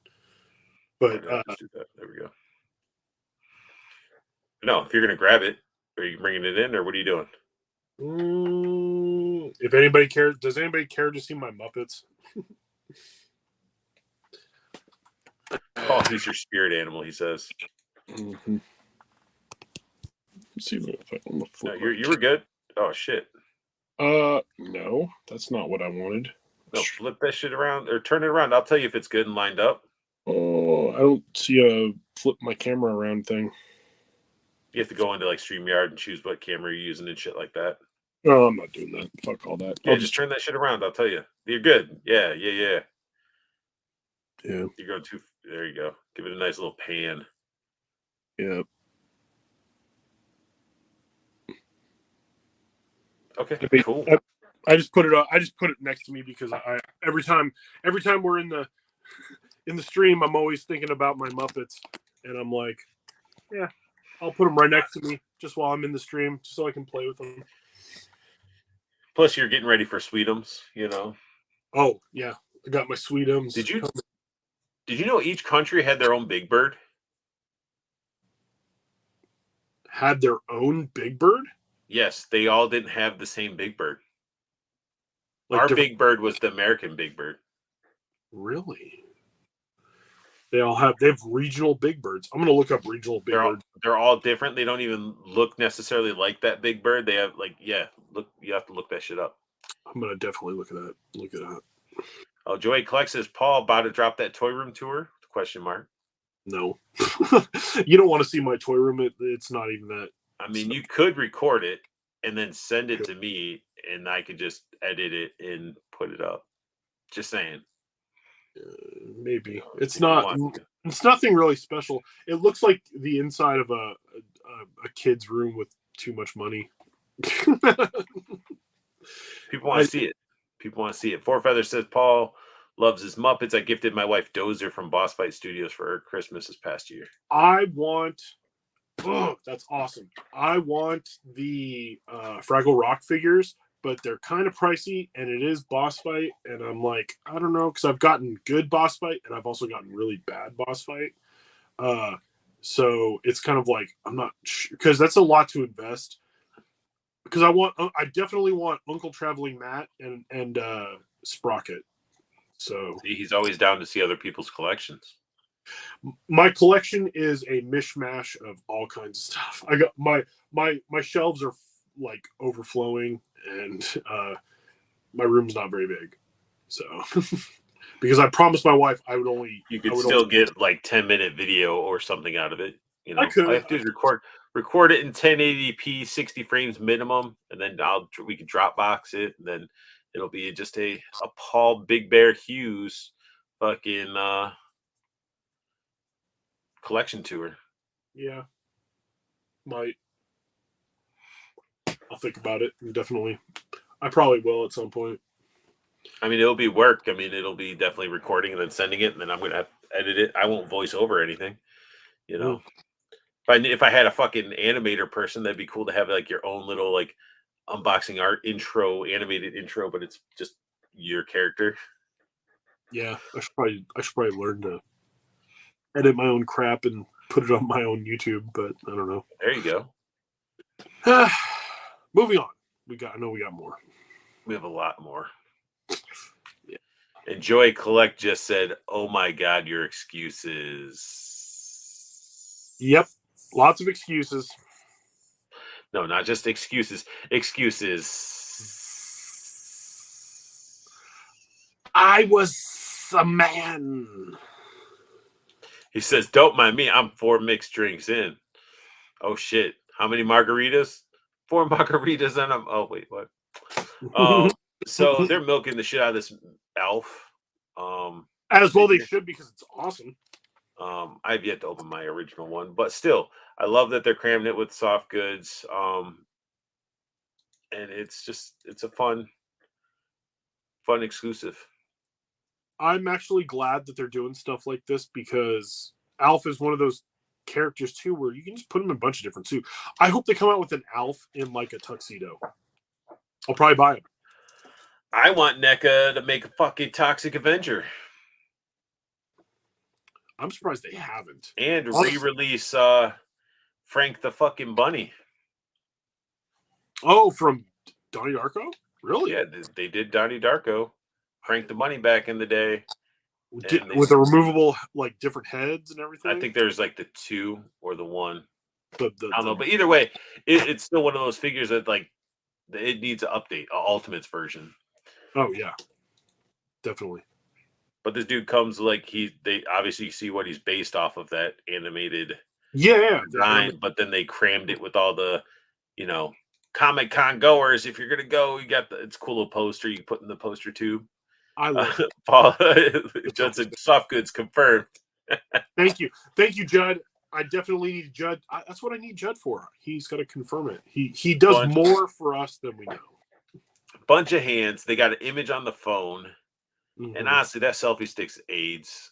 But just do that. There we go. No, if you're gonna grab it, are you bringing it in, or what are you doing? If anybody cares, does anybody care to see my Muppets? Oh, he's your spirit animal, he says. Mm-hmm. Let's see if I want to flip. No, you were good. Oh shit. No, that's not what I wanted. No, flip that shit around or turn it around. I'll tell you if it's good and lined up. Oh, I don't see a flip my camera around thing. You have to go into like StreamYard and choose what camera you're using and shit like that. Oh, I'm not doing that. Fuck all that. Yeah, just turn that shit around. I'll tell you. You're good. Yeah. Yeah. You're going too. There you go. Give it a nice little pan. Yeah. Okay. Cool. I just put it up. I just put it next to me because every time we're in the stream, I'm always thinking about my Muppets, and I'm like, yeah, I'll put them right next to me just while I'm in the stream, just so I can play with them. Plus, you're getting ready for Sweetums, Oh yeah, I got my Sweetums. Did you know each country had their own Big Bird? Had their own Big Bird? Yes, they all didn't have the same Big Bird. Like our Big Bird was the American Big Bird. Really? They have regional Big Birds. I'm gonna look up regional Big Birds. They're all different. They don't even look necessarily like that Big Bird. They have you have to look that shit up. I'm gonna definitely look at that. Look it up. Oh, Joey Collect says Paul about to drop that toy room tour? Question mark. No. You don't want to see my toy room. It's not even that. I mean, you could record it and then send it to me, and I could just edit it and put it up. Just saying. Maybe it's If you not. want to. It's nothing really special. It looks like the inside of a kid's room with too much money. People want to see it. People want to see it. Four Feather says Paul loves his Muppets. I gifted my wife Dozer from Boss Fight Studios for her Christmas this past year. I want. Oh, that's awesome. I want the Fraggle Rock figures, but they're kind of pricey, and it is Boss Fight. And I'm like, I don't know, because I've gotten good Boss Fight, and I've also gotten really bad Boss Fight. So it's kind of like I'm not sure, because that's a lot to invest. Because I definitely want Uncle Traveling Matt and Sprocket. So He's always down to see other people's collections. my collection is a mishmash of all kinds of stuff. I got my shelves are like overflowing, and my room's not very big. So because I promised my wife I would only You could still get like 10-minute video or something out of it. You know, I could. all you have to do is record it in 1080p, 60 frames minimum, and then we can Dropbox it, and then it'll be just a Paul Big Bear Hughes fucking collection tour. Yeah, might. I'll think about it. Definitely, I probably will at some point. I mean, it'll be work. I mean, it'll be definitely recording and then sending it, and then I'm gonna have to edit it. I won't voice over anything, you know. If I had a fucking animator person, that'd be cool to have like your own little like unboxing art intro, animated intro, but it's just your character. Yeah, I should probably learn to edit my own crap and put it on my own YouTube, but I don't know. There you go. Moving on. I know we got more. We have a lot more. Yeah. Enjoy Collect just said, "Oh my God, your excuses." Yep, lots of excuses. No, not just excuses. Excuses. I was a man. He says, "Don't mind me. I'm 4 mixed drinks in." Oh shit! How many margaritas? 4 margaritas and I'm. Oh wait, what? So they're milking the shit out of this Elf. As well they should, because it's awesome. I've yet to open my original one, but still, I love that they're cramming it with soft goods. And it's a fun exclusive. I'm actually glad that they're doing stuff like this, because Alf is one of those characters too where you can just put him in a bunch of different suits. I hope they come out with an Alf in like a tuxedo. I'll probably buy him. I want NECA to make a fucking Toxic Avenger. I'm surprised they haven't. And re-release Frank the fucking Bunny. Oh, from Donnie Darko? Really? Yeah, they did Donnie Darko. Frank the Bunny back in the day. With a removable, like, different heads and everything? I think there's like the 2 or the 1. I don't know. But either way, it's still one of those figures that like it needs an update, an Ultimates version. Oh, yeah. Definitely. But this dude comes like they obviously see what he's based off of, that animated design, but then they crammed it with all the, Comic Con goers. If you're gonna go, you got it's a cool little poster you can put in the poster tube. I love it. Paul Judson, soft goods confirmed. Thank you, Judd. I definitely need Judd. That's what I need Judd for. He's got to confirm it. He does more for us than we know. Bunch of hands. They got an image on the phone. Mm-hmm. And honestly, that selfie stick's AIDS.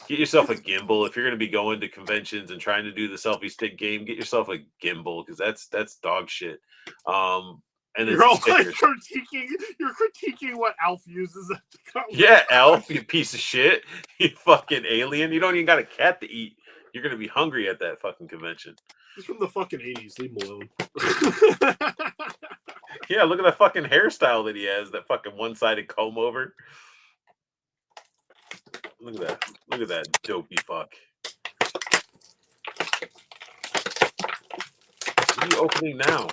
Get yourself a gimbal. If you're going to be going to conventions and trying to do the selfie stick game, get yourself a gimbal, because that's dog shit. And you're all like you're critiquing what Alf uses at the conference. Yeah, Alf, you piece of shit. You fucking alien. You don't even got a cat to eat. You're going to be hungry at that fucking convention. He's from the fucking 80s. Leave him alone. Yeah, look at that fucking hairstyle that he has. That fucking one-sided comb over. Look at that. Look at that dopey fuck. What are you opening now?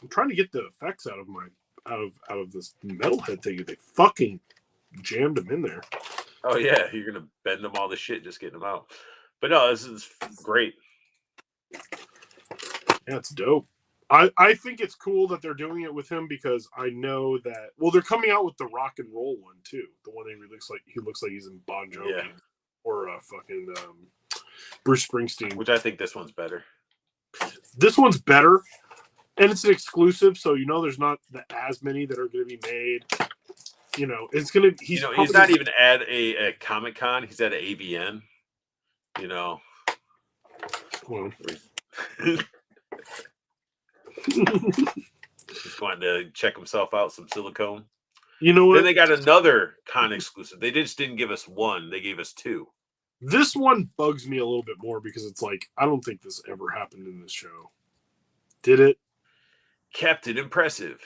I'm trying to get the effects out of this metalhead thing. They fucking jammed them in there. Oh yeah, you're gonna bend them all the shit just getting them out. But no, this is great. Yeah, it's dope. I think it's cool that they're doing it with him because I know that. Well, they're coming out with the rock and roll one too. The one that he looks like he's in Bon Jovi Yeah. or fucking Bruce Springsteen. Which I think this one's better. This one's better, and it's an exclusive, so there's not as many that are going to be made. It's gonna. He's not even at a Comic Con. He's at an AVN. Well, He's going to check himself out, some silicone. You know what? Then they got another con exclusive. They just didn't give us one. They gave us two. This one bugs me a little bit more because it's like, I don't think this ever happened in this show. Did it? Captain Impressive.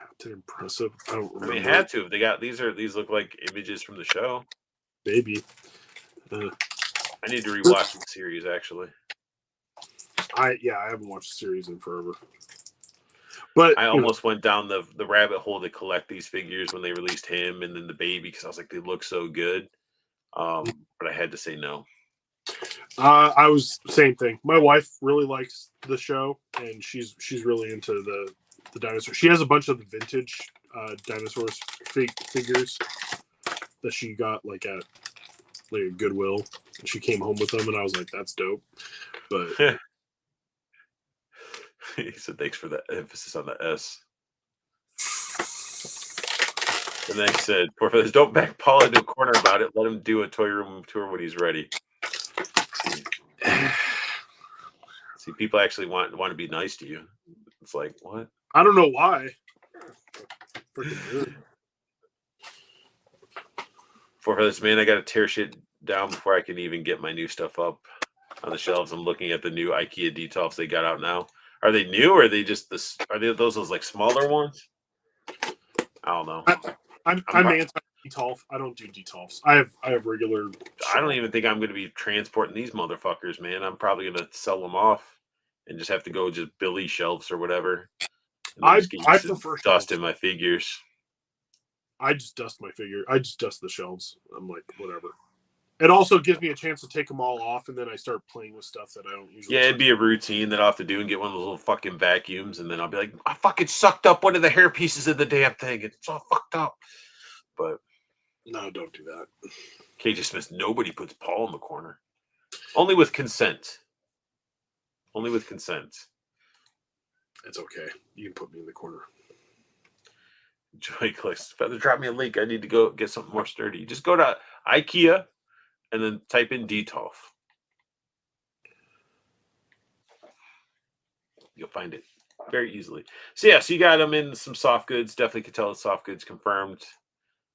Captain Impressive? I don't remember. I mean, it had to. They got these look like images from the show. Maybe. I need to rewatch the series, actually. I haven't watched the series in forever. But I almost went down the rabbit hole to collect these figures when they released him and then the baby because I was like, they look so good. But I had to say no. I was same thing. My wife really likes the show, and she's really into the dinosaur. She has a bunch of the vintage dinosaurs figures that she got like at a Goodwill. And she came home with them, and I was like, "That's dope." But he said, "Thanks for the emphasis on the S." And then he said, "Poor fellas, don't back Paul into a corner about it. Let him do a toy room tour when he's ready." See, people actually want to be nice to you. It's like, what? I don't know why. Freaking weird. For this, man, I got to tear shit down before I can even get my new stuff up on the shelves. I'm looking at the new IKEA Detolfs they got out now. Are they new or are they just this? Are they those like smaller ones? I don't know. I'm anti-Detolf. I don't do Detolfs. I have regular. I don't even think I'm going to be transporting these motherfuckers, man. I'm probably going to sell them off and just have to go just Billy shelves or whatever. I prefer dust shelves. in my figures. I just dust my figure. I just dust the shelves. I'm like, whatever. It also gives me a chance to take them all off, and then I start playing with stuff that I don't usually. Yeah, it'd be a routine that I'll have to do and get one of those little fucking vacuums, and then I'll be like, I fucking sucked up one of the hair pieces of the damn thing. It's all fucked up. But no, don't do that. KJ Smith, nobody puts Paul in the corner. Only with consent. Only with consent. It's okay. You can put me in the corner. Joey clicks. Feather, drop me a link. I need to go get something more sturdy. Just go to IKEA and then type in Detolf. You'll find it very easily. So yeah, so you got them in some soft goods. Definitely could tell the soft goods confirmed.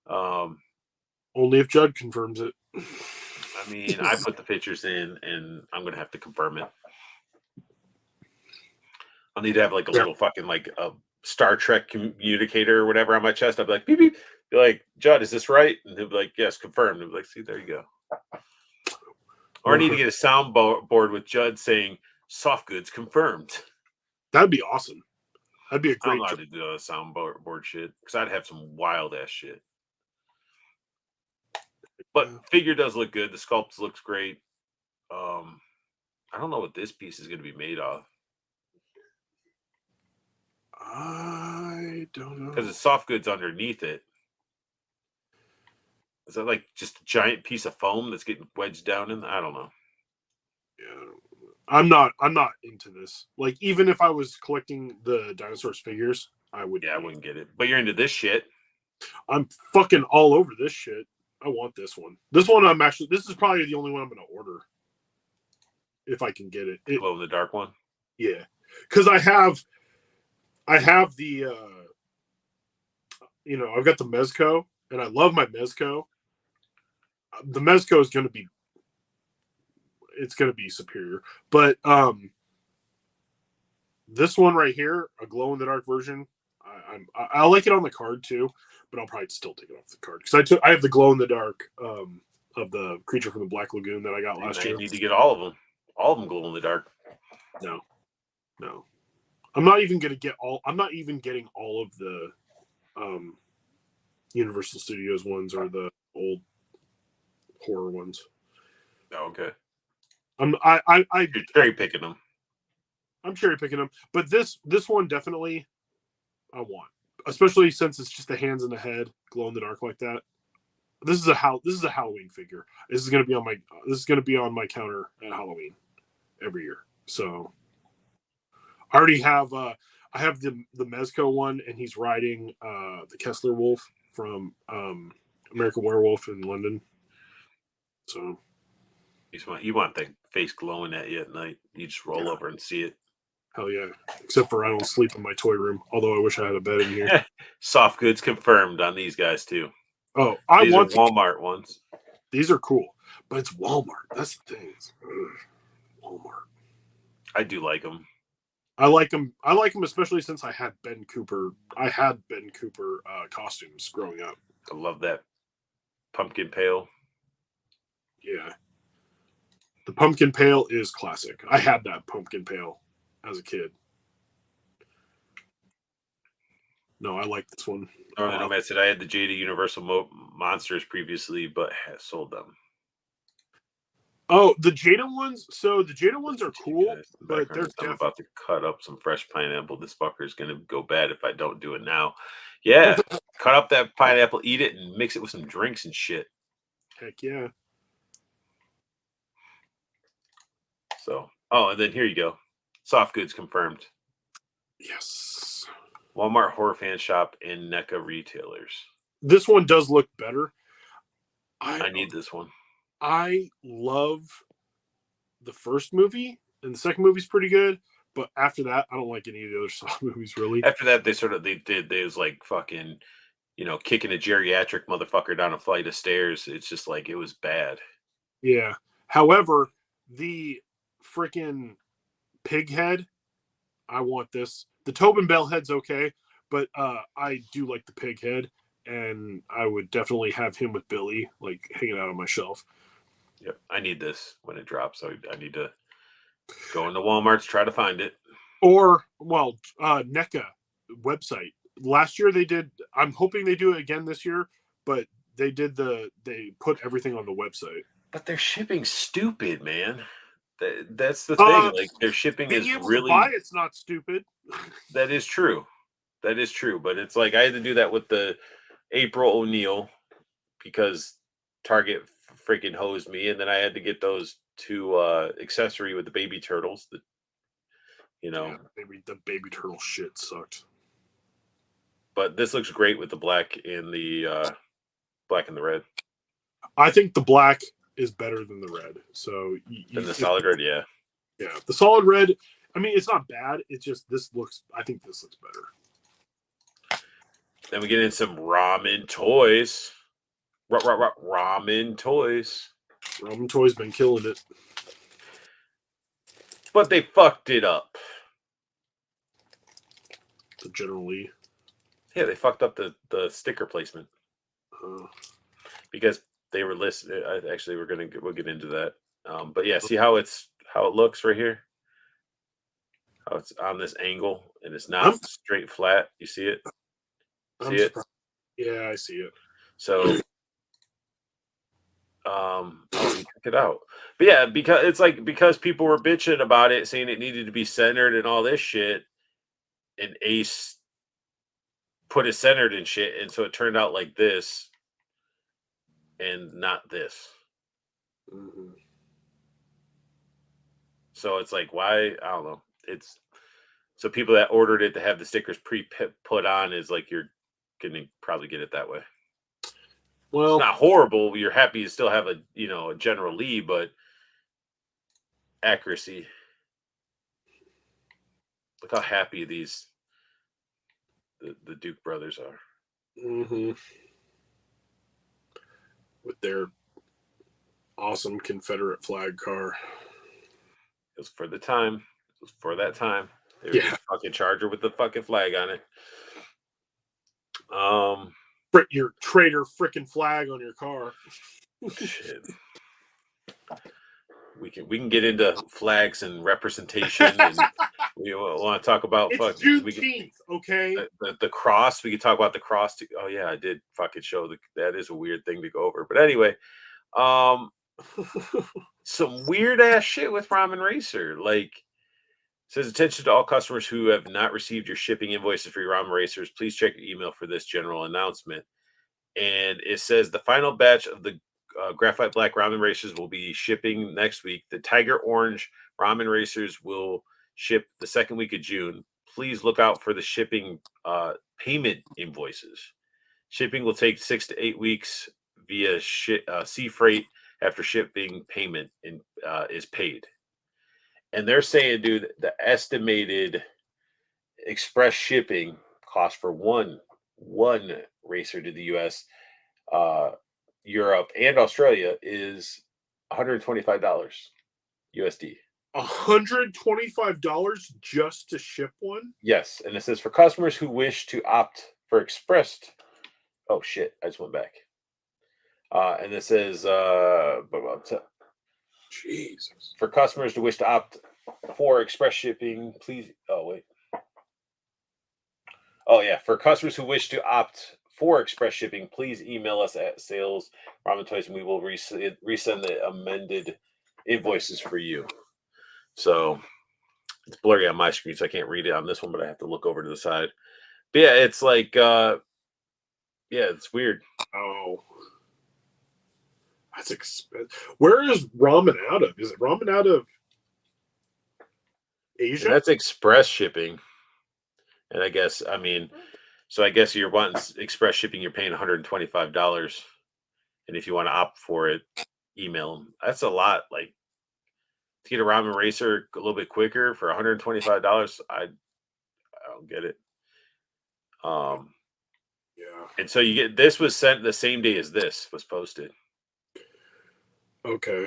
Only if Judd confirms it. I mean, I put the pictures in, and I'm gonna have to confirm it. I'll need to have like a little fucking like a Star Trek communicator or whatever on my chest. I'll be like, beep beep. Be like, Judd, is this right? And he'll be like, yes, confirmed. He'll be like, see, there you go. Or I need to get a soundboard with Judd saying soft goods confirmed. That'd be awesome. That'd be a great. I'm allowed to do a soundboard shit because I'd have some wild ass shit. But figure does look good. The sculpt looks great. I don't know what this piece is going to be made of. I don't know. Because it's soft goods underneath it. Is that like just a giant piece of foam that's getting wedged down in? I don't know. Yeah, I'm not into this. Like, even if I was collecting the dinosaurs figures, I would. Yeah, I wouldn't get it. But you're into this shit. I'm fucking all over this shit. I want this one. This one this is probably the only one I'm going to order. If I can get it. Glow in the dark one? Yeah. Because I have the, I've got the Mezco, and I love my Mezco. The Mezco is going to be, it's going to be superior. But this one right here, a glow in the dark version, I like it on the card too, but I'll probably still take it off the card because I have the glow in the dark of the creature from the Black Lagoon that I got last year. You need to get all of them. All of them glow in the dark. No. I'm not even going to get all. I'm not even getting all of the Universal Studios ones or the old horror ones. Oh, okay. You're cherry picking them. I'm cherry picking them, but this one definitely I want, especially since it's just the hands and the head glow in the dark like that. This is a Halloween figure. This is gonna be on my counter at Halloween every year. So I already have I have the Mezco one, and he's riding the Kessler Wolf from American Werewolf in London. So you want the face glowing at you at night. You just roll over and see it. hell yeah. Except for I don't sleep in my toy room. Although I wish I had a bed in here. Soft goods confirmed on these guys too. Oh, These are Walmart ones. These are cool, but it's Walmart. That's the thing. Walmart. I do like them. I like them. I like them especially since I had Ben Cooper. I had Ben Cooper costumes growing up. I love that pumpkin pail. Yeah. The pumpkin pail is classic. I had that pumpkin pail as a kid. No, I like this one. I said I had the Jada Universal Monsters previously, but sold them. Oh, the Jada ones. So the Jada ones are cool, but they're I'm about to cut up some fresh pineapple. This fucker is going to go bad if I don't do it now. Yeah, cut up that pineapple, eat it, and mix it with some drinks and shit. Heck yeah. So, and then here you go. Soft goods confirmed. Yes. Walmart Horror Fan Shop and NECA retailers. This one does look better. I need this one. I love the first movie, and the second movie's pretty good. But after that, I don't like any of the other Saw movies really. After that, they was like fucking, kicking a geriatric motherfucker down a flight of stairs. It's just like it was bad. Yeah. However, the freaking pig head, I want this. The Tobin Bell head's okay, but I do like the pig head, and I would definitely have him with Billy, like hanging out on my shelf. Yep, I need this when it drops. I need to go into Walmart to try to find it. Or, NECA website. Last year they did. I'm hoping they do it again this year, but they put everything on the website. But their shipping's stupid, man. That's the thing. Like their shipping is really. Buy it's not stupid. That is true. That is true. But it's like I had to do that with the April O'Neil because Target freaking hosed me, and then I had to get those two accessory with the baby turtles. The baby turtle shit sucked. But this looks great with the black and the red. I think the black is better than the red. So than the solid red, yeah. Yeah, the solid red. I mean, it's not bad. It's just I think this looks better. Then we get in some ramen toys. Ramen toys. Ramen toys been killing it. But they fucked it up. The General Lee. Yeah, they fucked up the sticker placement. Because they were listed. Actually, we'll get into that. But yeah, see how it looks right here? How it's on this angle and it's not straight flat. You see it? See it? Yeah, I see it. So you took it out. But yeah, because people were bitching about it, saying it needed to be centered and all this shit, and Ace put it centered and shit, and so it turned out like this and not this. Mm-hmm. So it's like, why? I don't know. It's so people that ordered it to have the stickers put on is like you're gonna probably get it that way. Well, it's not horrible. You're happy to still have a General Lee, but accuracy. Look how happy the Duke brothers are. Mm-hmm. With their awesome Confederate flag car. It was for the time. It was for that time. There was a fucking Charger with the fucking flag on it. Your traitor freaking flag on your car. Shit. We can get into flags and representation, and we want to talk about okay. The cross. We could talk about the cross too. Oh yeah, I did fucking show that is a weird thing to go over. But anyway, some weird ass shit with Ramen Racer. Like Says attention to all customers who have not received your shipping invoices for your ramen racers. Please check your email for this general announcement. And it says the final batch of the graphite black ramen racers will be shipping next week. The tiger orange ramen racers will ship the second week of June. Please look out for the shipping payment invoices. Shipping will take 6 to 8 weeks via sea freight after shipping payment is paid. And they're saying, dude, the estimated express shipping cost for one racer to the U.S., Europe, and Australia is $125 USD. $125 just to ship one? Yes, and it says for customers who wish to opt for expressed. Oh shit! I just went back. And this says, Jesus. For customers who wish to opt for express shipping, please. Oh wait. Oh yeah, for customers who wish to opt for express shipping, please email us at sales ramen toys, and we will resend the amended invoices for you. So it's blurry on my screen, so I can't read it on this one, but I have to look over to the side. But yeah, it's like, yeah, it's weird. Oh, that's expensive. Where is ramen out of? Is it ramen out of Asia? And that's express shipping. And I guess, I mean, so I guess you're wanting express shipping, you're paying $125. And if you want to opt for it, email them. That's a lot. Like, to get a ramen racer a little bit quicker for $125, I don't get it. Yeah. And so you get, this was sent the same day as this was posted. Okay.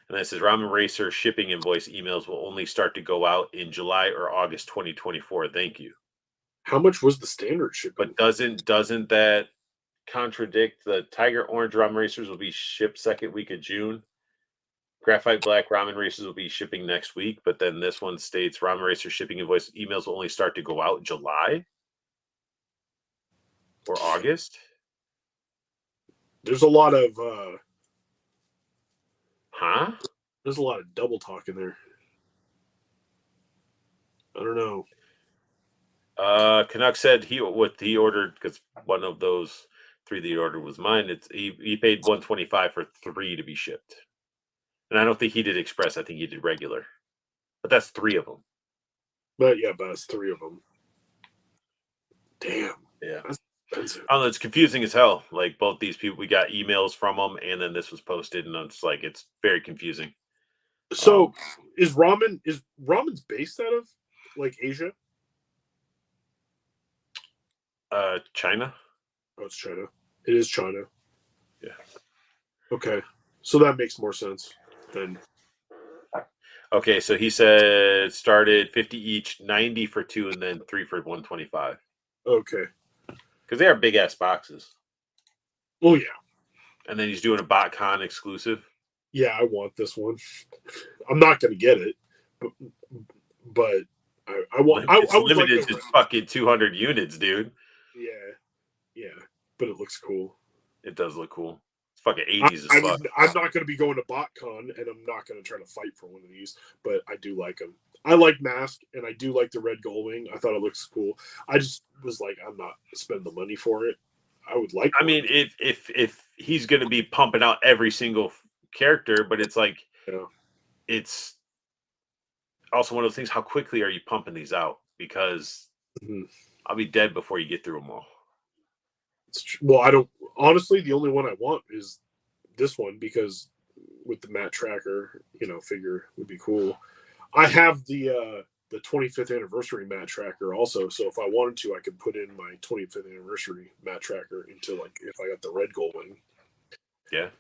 And that says ramen racer shipping invoice emails will only start to go out in July or August 2024. Thank you. How much was the standard shipping? But doesn't that contradict the tiger orange ramen racers will be shipped second week of June? Graphite black ramen racers will be shipping next week, but then this one states ramen racer shipping invoice emails will only start to go out in July or August. There's a lot of There's a lot of double talk in there. I don't know. Canuck said he ordered, because one of those 3 that he ordered was mine. He paid $125 for 3 to be shipped. And I don't think he did express. I think he did regular. But that's 3 of them. But it's 3 of them. Damn. Yeah. That's expensive. I don't know, it's confusing as hell. Like, both these people, we got emails from them, and then this was posted, and it's like, it's very confusing. So is ramen's based out of like Asia? China. Oh, it's China. It is China. Yeah. Okay. So that makes more sense then. Okay, so he said started 50 each, 90 for 2, and then 3 for 125. Okay. Because they are big ass boxes. Oh yeah. And then he's doing a BotCon exclusive. Yeah, I want this one. I'm not gonna get it, but I want. It's I would limited like to fucking 200 units, dude. Yeah, but it looks cool. It does look cool. It's fucking 80s as fuck. I'm not going to be going to BotCon, and I'm not going to try to fight for one of these, but I do like them. I like Mask, and I do like the red Gullwing. I thought it looks cool. I just was like, I'm not spending the money for it. I would like. I mean, if he's going to be pumping out every single character, but it's like, it's also one of those things. How quickly are you pumping these out? Because I'll be dead before you get through them all. Well, I don't. Honestly, the only one I want is this one, because with the Matt Tracker, figure would be cool. I have the 25th anniversary Matt Tracker also, so if I wanted to, I could put in my 25th anniversary Matt Tracker into, like, if I got the red Gullwing. Yeah.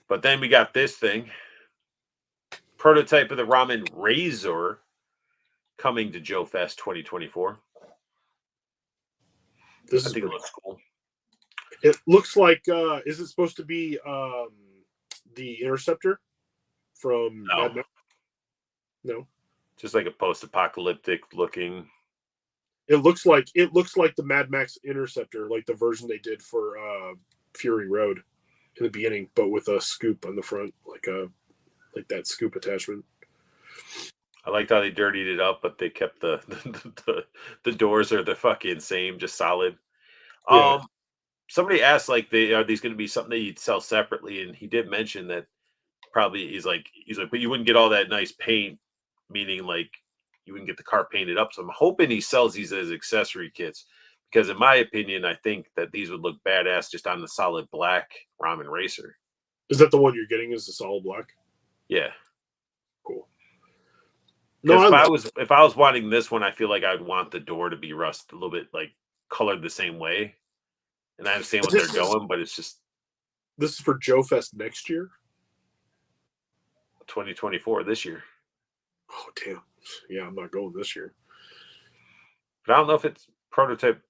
But then we got this thing. Prototype of the Ramen Razor coming to Joe Fest 2024. I think it looks cool. It looks like, is it supposed to be the Interceptor from Mad Max? No. Just like a post-apocalyptic looking. It looks like the Mad Max Interceptor, like the version they did for Fury Road in the beginning, but with a scoop on the front, like that scoop attachment. I liked how they dirtied it up, but they kept the doors are the fucking same, just solid. Yeah. Somebody asked like are these going to be something that you'd sell separately, and he did mention that probably he's like, but you wouldn't get all that nice paint, meaning like you wouldn't get the car painted up. So I'm hoping he sells these as accessory kits because, in my opinion, I think that these would look badass just on the solid black Ramen Racer. Is that the one you're getting? Is the solid black? Yeah. Cool. Because No, if I was wanting this one, I feel like I'd want the door to be rust a little bit like colored the same way. And I understand what they're going, but it's just this is for Joe Fest next year. 2024 this year. Oh damn! Yeah, I'm not going this year. But I don't know if it's prototype.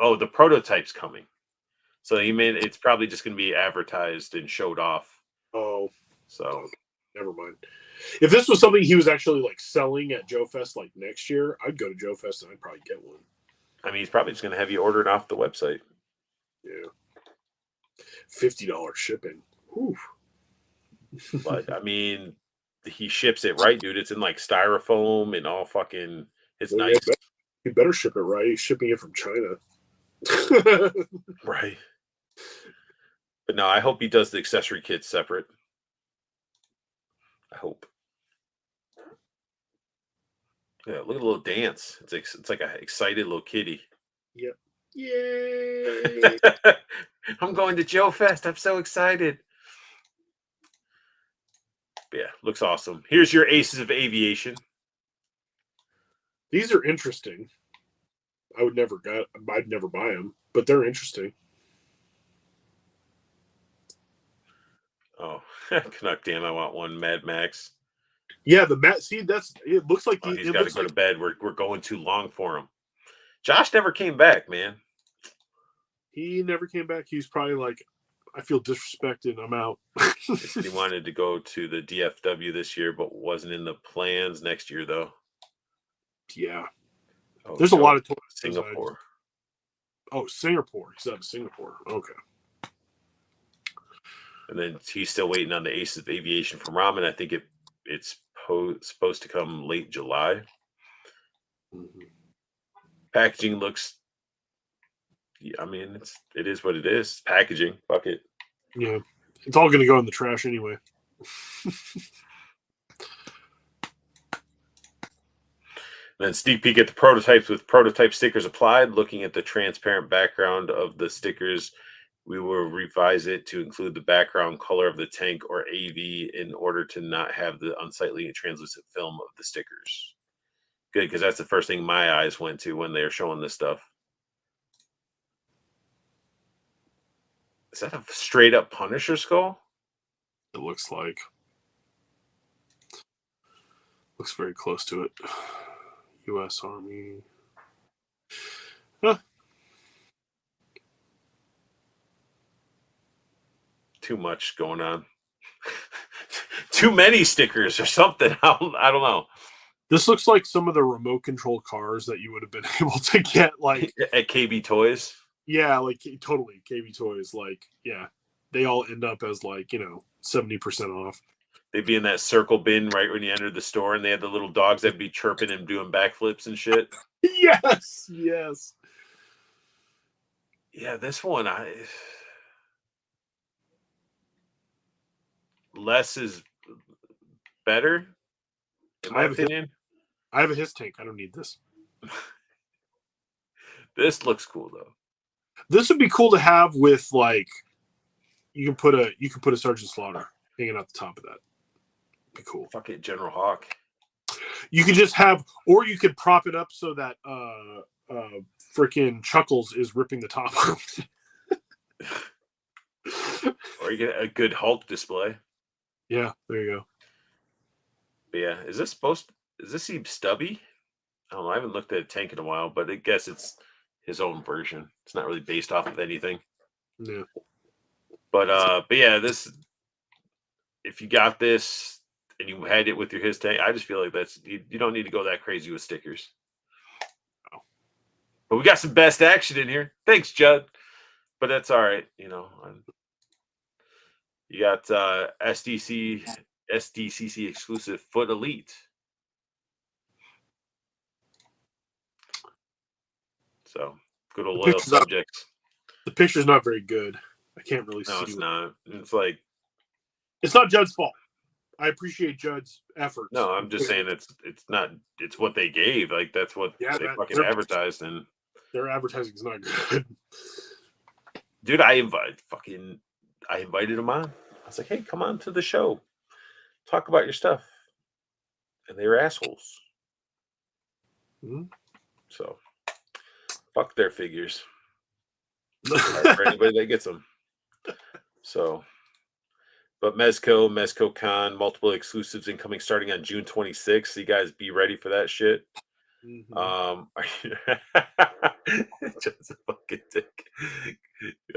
Oh, the prototype's coming. So it's probably just going to be advertised and showed off. Oh, so okay. Never mind. If this was something he was actually like selling at Joe Fest like next year, I'd go to Joe Fest and I'd probably get one. I mean, he's probably just going to have you order it off the website. Yeah. $50 shipping. Whew. But I mean, he ships it right, dude. It's in like styrofoam and all fucking. It's nice. Yeah, he better ship it right. He's shipping it from China. Right. But no, I hope he does the accessory kits separate. I hope. Yeah, look at the little dance. It's like an excited little kitty. Yep. Yay! I'm going to Joe Fest. I'm so excited. But yeah, looks awesome. Here's your Aces of Aviation. These are interesting. I'd never buy them, but they're interesting. Oh, Canuck, damn! I want one. Mad Max. Yeah, it looks like he's got to go to bed. We're going too long for him. Josh never came back, man. He never came back. He's probably like, I feel disrespected. I'm out. He wanted to go to the DFW this year, but wasn't in the plans next year, though. Yeah. Oh, there's a lot of Singapore. Oh, Singapore. He's out of Singapore. Okay. And then he's still waiting on the Aces of Aviation from Ramen. I think it's supposed to come late July. Mm-hmm. Packaging looks. I mean, it is what it is. Packaging, fuck it. Yeah, it's all going to go in the trash anyway. Then sneak peek at the prototypes with prototype stickers applied. Looking at the transparent background of the stickers, we will revise it to include the background color of the tank or AV in order to not have the unsightly and translucent film of the stickers. Good, because that's the first thing my eyes went to when they were showing this stuff. Is that a straight up Punisher skull? It looks like. Looks very close to it. U.S. Army. Huh. Too much going on. Too many stickers or something. I don't know. This looks like some of the remote control cars that you would have been able to get like at KB Toys. Yeah, like totally KB Toys. Like, yeah, they all end up as like 70% off. They'd be in that circle bin right when you enter the store, and they had the little dogs that'd be chirping and doing backflips and shit. Yes. Yeah, this one, less is better, in my opinion. I have a his tank. I don't need this. This looks cool though. This would be cool to have with like you can put a Sergeant Slaughter hanging out the top of that. Be cool. Fuck it, General Hawk. You could just have, or you could prop it up so that freaking Chuckles is ripping the top off. Or you get a good Hulk display. Yeah, there you go. But yeah, does this seem stubby? I don't know. I haven't looked at a tank in a while, but I guess it's his own version. It's not really based off of anything. Yeah. But yeah, if you got this and you had it with your his tank, I just feel like you don't need to go that crazy with stickers. Oh. But we got some best action in here. Thanks, Judd. But that's all right, You got SDCC exclusive Foot Elite. So good old The loyal picture's not- subjects. The picture's not very good. I can't really No, see. it's not. It's like, It's not Judd's fault. I appreciate Judd's efforts. no, I'm just saying it's not. It's what they gave. Like that's what Yeah, they fucking they're- advertised. And Their advertising's not good. dude, I invited him on. I was like, hey, come on to the show, talk about your stuff. And they were assholes. Mhm. So fuck their figures. For anybody that gets them. So, but Mezco Con, multiple exclusives incoming starting on June 26th. So you guys be ready for that shit. Mhm. Just a fucking dick.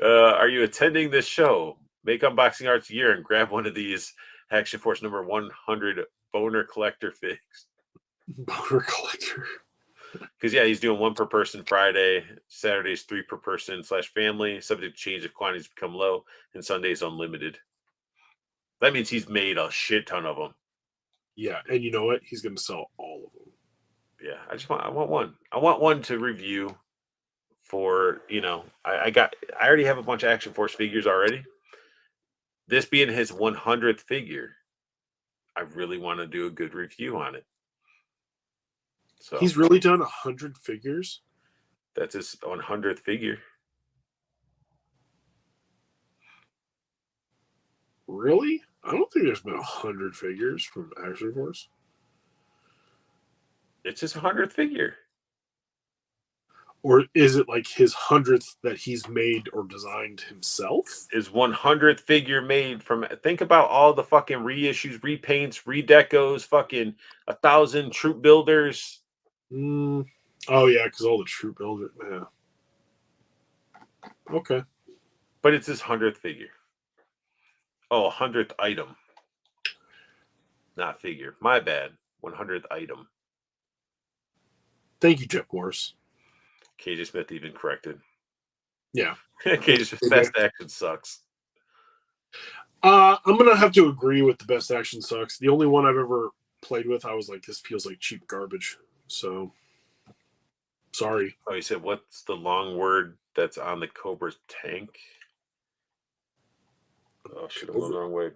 Are you attending this show? Make Unboxing Arts gear and grab one of these Action Force number 100 Boner Collector figs. Boner collector. Because yeah, he's doing one per person Friday, Saturdays 3 per person / family, subject to change if quantities become low, and Sundays unlimited. That means he's made a shit ton of them. Yeah, and you know what? He's going to sell all of them. Yeah, I want one. I want one to review for, I already have a bunch of Action Force figures already. This being his 100th figure, I really want to do a good review on it. So He's really done 100 figures. that's his 100th figure. Really? I don't think there's been 100 figures from Action Force. It's his 100th figure. Or is it like his 100th that he's made or designed himself? His 100th figure made from. Think about all the fucking reissues, repaints, redecos, fucking 1,000 troop builders. Oh yeah, because all the troop builders. Yeah. Okay. But it's his 100th figure. Oh, 100th item. Not figure. My bad. 100th item. Thank you, Jeff Morris. KJ Smith even corrected. Yeah. KJ Smith, best action sucks. I'm gonna have to agree with the best action sucks. The only one I've ever played with, I was like, this feels like cheap garbage. So sorry. Oh, you said what's the long word that's on the Cobra's tank? Oh shit, I'm going the wrong way.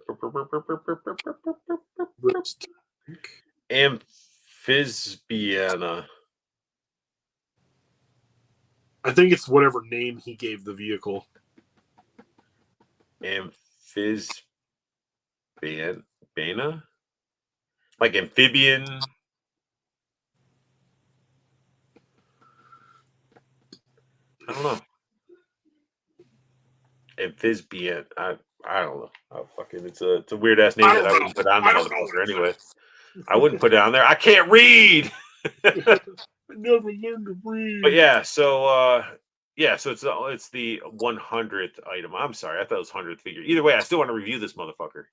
Amphisbiana. I think it's whatever name he gave the vehicle. Amphisbiana? Like amphibian? I don't know. Amphisbian. I don't know. Oh, fucking, it's a weird ass name that I wouldn't put on the motherfucker anyway. I wouldn't put it on there. I can't read. I never learned to read. But yeah, so it's the 100th item. I'm sorry, I thought it was 100th figure. Either way, I still want to review this motherfucker.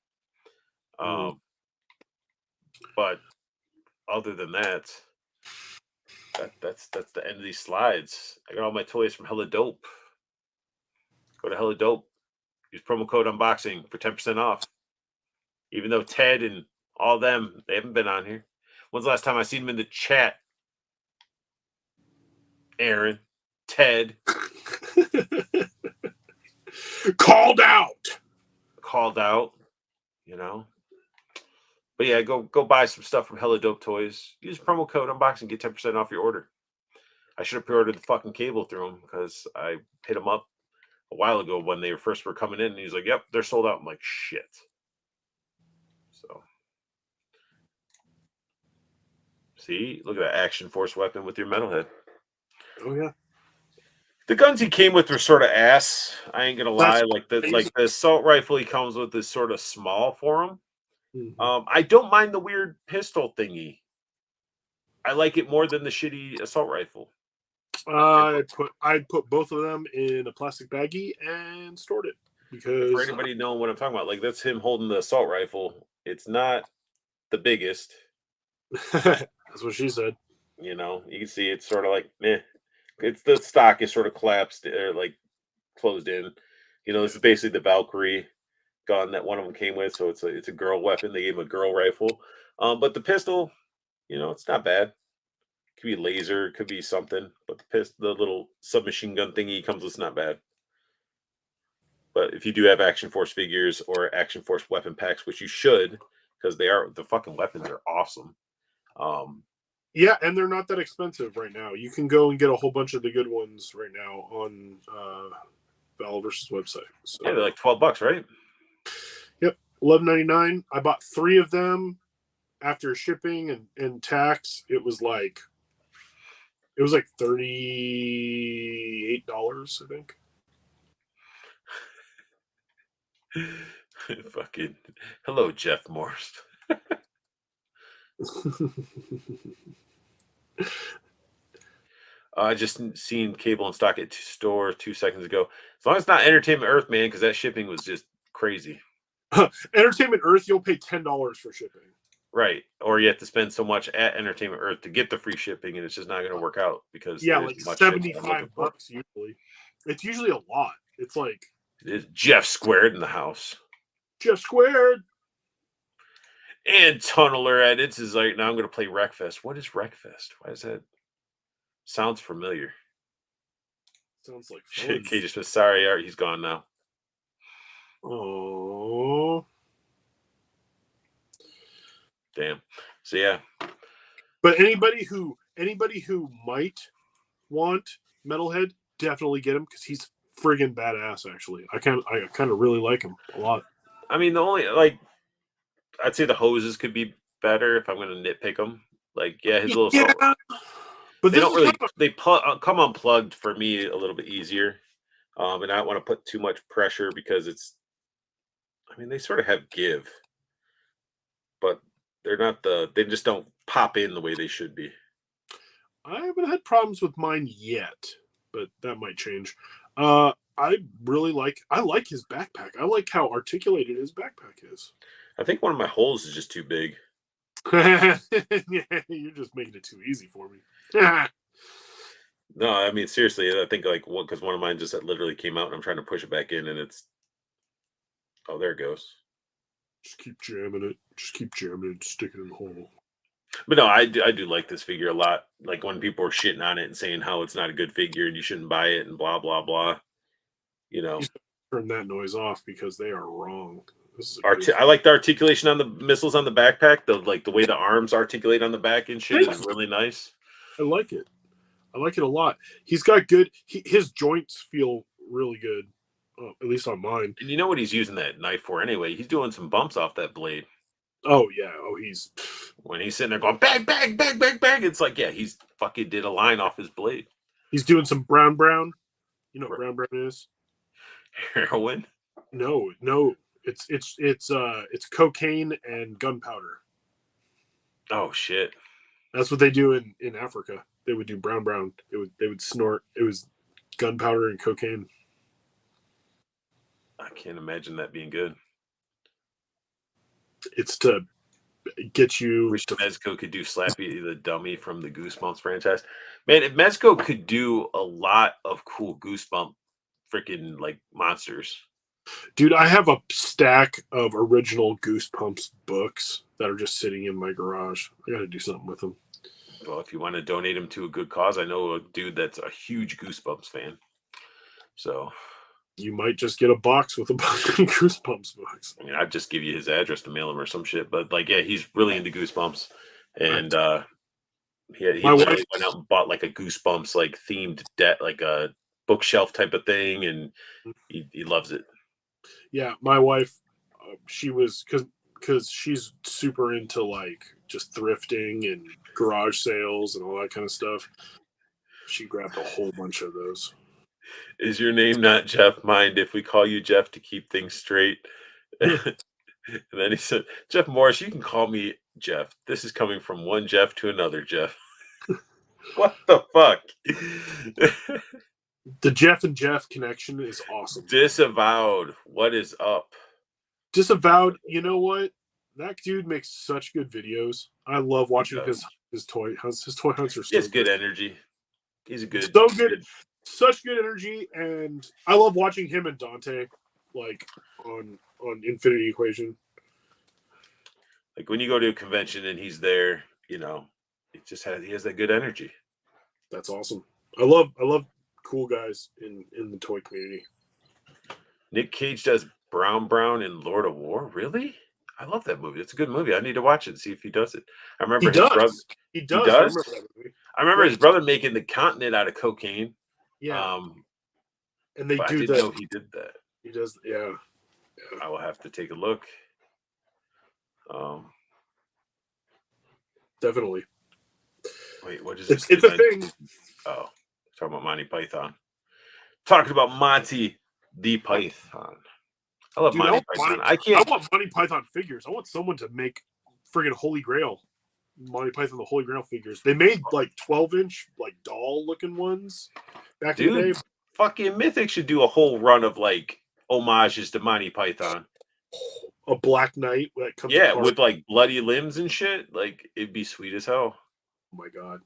But other than that, that's the end of these slides. I got all my toys from Hella Dope. Go to Hella Dope. Use promo code unboxing for 10% off. Even though Ted and all them, they haven't been on here. When's the last time I seen them in the chat? Aaron, Ted. Called out. But yeah, go buy some stuff from Hella Dope Toys. Use promo code unboxing, get 10% off your order. I should have pre-ordered the fucking cable through them because I hit them up a while ago when they first were coming in, and he's like, "Yep, they're sold out." I'm like, "Shit." So, see, look at that Action Force weapon with your metalhead. Oh yeah. The guns he came with were sort of ass. I ain't gonna lie. Like the assault rifle he comes with is sort of small for him. Mm-hmm. I don't mind the weird pistol thingy. I like it more than the shitty assault rifle. I put both of them in a plastic baggie and stored it because for anybody knowing what I'm talking about, like that's him holding the assault rifle. It's not the biggest. That's what she said. You can see it's sort of like meh. It's the stock is sort of collapsed or like closed in. This is basically the Valkyrie gun that one of them came with. So it's a girl weapon. They gave him a girl rifle. But the pistol, it's not bad. Could be laser, could be something. But the little submachine gun thingy comes with not bad. But if you do have Action Force figures or Action Force weapon packs, which you should, because the fucking weapons are awesome. Yeah, and they're not that expensive right now. You can go and get a whole bunch of the good ones right now on Valve's website. So. Yeah, they're like $12, right? Yep, $11.99. I bought 3 of them. After shipping and tax, it was like $38, I think. Fucking hello, Jeff Morse. I just seen Cable in stock at store 2 seconds ago. As long as it's not Entertainment Earth, man, because that shipping was just crazy. Entertainment Earth, you'll pay $10 for shipping. Right. Or you have to spend so much at Entertainment Earth to get the free shipping, and it's just not going to work out because like $75 usually. It's usually a lot. It's like it is Jeff Squared in the house. Jeff Squared. And Tunneler Edits is like, now I'm going to play Wreckfest. What is Wreckfest? Why is that? Sounds familiar. Sounds like fun. Kay just said, sorry, Art, he's gone now. Oh. Damn. So yeah. But anybody who might want Metalhead, definitely get him because he's friggin' badass. Actually, I kind of really like him a lot. I mean, the only I'd say the hoses could be better if I'm going to nitpick them. Like, yeah, his little. Yeah. But they don't really. They come unplugged for me a little bit easier, and I don't want to put too much pressure because it's. I mean, they sort of have give, but they're not they just don't pop in the way they should be. I haven't had problems with mine yet, but that might change. I like his backpack. I like how articulated his backpack is. I think one of my holes is just too big. Yeah, you're just making it too easy for me. No, I mean seriously, I think because one of mine just literally came out and I'm trying to push it back in and it's there it goes. Just keep jamming it. Stick it in the hole. But no, I do like this figure a lot. Like when people are shitting on it and saying how it's not a good figure and you shouldn't buy it and blah blah blah. You know, turn that noise off because they are wrong. I like the articulation on the missiles on the backpack. The way the arms articulate on the back and shit is really nice. I like it. I like it a lot. He's got good. His joints feel really good, at least on mine. And you know what he's using that knife for anyway? He's doing some bumps off that blade. Oh yeah. Oh, he's when he's sitting there going bang bang bang bang bang. It's like he's fucking did a line off his blade. He's doing some brown. You know what brown is? Heroin? No. It's cocaine and gunpowder. Oh shit! That's what they do in Africa. They would do brown. They would snort. It was gunpowder and cocaine. I can't imagine that being good. It's to get you. Wish Mezco could do Slappy the Dummy from the Goosebumps franchise. Man, if Mezco could do a lot of cool Goosebump freaking monsters. Dude, I have a stack of original Goosebumps books that are just sitting in my garage. I got to do something with them. Well, if you want to donate them to a good cause, I know a dude that's a huge Goosebumps fan. So you might just get a box with a bunch of Goosebumps books. I mean, I'd just give you his address to mail him or some shit. But he's really into Goosebumps, and he really went out and bought a Goosebumps themed a bookshelf type of thing, and he loves it. Yeah, my wife, she was because she's super into just thrifting and garage sales and all that kind of stuff. She grabbed a whole bunch of those. Is your name not Jeff? Mind if we call you Jeff to keep things straight? And then he said, Jeff Morris, you can call me Jeff. This is coming from one Jeff to another Jeff. What the fuck? The Jeff and Jeff connection is awesome. Disavowed. What is up? Disavowed. You know what? That dude makes such good videos. I love watching his toy hunts. His toy hunts are so he has good energy. He's a good. So good. Such good energy, and I love watching him and Dante on Infinity Equation. When you go to a convention and he's there, he has that good energy. That's awesome. I love cool guys in the toy community. Nick Cage does Brown in Lord of War. Really? I love that movie. It's a good movie. I need to watch it and see if he does it. I remember his brother. He does. He does? I remember that movie. I remember his brother making The Continent out of cocaine. Yeah. And they do I didn't know he did that. He does. Yeah. I will have to take a look. Definitely. Wait, what is It's a thing. Oh, talking about Monty Python. Talking about Monty the Python. I love Monty Python. I want Monty Python figures. I want someone to make friggin' Holy Grail. Monty Python the Holy Grail figures. They made like 12-inch like doll looking ones back in the day. Fucking Mythic should do a whole run of like homages to Monty Python. A Black Knight that comes apart. With like bloody limbs and shit. Like it'd be sweet as hell. Oh my god.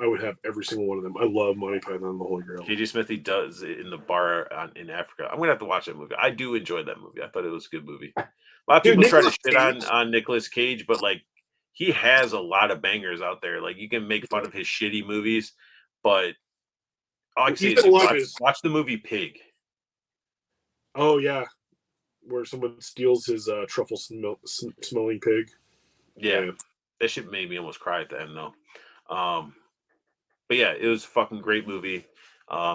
I would have every single one of them. I love Monty Python and the Holy Grail. KJ Smithy does it in the bar in Africa. I'm gonna have to watch that movie. I do enjoy that movie. I thought it was a good movie. A lot of people try to shit on Nicolas Cage, but like he has a lot of bangers out there. Like you can make fun of his shitty movies, but all I can say is watch the movie Pig. Oh yeah, where someone steals his truffle smelling pig. Yeah, that shit made me almost cry at the end though. But yeah, it was a fucking great movie.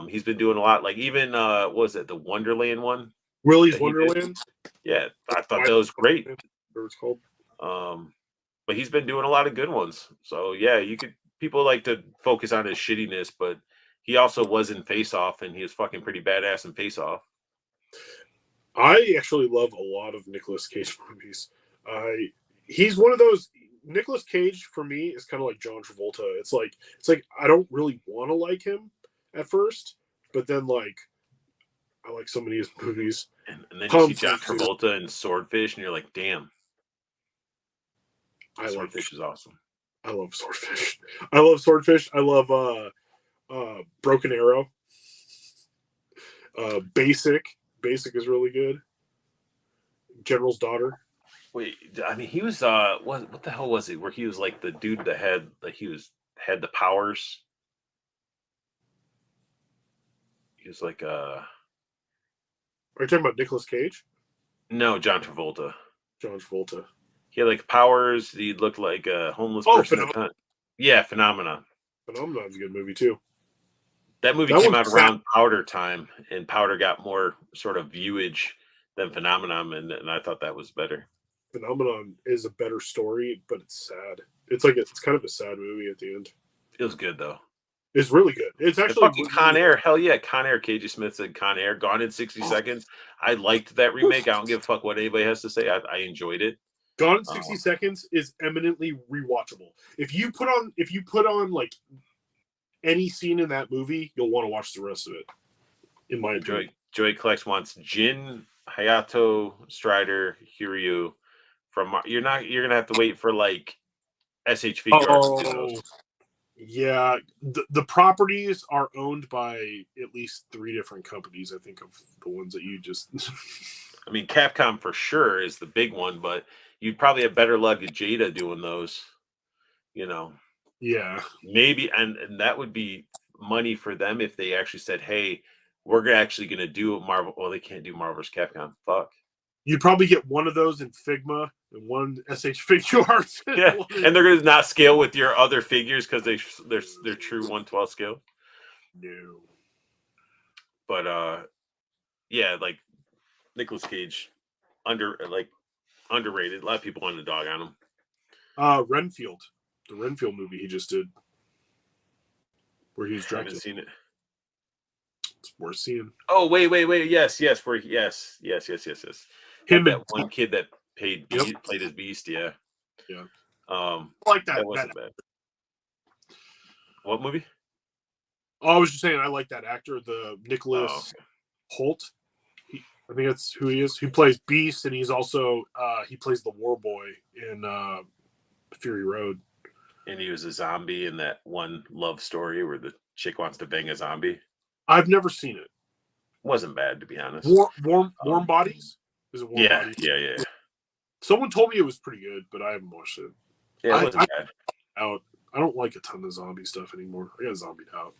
He's been doing a lot. Like even what was it the Wonderland one? Willy's Wonderland. Yeah, I thought that was great. What it's called. But he's been doing a lot of good ones. So yeah, people like to focus on his shittiness, but he also was in Face Off, and he was fucking pretty badass in Face Off. I actually love a lot of Nicolas Cage movies. He's one of those. Nicolas Cage for me is kind of like John Travolta. It's like I don't really want to like him at first, but then like I like so many of his movies. And then you see John Travolta and Swordfish, and you're like, damn. Swordfish is awesome. I love Swordfish. I love Swordfish. I love Broken Arrow. Basic is really good. General's Daughter. Wait, I mean, he was what the hell was it? Where he was like the dude that had the powers. He was like Are you talking about Nicolas Cage? No, John Travolta. John Travolta. He had like powers. He looked like a homeless person. Yeah, Phenomenon. Phenomenon's a good movie too. That movie came out around Powder time, and Powder got more sort of viewage than Phenomenon, and I thought that was better. Phenomenon is a better story, but it's sad. It's kind of a sad movie at the end. It was good though. It's really good. It's actually fucking Con Air. Hell yeah, Con Air. KJ Smith said Con Air. Gone in 60 Seconds. I liked that remake. I don't give a fuck what anybody has to say. I enjoyed it. Gone in 60 Seconds is eminently rewatchable. If you put on like any scene in that movie, you'll want to watch the rest of it. In my opinion. Joey Collects wants Jin, Hayato, Strider, Hiryu. You're gonna have to wait for like SH Figure. Yeah, the properties are owned by at least 3 different companies. I think of the ones that you just. I mean, Capcom for sure is the big one, but you'd probably have better luck at Jada doing those. You know. Yeah. Maybe, and that would be money for them if they actually said, "Hey, we're actually gonna do Marvel." Well, they can't do Marvel vs. Capcom. Fuck. You'd probably get one of those in Figma and one SH Figure Arts. Yeah, and they're gonna not scale with your other figures because they're true 1/12 scale. No. But yeah, like Nicolas Cage, underrated. A lot of people wanted to dog on him. Renfield, the Renfield movie he just did, where he was Dracula. I haven't seen it. It's worth seeing. Oh wait, yes. Him that one kid that played his Beast, yeah. I like that. That wasn't bad. What movie? Oh, I was just saying I like that actor, the Nicholas Hoult. I think that's who he is. He plays Beast, and he's also he plays the War Boy in Fury Road. And he was a zombie in that one love story where the chick wants to bang a zombie. I've never seen it. Wasn't bad, to be honest. Warm Bodies? Is it Warm Bodies? Yeah. Someone told me it was pretty good, but I haven't watched it. Yeah, it wasn't bad. I don't like a ton of zombie stuff anymore. I got zombied out.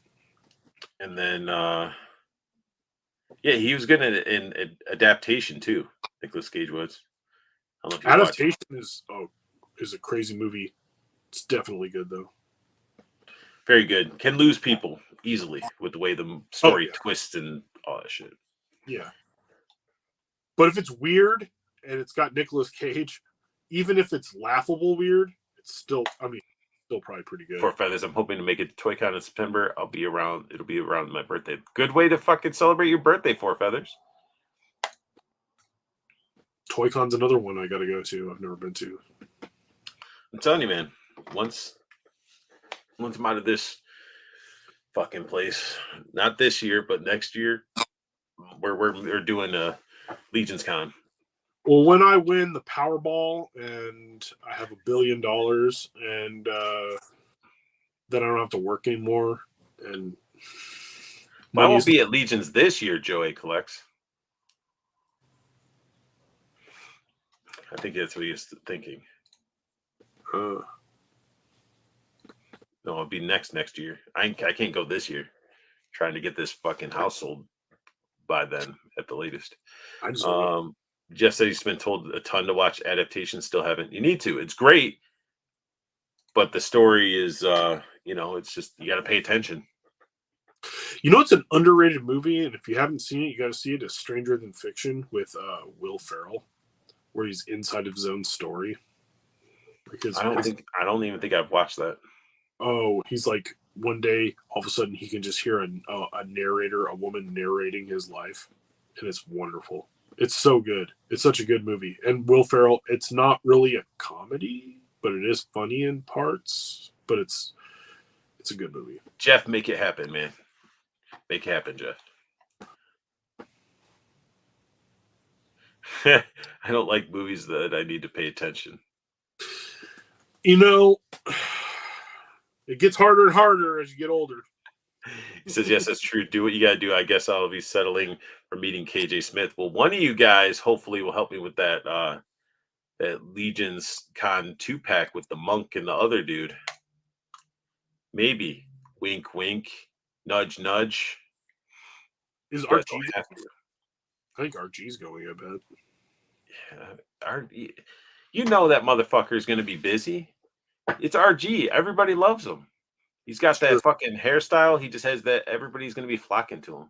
And then, yeah, he was good in adaptation too. Nicolas Cage was. I don't know if you watched it. Adaptation is a crazy movie. It's definitely good though. Very good. Can lose people easily with the way the story twists and all that shit. Yeah. But if it's weird and it's got Nicolas Cage, even if it's laughable weird, it's still probably pretty good. Four Feathers. I'm hoping to make it to ToyCon in September. It'll be around my birthday. Good way to fucking celebrate your birthday, Four Feathers. ToyCon's another one I gotta go to. I've never been to. I'm telling you, man. Once I'm out of this fucking place, not this year, but next year, we're doing a Legion's Con. Well, when I win the Powerball and I have $1 billion and then I don't have to work anymore, and I won't be at Legion's this year, Joey Collects. I think that's what he's thinking. No, it'll be next year. I can't go this year. Trying to get this fucking house sold by then at the latest. Jeff said he's been told a ton to watch adaptations. Still haven't. You need to. It's great, but the story is, it's just you got to pay attention. You know, it's an underrated movie, and if you haven't seen it, you got to see it. It's Stranger Than Fiction with Will Ferrell, where he's inside of his own story. Because I don't even think I've watched that. Oh, he's like one day all of a sudden he can just hear a narrator, a woman narrating his life, and it's wonderful. It's so good. It's such a good movie. And Will Ferrell, it's not really a comedy, but it is funny in parts. But it's a good movie. Jeff, make it happen, man. Make it happen, Jeff. I don't like movies that I need to pay attention. You know, it gets harder and harder as you get older. He says, yes, that's true. Do what you got to do. I guess I'll be settling for meeting KJ Smith. Well, one of you guys hopefully will help me with that Legion's Con 2-pack with the monk and the other dude. Maybe. Wink, wink. Nudge, nudge. Is RG? I think RG's going, I bet. Yeah, you know that motherfucker is going to be busy. It's RG. Everybody loves him. He's got that fucking hairstyle. He just has that. Everybody's going to be flocking to him.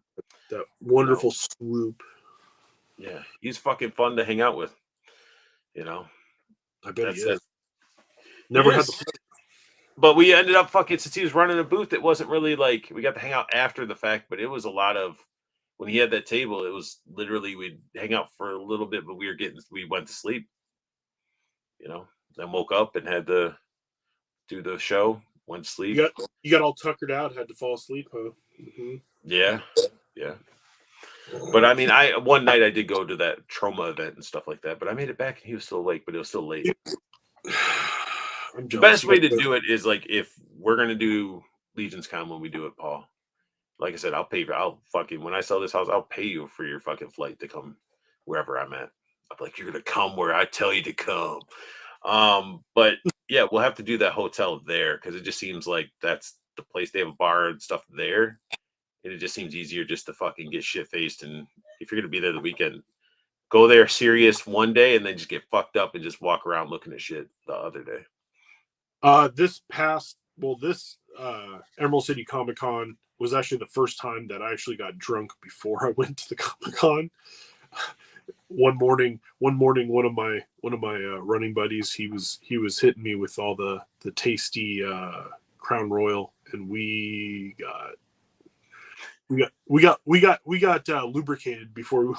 That wonderful swoop. Yeah, he's fucking fun to hang out with. I bet he is. Never had the. But we ended up since he was running a booth, it wasn't really like we got to hang out after the fact, but it was a lot of when he had that table, it was literally we'd hang out for a little bit, but we went to sleep. Then woke up and had to do the show, went to sleep. You got all tuckered out, had to fall asleep, huh? Mm-hmm. Yeah. But I mean, one night I did go to that trauma event and stuff like that, but I made it back and he was still awake, but it was still late. The best way to do it is like if we're gonna do Legion's Con when we do it, Paul. Like I said, when I sell this house, I'll pay you for your fucking flight to come wherever I'm at. I'm like, you're gonna come where I tell you to come. But yeah, we'll have to do that hotel there because it just seems like that's the place. They have a bar and stuff there, and it just seems easier just to fucking get shit faced. And if you're gonna be there the weekend, go there serious one day and then just get fucked up and just walk around looking at shit the other day. This Emerald City Comic Con was actually the first time that I actually got drunk before I went to the Comic Con. One morning, one of my running buddies, he was hitting me with all the tasty Crown Royal, and we got lubricated before we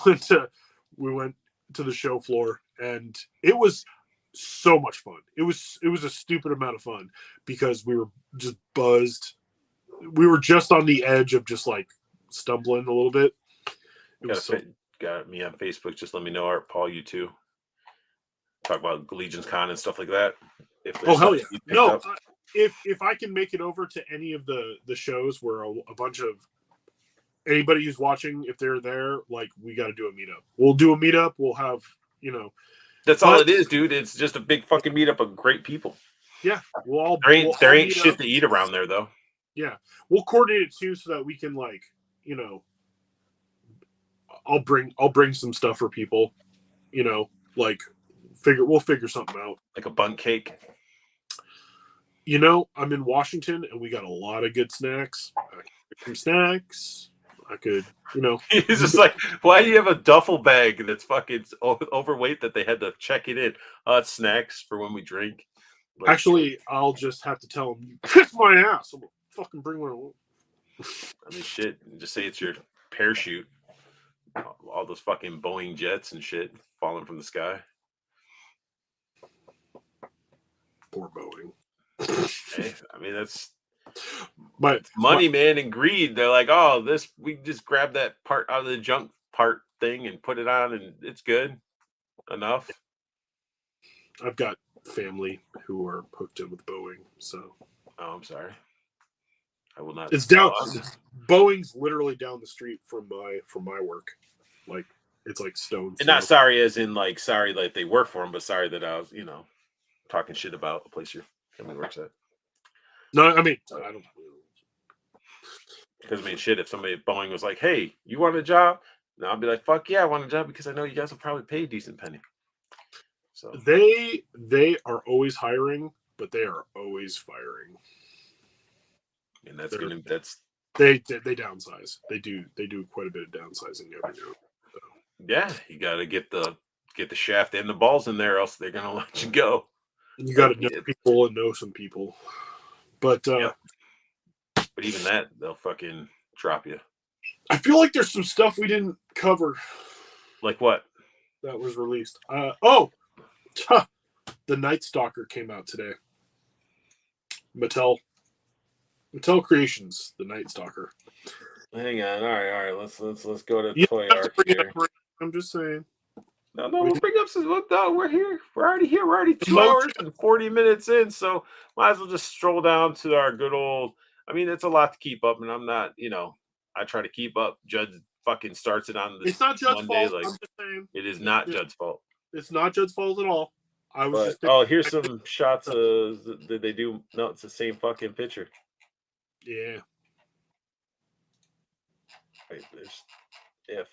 went to the show floor, and it was so much fun. It was a stupid amount of fun because we were just buzzed. We were just on the edge of just like stumbling a little bit. Got me on Facebook. Just let me know, Art, Paul, you too. Talk about Legion's Con and stuff like that. Hell yeah! No, if I can make it over to any of the shows where a bunch of anybody who's watching, if they're there, like we got to do a meetup. We'll do a meetup. We'll have That's all it is, dude. It's just a big fucking meetup of great people. Yeah, we'll There all ain't meet shit up. to eat around there though. Yeah, we'll coordinate it too, so that we can like, you know, I'll bring some stuff for people, you know, like we'll figure something out. Like a bun cake. You know, I'm in Washington and we got a lot of good snacks. I could get some snacks. I could, you know, He's just like, why do you have a duffel bag that's fucking overweight that they had to check it in? It's snacks for when we drink. Like, actually, I'll just have to tell them, kiss my ass. I'm gonna fucking bring one. I mean, shit. Just say it's your parachute. All those fucking Boeing jets and shit falling from the sky. Poor Boeing. Hey, I mean, that's But money, man, and greed. They're like, oh, we just grab that part out of the junk part thing and put it on, and it's good enough. I've got family who are hooked in with Boeing, so Oh, I'm sorry. I will not. it's down. us. Boeing's literally down the street from my work. Like it's like stone. And not sorry as in like sorry like they work for him, but sorry that I was, talking shit about a place your family works at. No, I mean I don't. Because I mean, shit, if somebody at Boeing was like, "Hey, you want a job?" Now I'll be like, "Fuck yeah, I want a job," because I know you guys will probably pay a decent penny. So They are always hiring, but they are always firing. and that's They downsize. They do quite a bit of downsizing every now. yeah, you got to get the shaft and the balls in there, else they're gonna let you go. You got to know people and know some people, but Yep. But even that, they'll fucking drop you. I feel like there's some stuff we didn't cover. Like what? That was released. The Night Stalker came out today. Mattel Creations, The Night Stalker. Hang on. All right. Let's go to You Toy don't have to Ark bring it here. up, I'm just saying. No, we'll bring up some. No, we're here. We're already here. We're already 2 Mojo. hours and 40 minutes in. So might as well just stroll down to our good old. I mean, it's a lot to keep up, and I'm not. I try to keep up. Judd fucking starts it on the It's not Judd's Monday. fault. Like I'm just saying. it is not Judd's fault. It's not Judd's fault at all. I was But just here's some shots of that they do. No, it's the same fucking picture. yeah. Wait,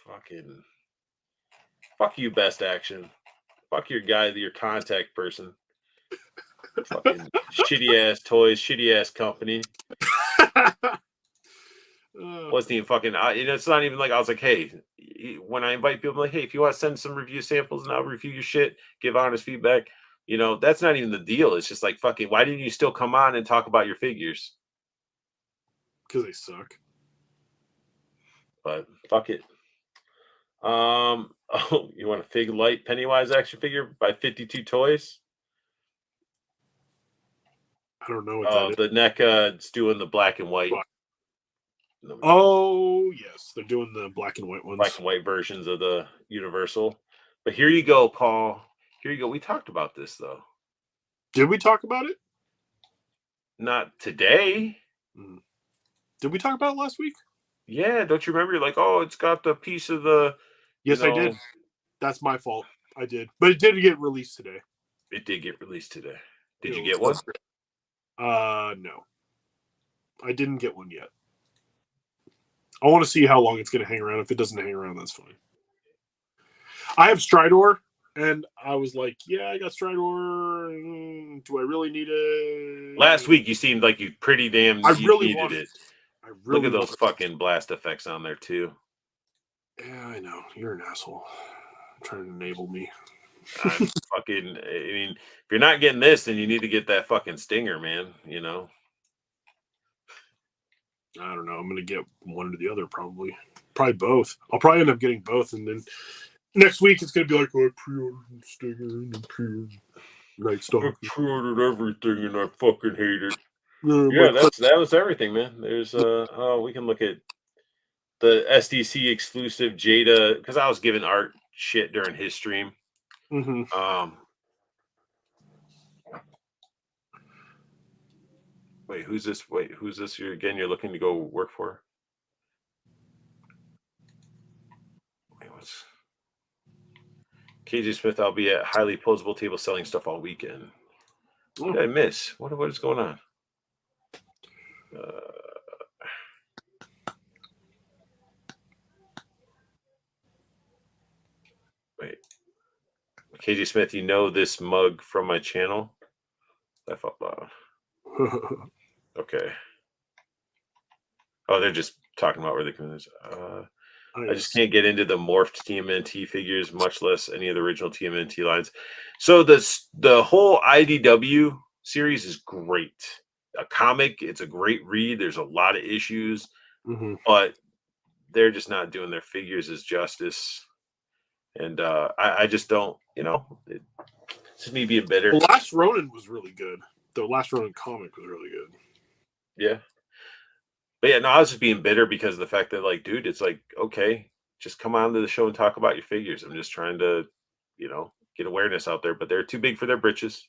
fucking. Fuck you, Best Action. Fuck your guy, your contact person. Fucking shitty ass toys, shitty ass company. Wasn't even fucking. It's not even like I was like, hey, when I invite people, I'm like, hey, if you want to send some review samples and I'll review your shit, give honest feedback. That's not even the deal. It's just like fucking. Why didn't you still come on and talk about your figures? Because they suck. But fuck it. Oh, you want a Fig Light Pennywise action figure by 52 Toys? I don't know what that is. The NECA, it's doing the black and white. Oh yes, they're doing the black and white ones. Black and white versions of the Universal. But here you go, Paul. Here you go. We talked about this though. Did we talk about it? Not today. Did we talk about it last week? Yeah, don't you remember? You're like, oh, it's got the piece of the. Yes, I did. That's my fault. I did, but it did get released today. It did get released today. Did you get one? No, I didn't get one yet. I want to see how long it's going to hang around. If it doesn't hang around, that's fine. I have Stridor, and I was like, yeah, I got Stridor. Do I really need it? Last week, you seemed like you pretty damn needed it. Look at those fucking blast effects on there, too. Yeah, I know. You're an asshole. Trying to enable me. I mean, if you're not getting this, then you need to get that fucking Stinger, man. I don't know. I'm going to get one or the other, probably both. I'll probably end up getting both, and then next week it's going to be like, I pre-ordered Stinger and pre-ordered Night Stalker. I pre-ordered everything, and I fucking hate it. Yeah, that was everything, man. There's we can look at the SDC exclusive Jada, because I was giving Art shit during his stream. Mm-hmm. Wait, who's this? Who's this? You're looking to go work for? Wait, what's KJ Smith? I'll be at highly posable table selling stuff all weekend. What did I miss? What is going on? Wait. KJ Smith, you know this mug from my channel? Okay. Oh, they're just talking about where they come in. I just can't get into the morphed TMNT figures, much less any of the original TMNT lines. So the whole IDW series is great. A comic, it's a great read. There's a lot of issues, but they're just not doing their figures as justice. And I just don't, it's just me being bitter. The Last Ronin was really good. The Last Ronin comic was really good. Yeah. But yeah, no, I was just being bitter because of the fact that, like, dude, it's like, okay, just come on to the show and talk about your figures. I'm just trying to, get awareness out there, but they're too big for their britches.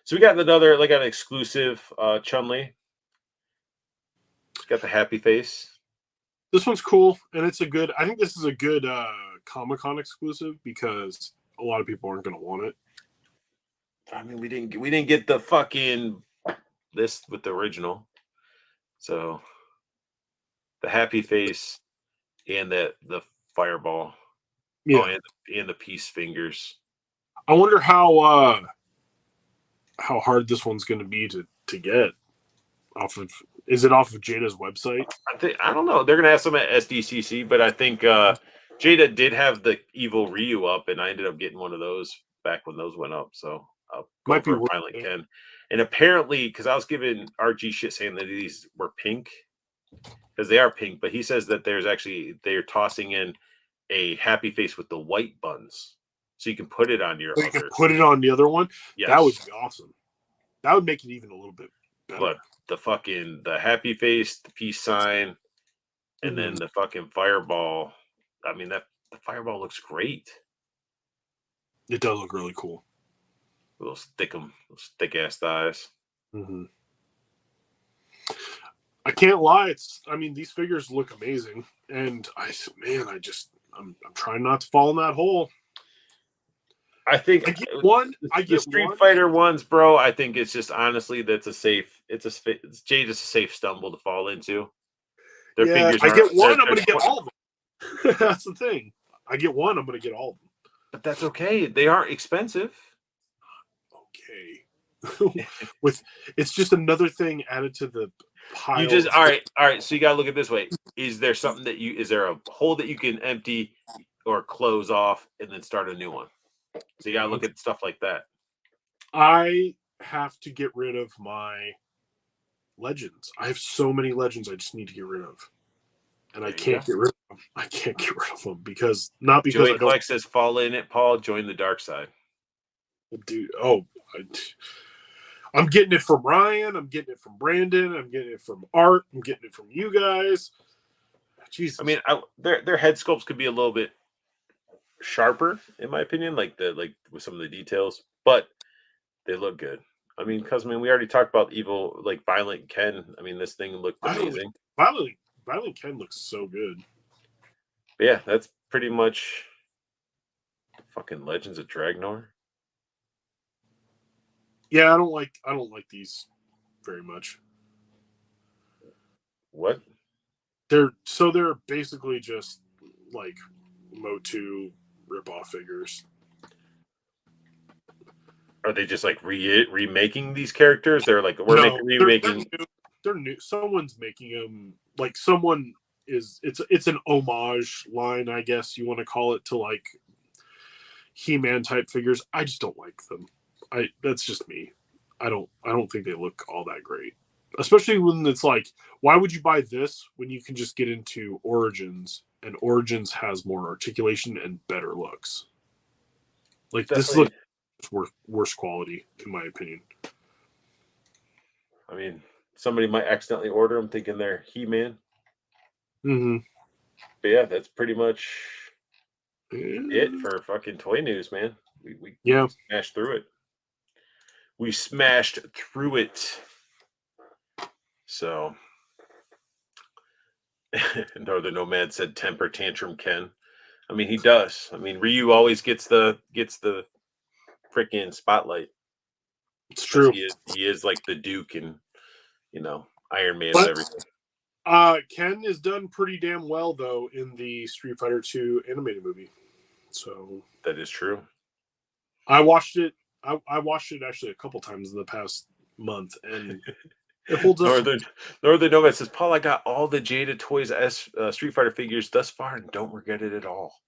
So we got another, like, an exclusive Chun-Li. Got the happy face. This one's cool, and I think this is a good Comic-Con exclusive because a lot of people aren't going to want it. I mean, we didn't get the fucking this with the original. So the happy face and the fireball. Yeah. Oh, and the peace fingers. I wonder how hard this one's going to be to get off of. Is it off of Jada's website? I don't know. They're going to have some at SDCC, but I think Jada did have the Evil Ryu up, and I ended up getting one of those back when those went up. So I'll go Might be for worth Violent it. Ken. And apparently, because I was giving RG shit saying that these were pink, because they are pink, but he says that they're tossing in a happy face with the white buns, so you can put it on your. So you can put it on the other one. Yes. That would be awesome. That would make it even a little bit better. But the happy face, the peace sign, and then the fucking fireball. I mean, the fireball looks great. It does look really cool. Those thick ass thighs. I can't lie. These figures look amazing, and I'm trying not to fall in that hole. I think I get one. The Street Fighter ones, bro. I think it's just honestly it's Jade is a safe stumble to fall into. Their fingers. I get one. I'm going to get all of them. That's the thing. I get one. I'm going to get all of them. But that's okay. They aren't expensive. Okay. It's just another thing added to the pile. You just all right. So you got to look at it this way: is there something is there a hole that you can empty or close off and then start a new one? So you got to look at stuff like that. I have to get rid of my legends. I have so many legends I just need to get rid of. And I can't get rid of them. I can't get rid of them because Joey Clark says, "Fall in it, Paul. Join the dark side." Dude, I'm getting it from Ryan. I'm getting it from Brandon. I'm getting it from Art. I'm getting it from you guys. Jesus. I mean, their head sculpts could be a little bit sharper, in my opinion, like with some of the details, but they look good. I mean, because we already talked about evil, like Violent Ken. I mean, this thing looked amazing. Violent Ken looks so good. But yeah, that's pretty much fucking Legends of Dragnor. Yeah, I don't like these very much. What? They're basically just like Motu ripoff figures. Are they just like remaking these characters? They're like remaking. They're new. Someone's making them. Like someone is. It's an homage line, I guess you want to call it, to like He-Man type figures. I just don't like them. That's just me. I don't think they look all that great. Especially when it's like, why would you buy this when you can just get into Origins, and Origins has more articulation and better looks. Like Definitely. This looks worse quality, in my opinion. I mean, somebody might accidentally order them thinking they're He-Man. Mm-hmm. But yeah, that's pretty much it for fucking toy news, man. We smashed through it. We smashed through it. So Northern Nomad said temper tantrum Ken. I mean, he does. I mean, Ryu always gets the freaking spotlight. It's true. He is like the Duke and Iron Man But- and everything. Ken is done pretty damn well though in the Street Fighter 2 animated movie. So That is true. I watched it. I watched it actually a couple times in the past month, and it holds up. Northern Nomad says, Paul, I got all the Jada Toys Street Fighter figures thus far and don't regret it at all.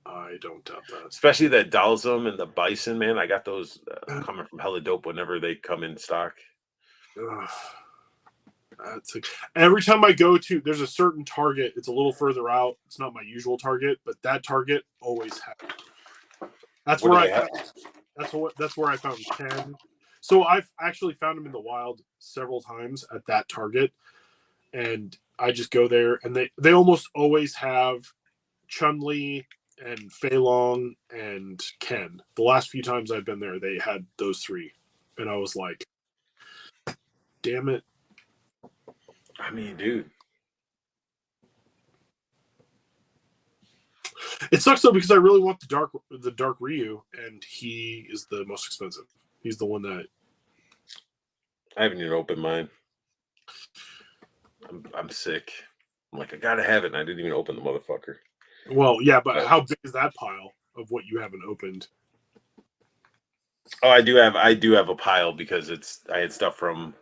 I don't doubt that. Especially that Dalsum and the Bison, man. I got those coming from Hella Dope whenever they come in stock. Ugh. Every time I go to, there's a certain Target. It's a little further out. It's not my usual Target, but that Target always has it. That's What where do they I. have? That's where I found Ken. So I've actually found him in the wild several times at that Target, and I just go there, and they almost always have Chun-Li and Fei Long and Ken. The last few times I've been there, they had those three, and I was like, "Damn it!" I mean, dude. It sucks though because I really want the dark Ryu, and he is the most expensive. He's the one that I haven't even opened mine. I'm sick. I'm like, I gotta have it, and I didn't even open the motherfucker. Well, yeah, but how big is that pile of what you haven't opened? Oh, I do have a pile because I had stuff from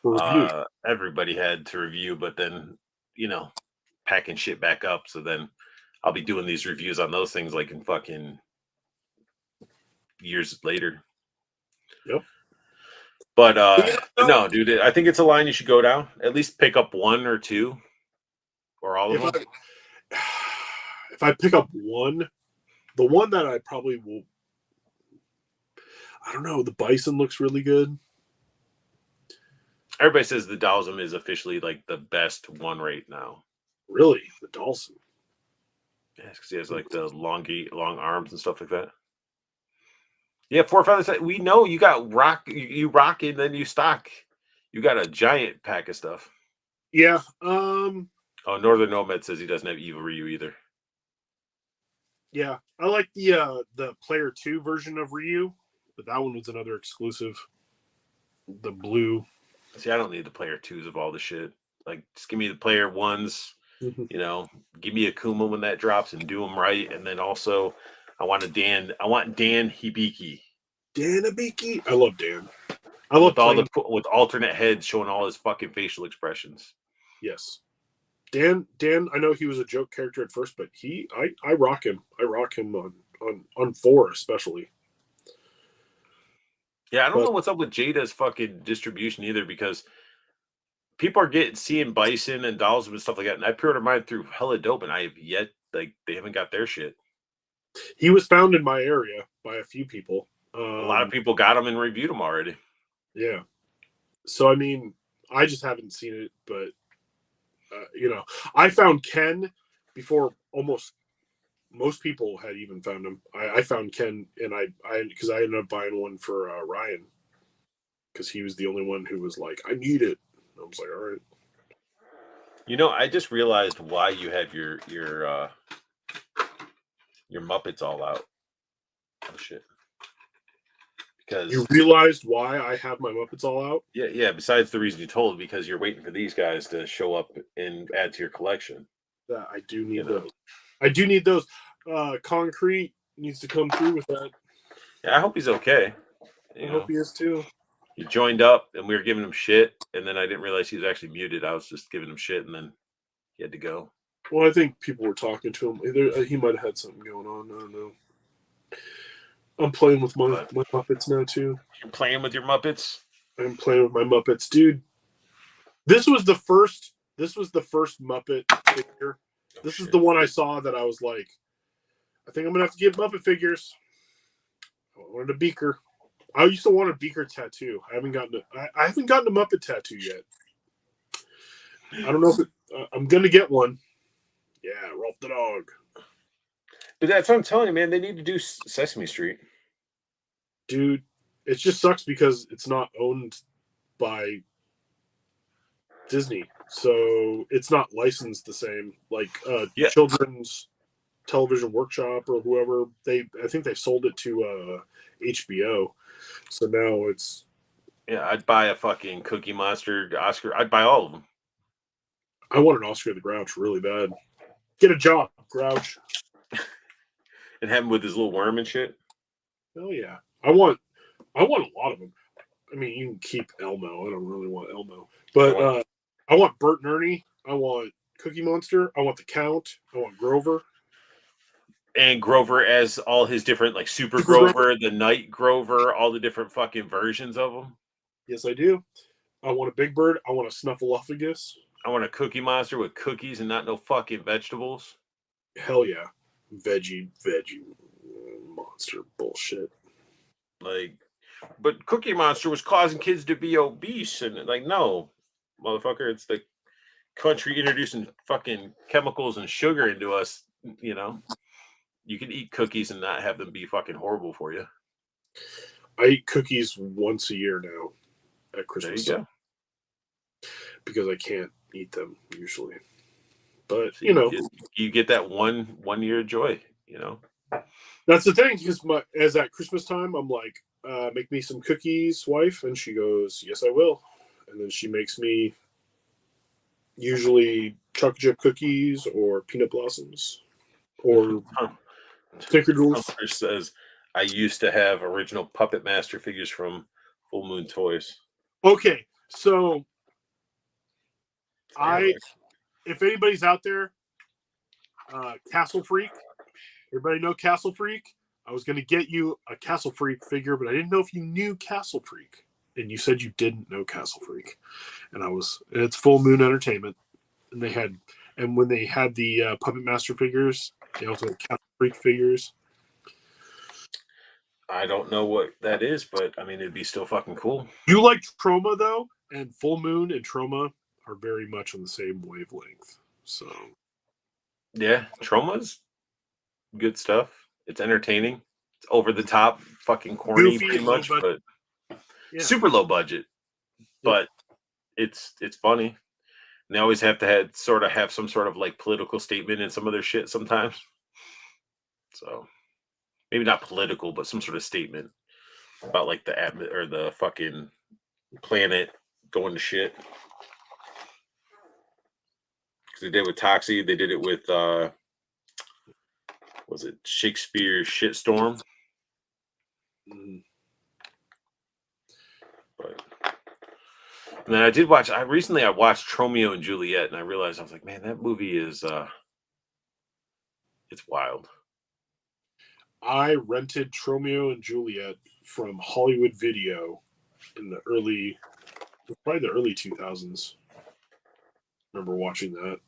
For review? everybody had to review, but then packing shit back up. So then I'll be doing these reviews on those things like in fucking years later. Yep. But no, dude, I think it's a line you should go down. At least pick up one or two, or all of them. If I pick up one, the one that I probably will, I don't know. The Bison looks really good. Everybody says the Dalsum is officially like the best one right now. Really, the Dawson. Yeah, because he has like the long arms and stuff like that. Yeah, Four Feathers. We know you got rock. You rock and then you stock. You got a giant pack of stuff. Yeah. Oh, Northern Nomad says he doesn't have Evil Ryu either. Yeah, I like the Player 2 version of Ryu, but that one was another exclusive. The blue. See, I don't need the Player 2s of all the shit. Like, just give me the Player 1s. Give me Akuma when that drops and do them right. And then also, I want Dan Hibiki. Dan Hibiki. I love Dan. I love with alternate heads showing all his fucking facial expressions. Yes. Dan, I know he was a joke character at first, but I rock him. I rock him on 4 especially. Yeah, I don't know what's up with Jada's fucking distribution either, because people are seeing Bison and Dolls and stuff like that, and I pre-ordered mine through Hella Dope, and I have yet they haven't got their shit. He was found in my area by a few people. A lot of people got them and reviewed them already. Yeah. So I mean, I just haven't seen it, but I found Ken before almost most people had even found him. I found Ken, and I because I ended up buying one for Ryan because he was the only one who was like, I need it. I was like, all right. I just realized why you have your Muppets all out. Oh shit! Because You realized why I have my Muppets all out? Yeah. Besides the reason you told, because you're waiting for these guys to show up and add to your collection. That I do need those. I do need those. Concrete needs to come through with that. Yeah, I hope he's okay. I hope he is too. He joined up, and we were giving him shit, and then I didn't realize he was actually muted. I was just giving him shit, and then he had to go. Well, I think people were talking to him. Either he might have had something going on. I don't know. I'm playing with my Muppets now too. You're playing with your Muppets? I'm playing with my Muppets, dude. This was the first Muppet figure. This is the one I saw that I was like, I think I'm gonna have to get Muppet figures. I wanted a Beaker. I used to want a Beaker tattoo. I haven't gotten a Muppet tattoo yet. I don't know if I'm gonna get one. Yeah, Rolf the dog. But that's what I'm telling you, man. They need to do Sesame Street. Dude, it just sucks because it's not owned by Disney. So it's not licensed the same. Like children's Television Workshop or whoever. I think they sold it to HBO. So now it's. Yeah, I'd buy a fucking Cookie Monster Oscar. I'd buy all of them. I want an Oscar the Grouch really bad. Get a job, Grouch. And have him with his little worm and shit. Hell yeah. I want a lot of them. I mean, you can keep Elmo. I don't really want Elmo. But I want Bert and Ernie. I want Cookie Monster. I want the Count. I want Grover. And Grover as all his different, like Super Grover, the Night Grover, all the different fucking versions of them. Yes, I do. I want a Big Bird. I want a Snuffleupagus. I want a Cookie Monster with cookies and not no fucking vegetables. Hell yeah. Veggie monster bullshit. Like, but Cookie Monster was causing kids to be obese. And like, no, motherfucker, it's the country introducing fucking chemicals and sugar into us, you know. You can eat cookies and not have them be fucking horrible for you. I eat cookies once a year now at Christmas time because I can't eat them usually. But you know, you get that one year joy. You know, that's the thing. Because as at Christmas time, I'm like, make me some cookies, wife, and she goes, yes, I will. And then she makes me usually chocolate chip cookies or peanut blossoms or snickerdoodles. Says, I used to have original Puppet Master figures from Full Moon Toys. Okay, so if anybody's out there, Castle Freak, everybody know Castle Freak? I was going to get you a Castle Freak figure, but I didn't know if you knew Castle Freak. And you said you didn't know Castle Freak. And it's Full Moon Entertainment. And when they had the Puppet Master figures, they also had Castle Freak figures. I don't know what that is, but I mean, it'd be still fucking cool. You like Troma, though, and Full Moon and Troma are very much on the same wavelength. So, yeah, Troma's good stuff. It's entertaining. It's over the top, fucking corny, goofy, pretty much, but super low budget. But it's funny. And they always have to have some sort of like political statement in some of their shit sometimes. So maybe not political, but some sort of statement about like the or the fucking planet going to shit. Because they did it with Toxie, they did it with was it Shakespeare Shitstorm? But and then I watched Tromeo and Juliet, and I realized I was like, man, that movie is it's wild. I rented Tromeo and Juliet from Hollywood Video in probably the early 2000s. I remember watching that,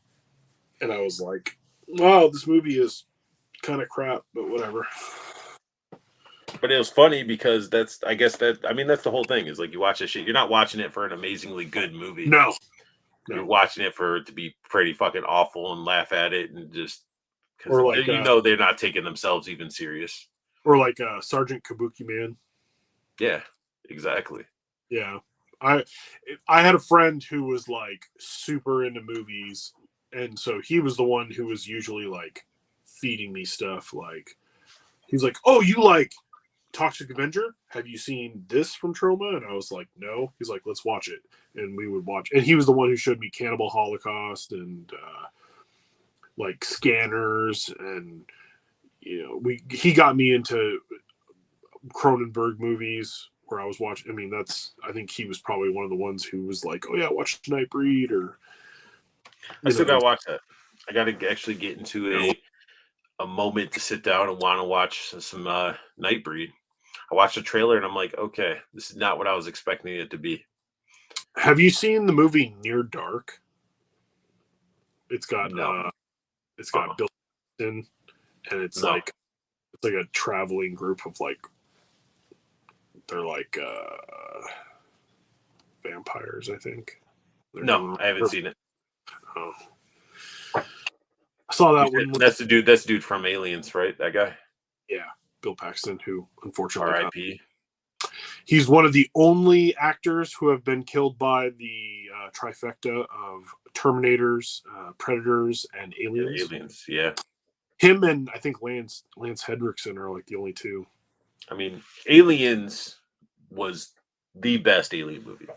and I was like, wow, this movie is kind of crap, but whatever. But it was funny because that's the whole thing is like you watch this shit. You're not watching it for an amazingly good movie. No. You're watching it for it to be pretty fucking awful and laugh at it and just because like, they're not taking themselves even serious. Or like Sergeant Kabuki Man. Yeah, exactly. Yeah. I had a friend who was like super into movies, and so he was the one who was usually like feeding me stuff. Like he's like, oh, you like Toxic Avenger? Have you seen this from Troma? And I was like, no. He's like, let's watch it. And we would watch. And he was the one who showed me Cannibal Holocaust and like Scanners. And, you know, he got me into Cronenberg movies where I was watching. I mean, I think he was probably one of the ones who was like, oh, yeah, watch Nightbreed. Or I still got to watch that. I got to actually get into a moment to sit down and want to watch some Nightbreed. I watched the trailer and I'm like, okay, this is not what I was expecting it to be. Have you seen the movie Near Dark? It's got Bill Paxton, and it's like a traveling group of like they're like vampires, I think. I haven't seen it. Oh. I saw that one. That's the dude from Aliens, right? That guy? Yeah, Bill Paxton, who unfortunately R.I.P. He's one of the only actors who have been killed by the trifecta of Terminators, Predators, and Aliens. Aliens, yeah. Him and I think Lance Henriksen are like the only two. I mean, Aliens was the best Alien movie.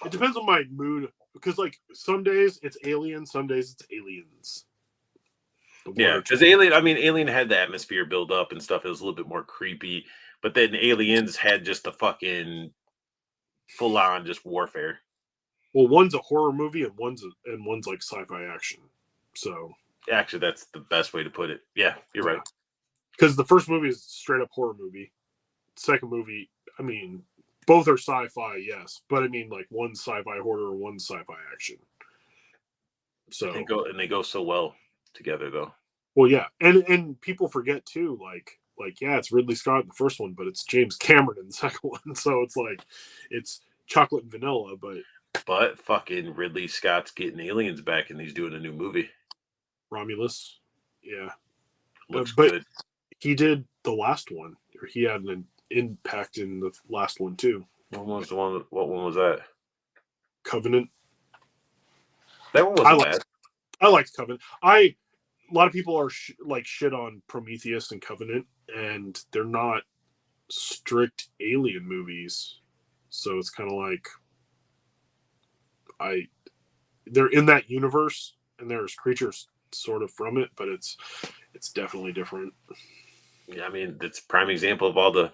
It depends on my mood because like some days it's Alien, some days it's Aliens. Yeah, because Alien had the atmosphere build up and stuff. It was a little bit more creepy, but then Aliens had just the fucking full on just warfare. Well, one's a horror movie and one's like sci-fi action. So actually, that's the best way to put it. Yeah, you're right. Because the first movie is straight up horror movie. Second movie, I mean, both are sci-fi, yes, but I mean, like one's sci-fi horror, one's sci-fi action. So they go so well together, though. Well, yeah, and people forget too, like yeah, it's Ridley Scott in the first one, but it's James Cameron in the second one. So it's like it's chocolate and vanilla, but fucking Ridley Scott's getting Aliens back, and he's doing a new movie. Romulus, yeah, looks but good. He did the last one, or he had an impact in the last one too. What was the one? What one was that? Covenant. That one wasn't bad. I liked Covenant. A lot of people are shit on Prometheus and Covenant, and they're not strict alien movies, so it's kind of like they're in that universe, and there's creatures sort of from it, but it's definitely different. Yeah, I mean, that's a prime example of all the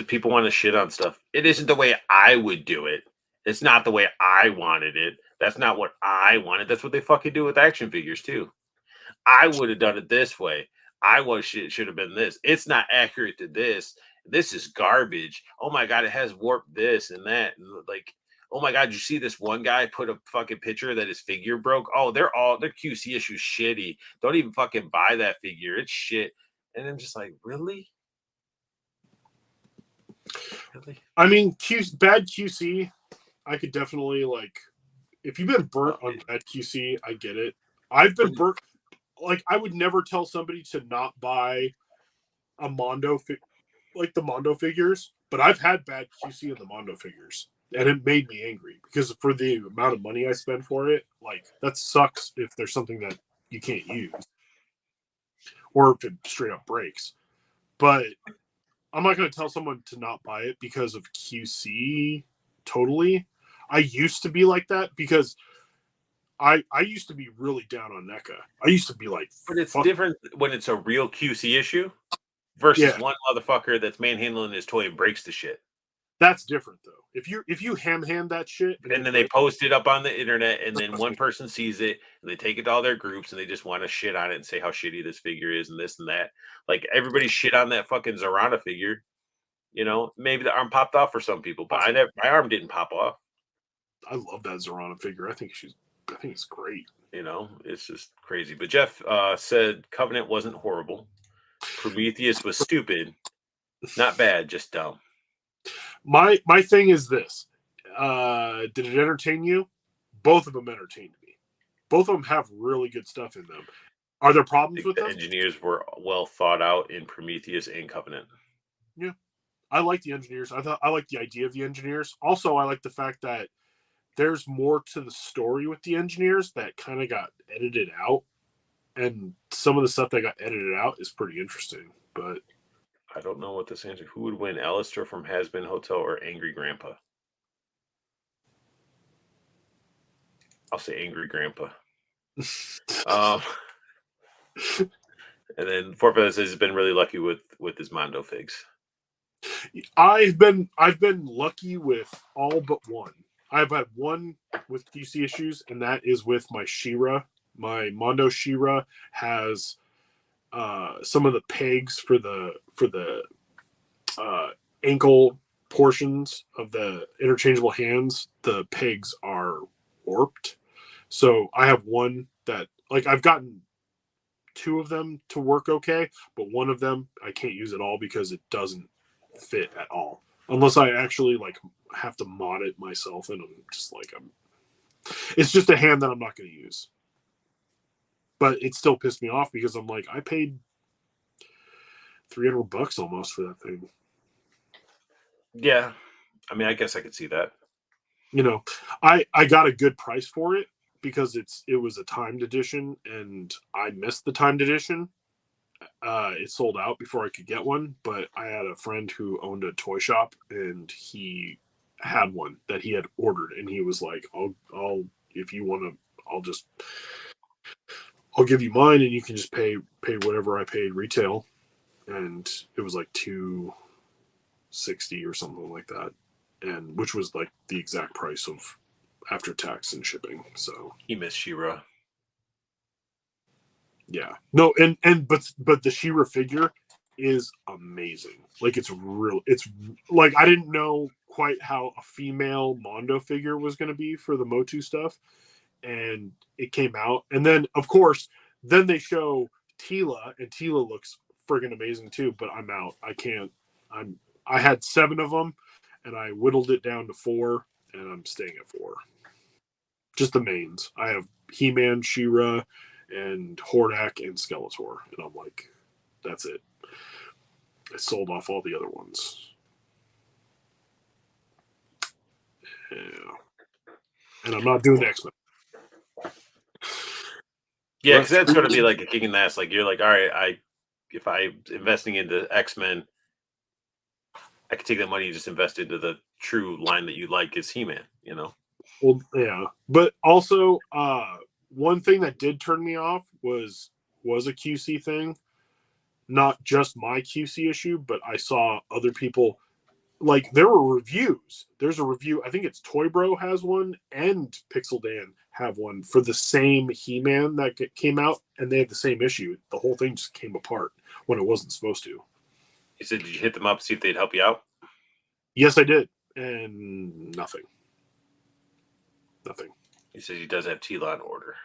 people want to shit on stuff. It isn't the way I would do it. It's not the way I wanted it. That's not what I wanted. That's what they fucking do with action figures too. I would have done it this way. Should have been this. It's not accurate to this. This is garbage. Oh my God, it has warped this and that. And like, oh my God, you see this one guy put a fucking picture that his figure broke? Oh, their QC issues shitty. Don't even fucking buy that figure. It's shit. And I'm just like, really? Really? I mean, bad QC, I could definitely like, if you've been burnt on bad QC, I get it. I've been burnt. Like, I would never tell somebody to not buy a Mondo, like the Mondo figures, but I've had bad QC in the Mondo figures, and it made me angry because for the amount of money I spend for it, like, that sucks if there's something that you can't use or if it straight up breaks. But I'm not going to tell someone to not buy it because of QC totally. I used to be like that because I used to be really down on NECA. I used to be like, but it's different when it's a real QC issue versus one motherfucker that's manhandling his toy and breaks the shit. That's different though. If you hand that shit, and then they post it up on the internet, and then one person sees it, and they take it to all their groups, and they just want to shit on it and say how shitty this figure is and this and that. Like, everybody shit on that fucking Zorana figure. You know, maybe the arm popped off for some people, but my arm didn't pop off. I love that Zorana figure. I think it's great. You know, it's just crazy. But Jeff said Covenant wasn't horrible. Prometheus was stupid. Not bad, just dumb. My thing is this. Did it entertain you? Both of them entertained me. Both of them have really good stuff in them. Are there problems with them? The engineers were well thought out in Prometheus and Covenant. Yeah. I like the engineers. I like the idea of the engineers. Also, I like the fact that there's more to the story with the engineers that kind of got edited out. And some of the stuff that got edited out is pretty interesting. But I don't know what this answer. Who would win, Alistair from Hazbin Hotel or Angry Grandpa? I'll say Angry Grandpa. And then Forfeit says he's been really lucky with his Mondo figs. I've been lucky with all but one. I've had one with QC issues, and that is with my She-Ra. My Mondo She-Ra has some of the pegs for the ankle portions of the interchangeable hands. The pegs are warped, so I have one that, like, I've gotten two of them to work okay, but one of them I can't use at all because it doesn't fit at all unless I actually like have to mod it myself, and I'm just like, it's just a hand that I'm not going to use. But it still pissed me off because I'm like, I paid $300 almost for that thing. Yeah, I mean, I guess I could see that. You know, I got a good price for it, because it was a timed edition, and I missed the timed edition. It sold out before I could get one, but I had a friend who owned a toy shop, and he had one that he had ordered, and he was like, "I'll if you want to, I'll give you mine, and you can just pay whatever I paid retail." And it was like $260 or something like that, and which was like the exact price of after tax and shipping. So He missed She-Ra. yeah, no, and but the She-Ra figure is amazing. Like it's like I didn't know quite how a female Mondo figure was going to be for the Motu stuff, and it came out, and then of course then they show Tila, and Tila looks friggin' amazing too. But I'm out. I can't. I had 7 of them, and I whittled it down to 4, and I'm staying at 4. Just the mains. I have He-Man, She-Ra, and Hordak and Skeletor, and I'm like, that's it. I sold off all the other ones. Yeah. And I'm not doing X-Men. Yeah, because that's going to be like a kick in the ass. Like you're like, all right, if I'm investing into X-Men, I could take that money and just invest into the true line that you like is He-Man, you know? Well, yeah. But also, one thing that did turn me off was a QC thing. Not just my QC issue, but I saw other people, like there were reviews. There's a review, I think it's Toy Bro has one and Pixel Dan have one for the same He-Man that came out, and they had the same issue. The whole thing just came apart when it wasn't supposed to. You said, did you hit them up, see if they'd help you out? Yes, I did. And nothing. He says he does have Tila on order.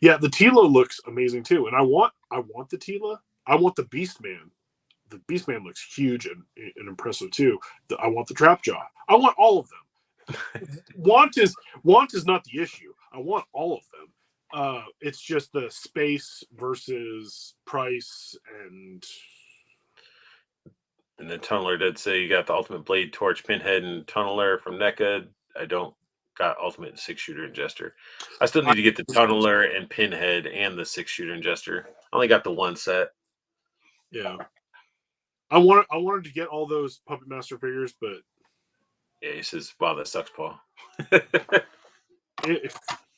Yeah, the Tila looks amazing too. And I want the Tila. I want the Beast Man. The Beast Man looks huge and impressive too. I want the Trap Jaw. I want all of them. want is not the issue. I want all of them. It's just the space versus price, and then Tunneler did say you got the Ultimate Blade, Torch, Pinhead, and Tunneler from NECA. I don't got Ultimate 6-shooter and Jester. I still need to get the Tunneler and Pinhead and the 6-shooter and Jester. I only got the one set. Yeah. I wanted to get all those Puppet Master figures, but yeah, he says, "Wow, that sucks, Paul." it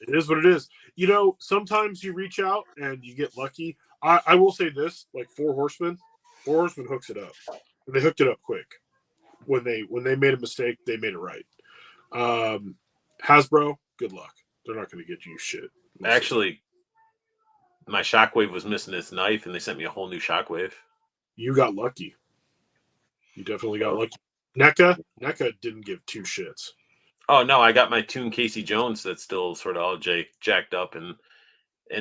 is what it is. You know, sometimes you reach out and you get lucky. I will say this: like Four Horsemen hooks it up. And they hooked it up quick. When they made a mistake, they made it right. Hasbro, good luck. They're not going to get you shit. Actually, my Shockwave was missing its knife, and they sent me a whole new Shockwave. You got lucky. You definitely got lucky. NECA didn't give 2 shits. Oh no, I got my Toon Casey Jones that's still sort of all jacked up, and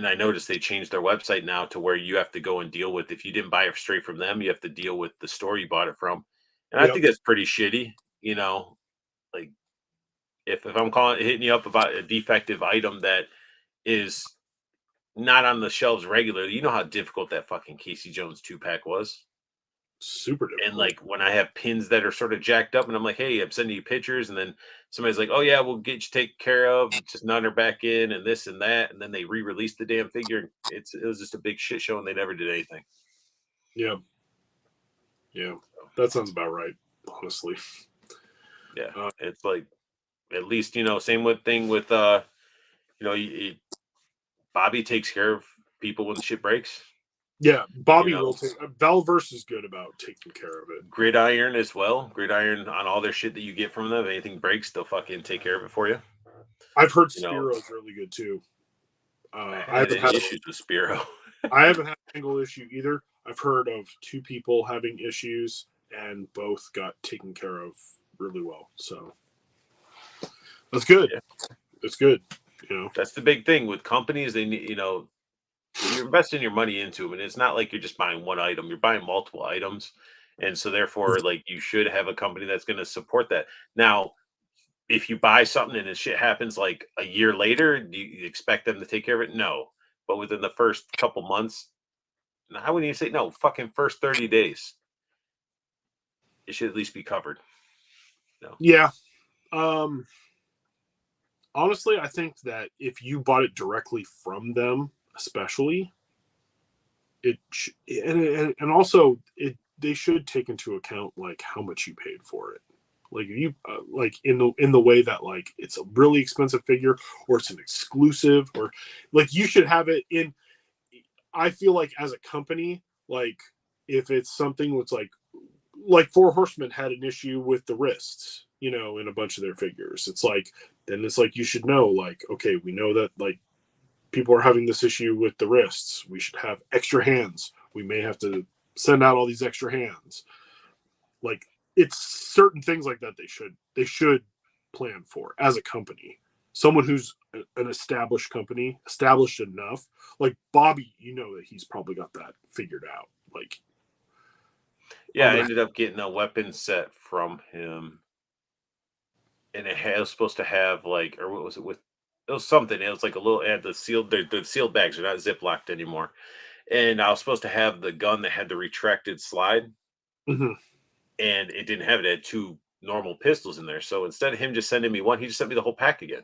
I noticed they changed their website now to where you have to go and deal with, if you didn't buy it straight from them, you have to deal with the store you bought it from, and I think that's pretty shitty. You know, like if I'm hitting you up about a defective item that is not on the shelves regularly, you know how difficult that fucking Casey Jones 2-pack was. Super difficult. And like when I have pins that are sort of jacked up, and I'm like, hey, I'm sending you pictures, and then somebody's like, oh yeah, we'll get you taken care of, just nut her back in, and this and that, and then they re-released the damn figure. It was just a big shit show, and they never did anything. Yeah, that sounds about right, honestly. Yeah, it's like, at least, you know, same thing with you know, Bobby takes care of people when the shit breaks. Yeah, Bobby will take. Valverse is good about taking care of it. Gridiron as well. Gridiron on all their shit that you get from them. If anything breaks, they'll fucking take care of it for you. I've heard Spiro's really good too. I haven't had issues with Spiro. I haven't had a single issue either. I've heard of 2 people having issues, and both got taken care of really well. So that's good. Yeah. It's good. You know, that's the big thing with companies. They need, you know, you're investing your money into them, and it's not like you're just buying one item. You're buying multiple items, and so therefore, like, you should have a company that's going to support that. Now, if you buy something and this shit happens like a year later, do you expect them to take care of it? No. But within the first couple months, I wouldn't even say no, fucking first 30 days, it should at least be covered. No. Yeah. honestly, I think that if you bought it directly from them, especially, and also they should take into account like how much you paid for it. Like you like in the way that like it's a really expensive figure or it's an exclusive or like you should have it in. I feel like as a company, like if it's something that's like Four Horsemen had an issue with the wrists, you know, in a bunch of their figures. It's like then it's like you should know, like, okay, we know that like people are having this issue with the wrists. We should have extra hands. We may have to send out all these extra hands. Like it's certain things like that they should plan for as a company. Someone who's an established company, established enough, like Bobby, you know that he's probably got that figured out. Like, Yeah, I ended up getting a weapon set from him, and it was supposed to have like, or what was it with? It was something. It was like a little. It had the sealed bags are not ziplocked anymore, and I was supposed to have the gun that had the retracted slide, mhm. and it didn't have it. It had two normal pistols in there. So instead of him just sending me one, he just sent me the whole pack again.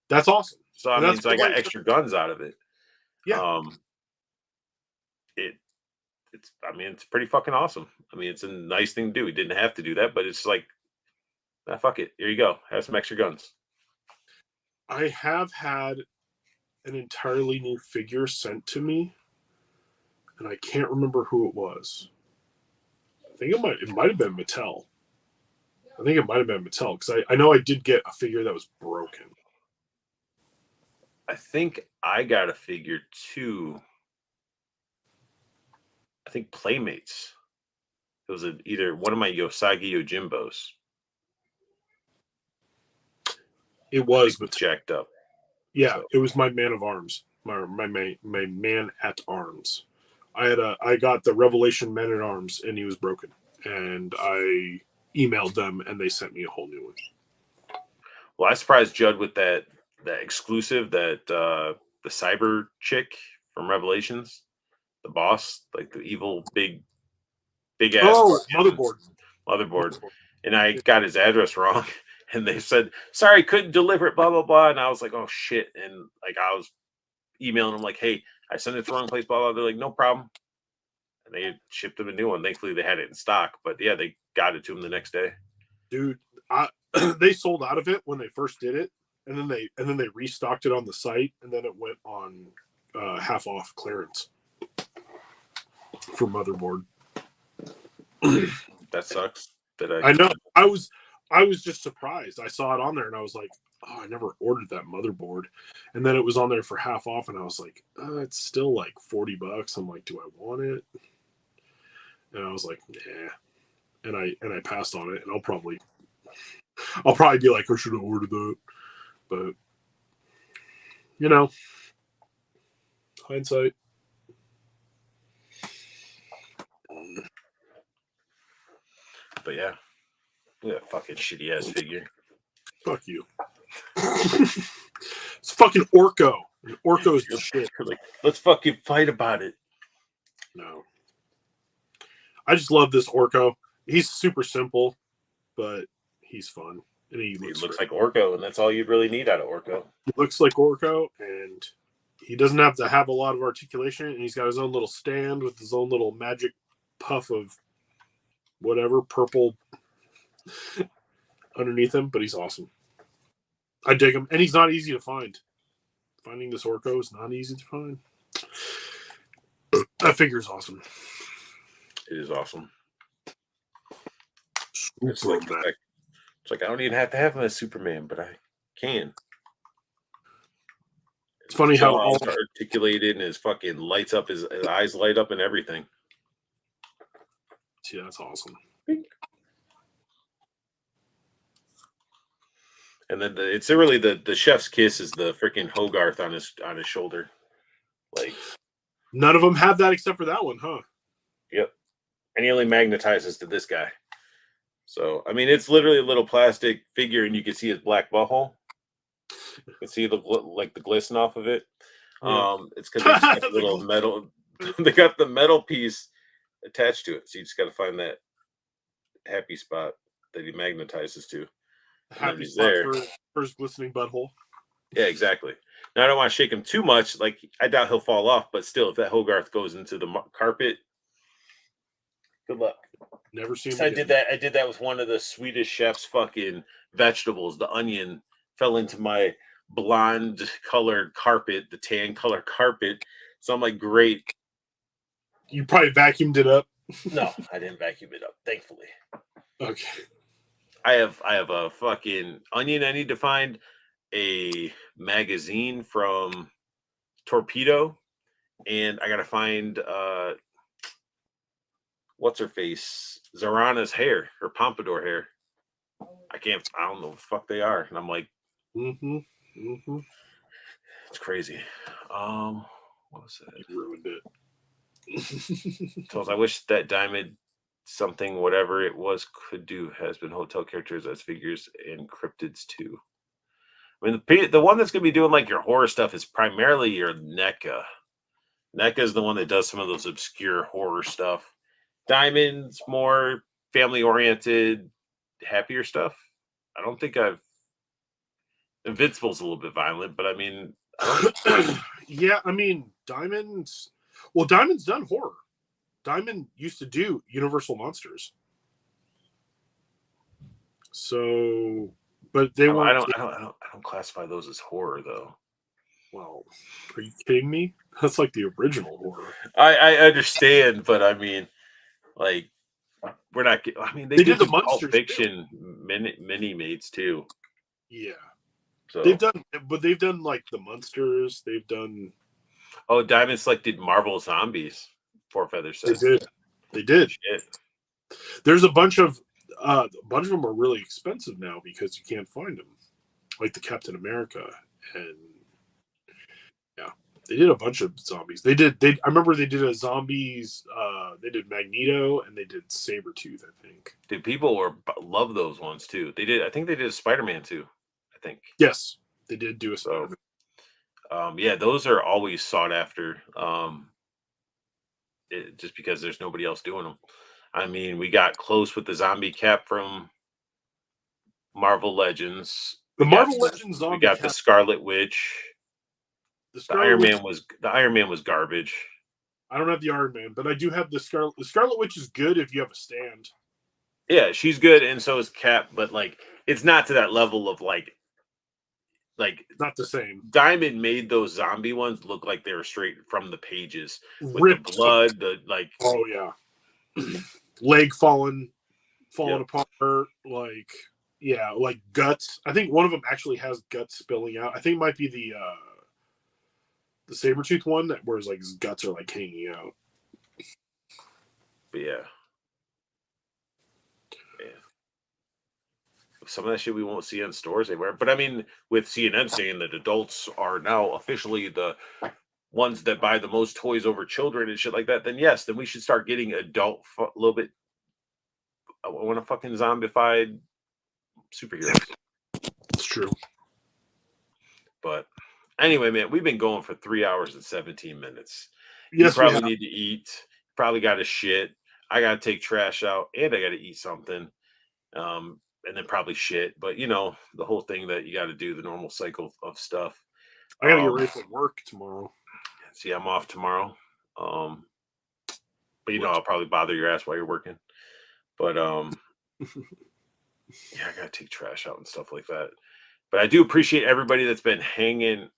That's awesome. So I mean, so I got extra guns out of it. Yeah. I mean, it's pretty fucking awesome. I mean, it's a nice thing to do. He didn't have to do that, but it's like, fuck it. Here you go. Have some extra guns. I have had an entirely new figure sent to me, and I can't remember who it was. I think it might have been Mattel. I think it might have been Mattel because I know I did get a figure that was broken. I think I got a figure too. I think Playmates. It was either one of my Yosagi Yojimbos. It was jacked up. Yeah, so. It was my man of arms, my man at arms. I got the Revelation Man at Arms, and he was broken, and I emailed them, and they sent me a whole new one. Well, I surprised Judd with that exclusive, that the cyber chick from Revelations, the boss, like the evil big ass motherboard. And I got his address wrong, and they said, sorry, couldn't deliver it, blah blah blah. And I was like, oh shit. And like I was emailing them like, hey, I sent it to the wrong place, blah blah. They're like, no problem. And they shipped them a new one. Thankfully they had it in stock, but yeah, they got it to him the next day. Dude, they sold out of it when they first did it, and then they restocked it on the site, and then it went on half off clearance for motherboard. That sucks. I know. I was just surprised. I saw it on there, and I was like, oh, I never ordered that motherboard. And then it was on there for half off, and I was like, it's still like $40. I'm like, do I want it? And I was like, nah. And I passed on it, and I'll probably be like, I should have ordered that. But you know, hindsight. But yeah, fucking shitty ass figure. Fuck you. It's fucking Orko. Orko's the shit. Like, let's fucking fight about it. No. I just love this Orko. He's super simple, but he's fun. And he looks like Orko, and that's all you really need out of Orko. He looks like Orko, and he doesn't have to have a lot of articulation, and he's got his own little stand with his own little magic puff of whatever, purple underneath him, but he's awesome. I dig him, and he's not easy to find. Finding this Orko is not easy to find. That figure is awesome. It is awesome. It's like I don't even have to have him as Superman, but I can. It's funny how all articulated and his fucking lights up, his eyes light up and everything. Yeah, that's awesome. And then it's really the chef's kiss is the freaking Hogarth on his shoulder. Like none of them have that except for that one, huh? Yep. And he only magnetizes to this guy. So I mean, it's literally a little plastic figure, and you can see his black butthole. You can see the glisten off of it. Yeah. It's because they got the little metal. They got the metal piece attached to it, so you just got to find that happy spot that he magnetizes to. Happy he's spot there. for his glistening butthole. Yeah, exactly. Now I don't want to shake him too much. Like I doubt he'll fall off, but still, if that Hogarth goes into the carpet, good luck. Never seen him So again. I did that with one of the Swedish chef's fucking vegetables. The onion fell into my blonde colored carpet, the tan color carpet. So I'm like, great. You probably vacuumed it up. No, I didn't vacuum it up, thankfully. Okay. I have a fucking onion I need to find, a magazine from Torpedo, and I gotta find what's her face? Zorana's hair, her pompadour hair. I don't know what the fuck they are. And I'm like, Mm-hmm. Mm-hmm. it's crazy. What was that? You ruined it. So I wish that Diamond something, whatever it was, could do has been hotel characters as figures and cryptids too. I mean, the one that's gonna be doing like your horror stuff is primarily your NECA. NECA is the one that does some of those obscure horror stuff. Diamond's more family oriented, happier stuff. I don't think Invincible's a little bit violent, but I mean, yeah, I mean, Diamond's done horror. Diamond used to do Universal Monsters. So, but they weren't. I don't classify those as horror though. Well, are you kidding me? That's like the original horror. I understand, but I mean, like, we're not. I mean, they did the Pulp Fiction mini mates too. Yeah, so they've done like the Monsters. They've done. Oh, Diamond selected Marvel Zombies. Four Feathers says they did. Shit. There's a bunch of them are really expensive now because you can't find them, like the Captain America, and yeah, they did a bunch of zombies. I remember they did a zombies. They did Magneto and they did Sabretooth, I think. Dude, people love those ones too. I think they did a Spider-Man too. I think. Yes, they did do a Spider-Man. Yeah, those are always sought after. Just because there's nobody else doing them. I mean, we got close with the zombie cap from Marvel Legends. The Marvel Legends zombie. We got the Scarlet Witch. The Iron Man was garbage. I don't have the Iron Man, but I do have the Scarlet. The Scarlet Witch is good if you have a stand. Yeah, she's good, and so is Cap. But like, it's not to that level of like not the same. Diamond made those zombie ones look like they were straight from the pages with ripped the blood, the like. Oh yeah, leg falling apart, like like guts. I think one of them actually has guts spilling out. I think it might be the Sabretooth one where like his guts are like hanging out. But yeah. Some of that shit we won't see in stores anywhere. But I mean, with CNN saying that adults are now officially the ones that buy the most toys over children and shit like that, then yes, then we should start getting adult a little bit. I want a fucking zombified superheroes. It's true. But anyway, man, we've been going for 3 hours and 17 minutes. Yes, you probably need to eat. Probably got to shit. I got to take trash out, and I got to eat something. And then probably shit, but you know, the whole thing that you got to do, the normal cycle of stuff. I got to get ready for work tomorrow. See, I'm off tomorrow. But you know, I'll probably bother your ass while you're working. But yeah, I got to take trash out and stuff like that. But I do appreciate everybody that's been hanging.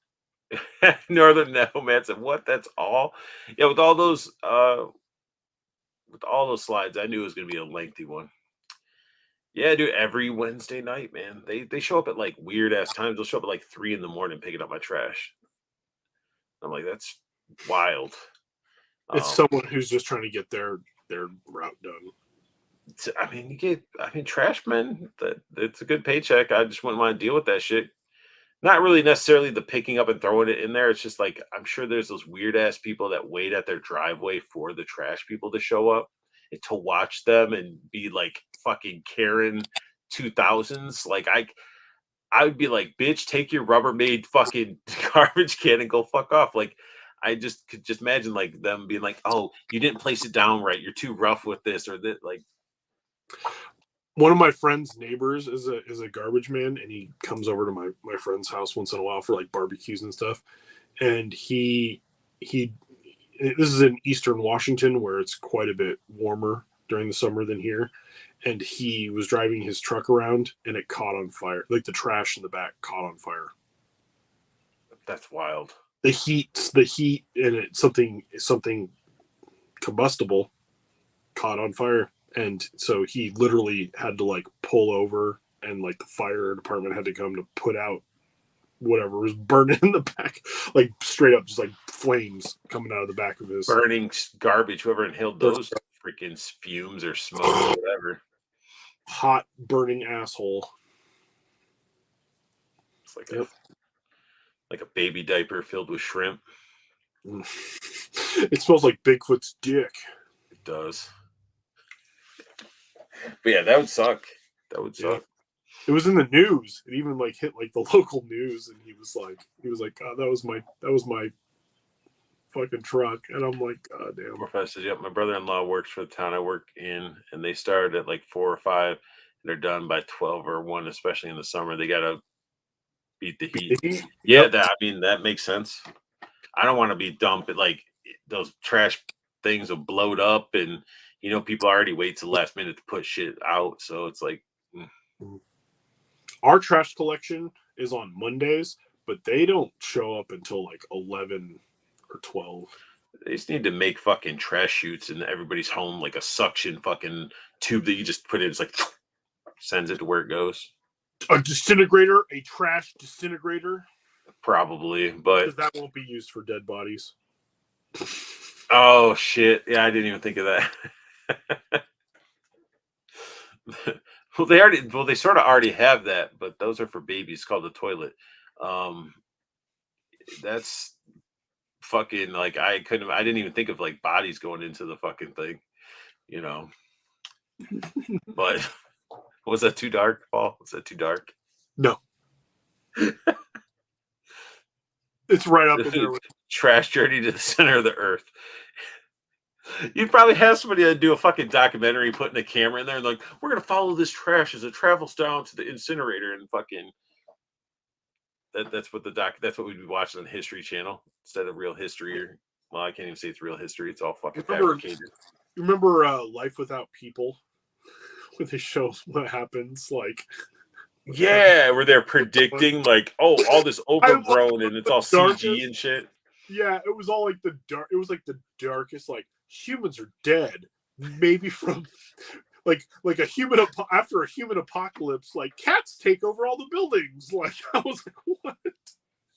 Northern Nomad said, "What? That's all?" Yeah, with all those slides, I knew it was going to be a lengthy one. Yeah, dude, every Wednesday night, man. They show up at like weird ass times. They'll show up at like 3 a.m. picking up my trash. I'm like, that's wild. It's someone who's just trying to get their route done. I mean, trash men, it's a good paycheck. I just wouldn't want to deal with that shit. Not really necessarily the picking up and throwing it in there. It's just like, I'm sure there's those weird ass people that wait at their driveway for the trash people to show up and to watch them and be like fucking Karen 2000s. Like I would be like, bitch, take your Rubbermaid fucking garbage can and go fuck off. Like, I just could just imagine like them being like, oh, you didn't place it down right. You're too rough with this or that. Like, one of my friend's neighbors is a garbage man, and he comes over to my friend's house once in a while for like barbecues and stuff. And he this is in Eastern Washington, where it's quite a bit warmer during the summer than here. And he was driving his truck around, and it caught on fire. Like the trash in the back caught on fire. That's wild. The heat, and it something combustible caught on fire, and so he literally had to like pull over, and like the fire department had to come to put out whatever was burning in the back, like straight up, just like flames coming out of the back of his burning garbage. Whoever inhaled those freaking fumes or smoke or whatever, hot burning asshole. It's like a baby diaper filled with shrimp. It smells like Bigfoot's dick. It does. But yeah, that would suck. That would suck. It was in the news. It even like hit like the local news, and he was like, God, that was my fucking truck. And I'm like, God damn. Professor, yep, my brother-in-law works for the town I work in, and they start at like 4 or 5, and they're done by 12 or 1, especially in the summer. They gotta beat the heat. Yeah, that makes sense. I don't want to be dumping like those trash things will bloat up, and people already wait till the last minute to put shit out. So it's like our trash collection is on Mondays, but they don't show up until like 11 or 12. They just need to make fucking trash chutes in everybody's home, like a suction fucking tube that you just put in. It's like sends it to where it goes. A disintegrator, a trash disintegrator. Probably, but because that won't be used for dead bodies. Oh shit! Yeah, I didn't even think of that. They sort of already have that, but those are for babies. Called the toilet. That's fucking like I didn't even think of like bodies going into the fucking thing, But was that too dark, Paul? Was that too dark? No. It's right up in there. Trash journey to the center of the earth. You'd probably have somebody that do a fucking documentary, putting a camera in there, and like, we're gonna follow this trash as it travels down to the incinerator, and fucking. That's what we'd be watching on the History Channel instead of Real History. Well, I can't even say it's Real History. It's all fucking fabricated. Remember Life Without People, where they show what happens, like. Yeah, where they're predicting like, all this overgrown and it's all CG and shit. Yeah, it was all like the dark. It was like the darkest. Like humans are dead, maybe from like a human after a human apocalypse. Like cats take over all the buildings. Like I was like, what?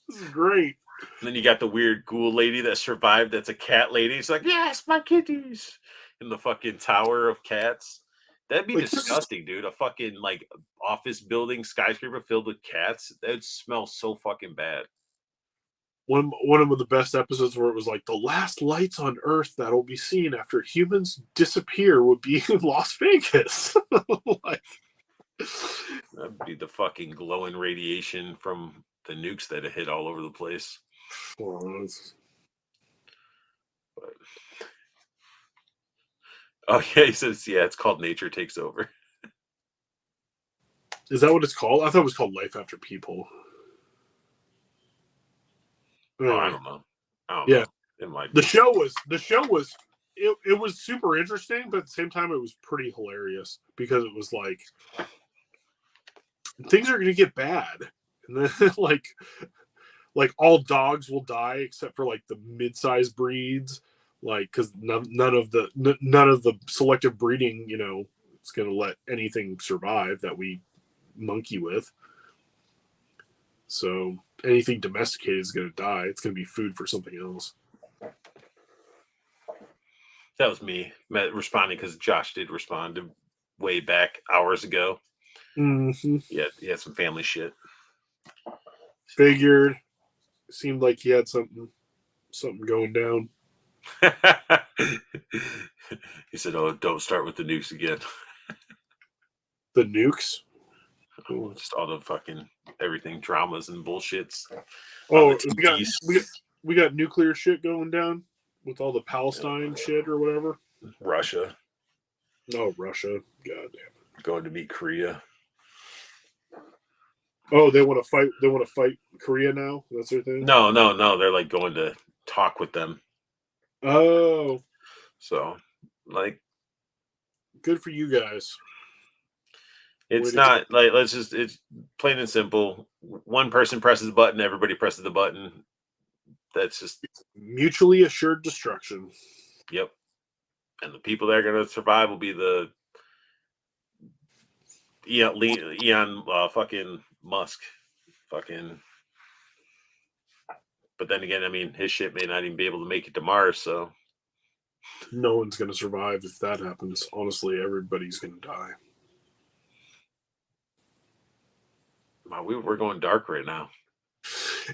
This is great. And then you got the weird ghoul lady that survived. That's a cat lady. She's like, yes, my kitties, in the fucking tower of cats. That'd be disgusting, dude. A fucking like office building skyscraper filled with cats. That'd smell so fucking bad. One of the best episodes where it was like the last lights on Earth that'll be seen after humans disappear would be in Las Vegas. Like, that'd be the fucking glowing radiation from the nukes that hit all over the place. Oh yeah, he says, yeah, it's called Nature Takes Over. Is that what it's called? I thought it was called Life After People. I don't know. Yeah, it might. The show was it was super interesting, but at the same time, it was pretty hilarious because it was like things are going to get bad, and then like all dogs will die except for like the mid-sized breeds. Like, because none of the selective breeding, it's going to let anything survive that we monkey with. So anything domesticated is going to die. It's going to be food for something else. That was me responding because Josh did respond way back hours ago. Mm-hmm. Yeah, he had some family shit. Figured. Seemed like he had something going down. He said, "Oh, don't start with the nukes again." The nukes? Just all the fucking everything dramas and bullshits. Oh, we got nuclear shit going down with all the Palestine shit or whatever. Russia. No, Russia. God damn it. Going to meet Korea. Oh, they want to fight. They want to fight Korea now. That's their thing. No. They're like going to talk with them. Oh, So, like, good for you guys. it's Way to not like it's plain and simple. One person presses the button, everybody presses the button. That's just Mutually assured destruction. yep. And the people that are going to survive will be the Elon fucking Musk, fucking. But then again, I mean, his shit may not even be able to make it to Mars. So No one's going to survive if that happens. Honestly, everybody's going to die. wow, we're going dark right now.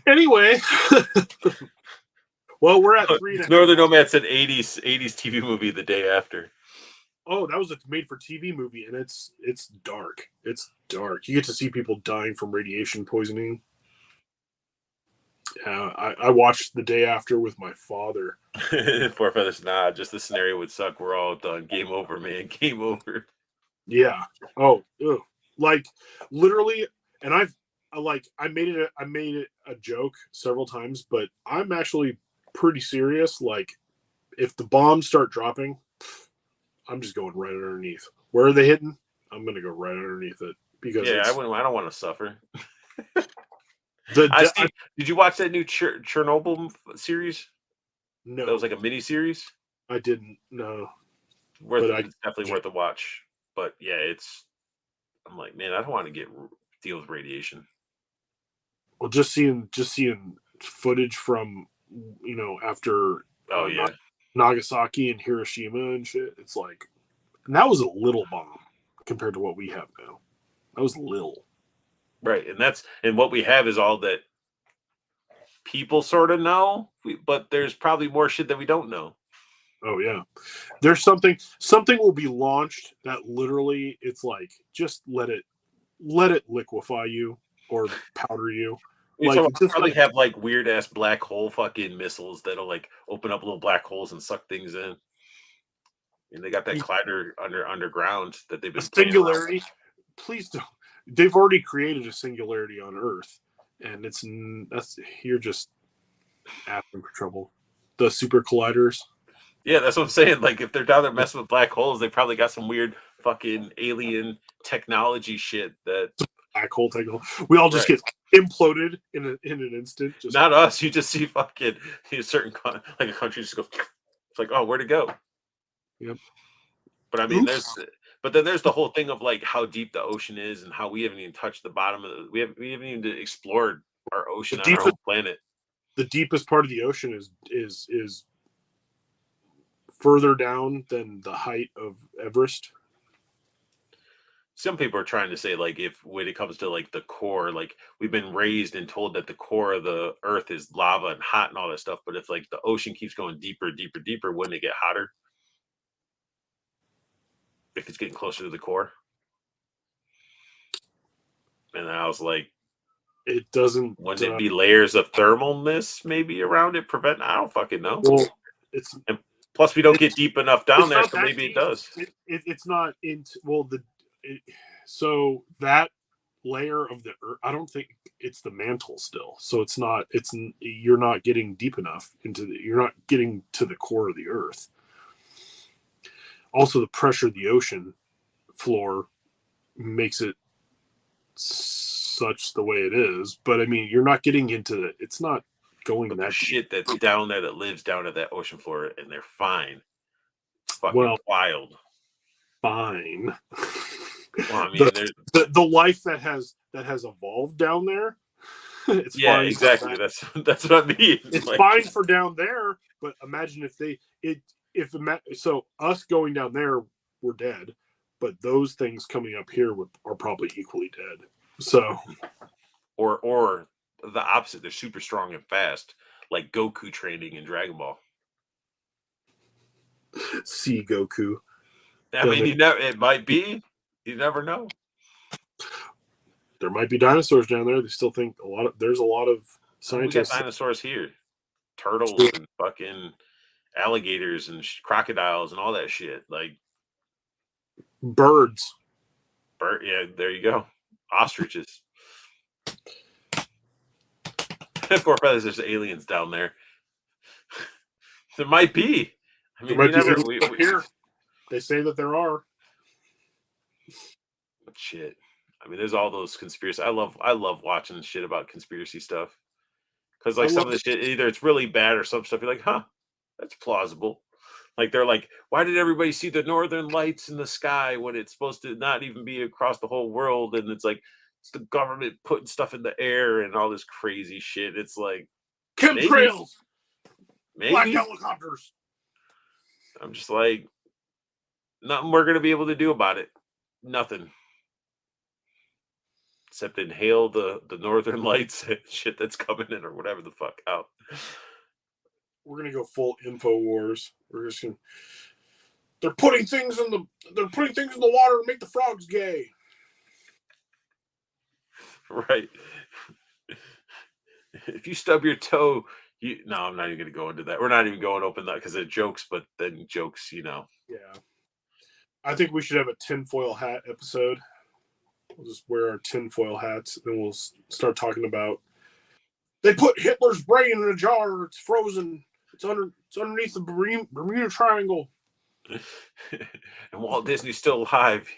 Anyway, well, we're at 3.5. Northern Nomad said 80s TV movie the day after. Oh, that was a made-for-TV movie, and it's dark. It's dark. You get to see people dying from radiation poisoning. I watched the day after with my father. Four Feathers, nah, just the scenario would suck. We're all done. Game over, man. Game over. Yeah. Oh, ew. Like literally, and I made it a joke several times, but I'm actually pretty serious. Like, if the bombs start dropping, I'm just going right underneath. Where are they hitting? I'm gonna go right underneath it because Yeah, I don't want to suffer. did you watch that new Chernobyl series? No, That was like a mini series. I didn't. No, It's definitely worth a watch. But yeah, I'm like, man, I don't want to deal with radiation. well, just seeing footage from after Oh yeah, Nagasaki and Hiroshima and shit. It's like, and that was a little bomb compared to what we have now. That was little. right. And what we have is all that people sort of know, but there's probably more shit that we don't know. Oh yeah, there's something will be launched that literally it's like just let it liquefy you or powder you. Like, probably have like weird ass black hole fucking missiles that'll like open up little black holes and suck things in. And they got that collider underground that they've been singularity. Please don't. They've already created a singularity on Earth, and you're just asking for trouble. The super colliders. Yeah, that's what I'm saying. Like, if they're down there messing with black holes, they probably got some weird fucking alien technology shit that black hole technology. We all just get imploded in an instant. Just not us. You just see fucking certain like a country just go. It's like, oh, where'd it go? Yep. But I mean, there's the whole thing of like how deep the ocean is and how we haven't even touched the bottom of we haven't even explored our ocean on our own planet. The deepest part of the ocean is further down than the height of Everest. Some people are trying to say, like, if when it comes to like the core, like we've been raised and told that the core of the earth is lava and hot and all that stuff, but if like the ocean keeps going deeper, wouldn't it get hotter? If it's getting closer to the core. And I was like, it doesn't. Wouldn't it be layers of thermalness maybe around it? I don't fucking know. Well, and plus we don't get deep enough down there, so maybe deep. It does. It's not into so that layer of the earth. I don't think it's the mantle still. So it's not. You're not getting deep enough you're not getting to the core of the earth. Also, the pressure of the ocean floor makes it such the way it is. But I mean, you're not getting into it's not going that shit that's down there that lives down at that ocean floor, and they're fine. It's fucking wild. Fine. Well, I mean, the life that has evolved down there. It's fine exactly. That's what I mean. It's like, fine for down there, but imagine if so us going down there, we're dead, but those things coming up here are probably equally dead. So, or the opposite, they're super strong and fast, like Goku training in Dragon Ball. See Goku. I mean, it might be. You never know. There might be dinosaurs down there. They still think there's a lot of scientists. We got dinosaurs here, turtles and fucking alligators and crocodiles and all that shit. Like birds. Bird, yeah, there you go. Ostriches. Poor feathers, there's aliens down there. There might be. I There mean, might be aliens up here. They say that there are. Shit. I mean, there's all those conspiracy. I love watching shit about conspiracy stuff. Because like some of the shit, either it's really bad or some stuff you're like, huh, that's plausible. Like they're like, why did everybody see the northern lights in the sky when it's supposed to not even be across the whole world? And it's like it's the government putting stuff in the air and all this crazy shit. It's like chemtrails, maybe black helicopters. I'm just like, nothing we're gonna be able to do about it. Nothing. Except inhale the northern lights and shit that's coming in or whatever the fuck out. We're gonna go full InfoWars. We're just gonna. They're putting things in the water to make the frogs gay. Right. If you stub your toe, no, I'm not even gonna go into that. We're not even going open that because they're jokes, but then jokes, Yeah. I think we should have a tinfoil hat episode. We'll just wear our tinfoil hats and we'll start talking about. They put Hitler's brain in a jar. It's frozen. It's underneath the Bermuda Triangle. And Walt Disney's still alive.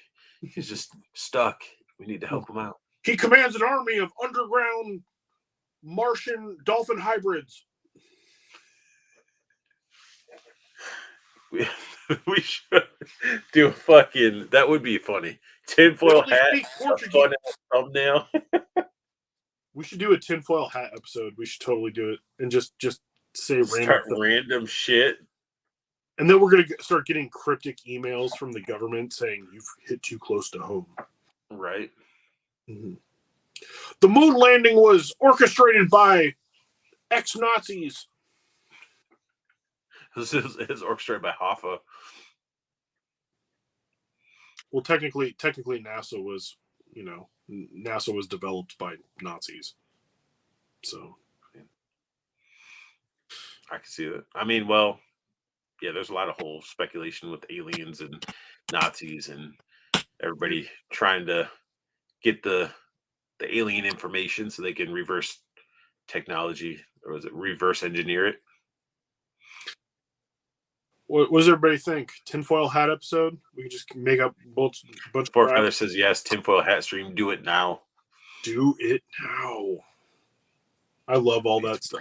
He's just stuck. We need to help him out. He commands an army of underground Martian dolphin hybrids. We should do a fucking. That would be funny. Tinfoil hat. Fun thumbnail. We should do a tinfoil hat episode. We should totally do it and just say random shit. And then we're gonna start getting cryptic emails from the government saying you've hit too close to home. Right. Mm-hmm. The moon landing was orchestrated by ex-Nazis. This is orchestrated by Hoffa. Well, technically, NASA was, NASA was developed by Nazis. So, I can see that. I mean, well, yeah, there's a lot of whole speculation with aliens and Nazis and everybody trying to get the alien information so they can reverse technology, or was it reverse engineer it? What does everybody think? Tinfoil hat episode? We can just make up a bunch of Four Feather says yes. Tinfoil hat stream. Do it now. Do it now. I love all that stuff.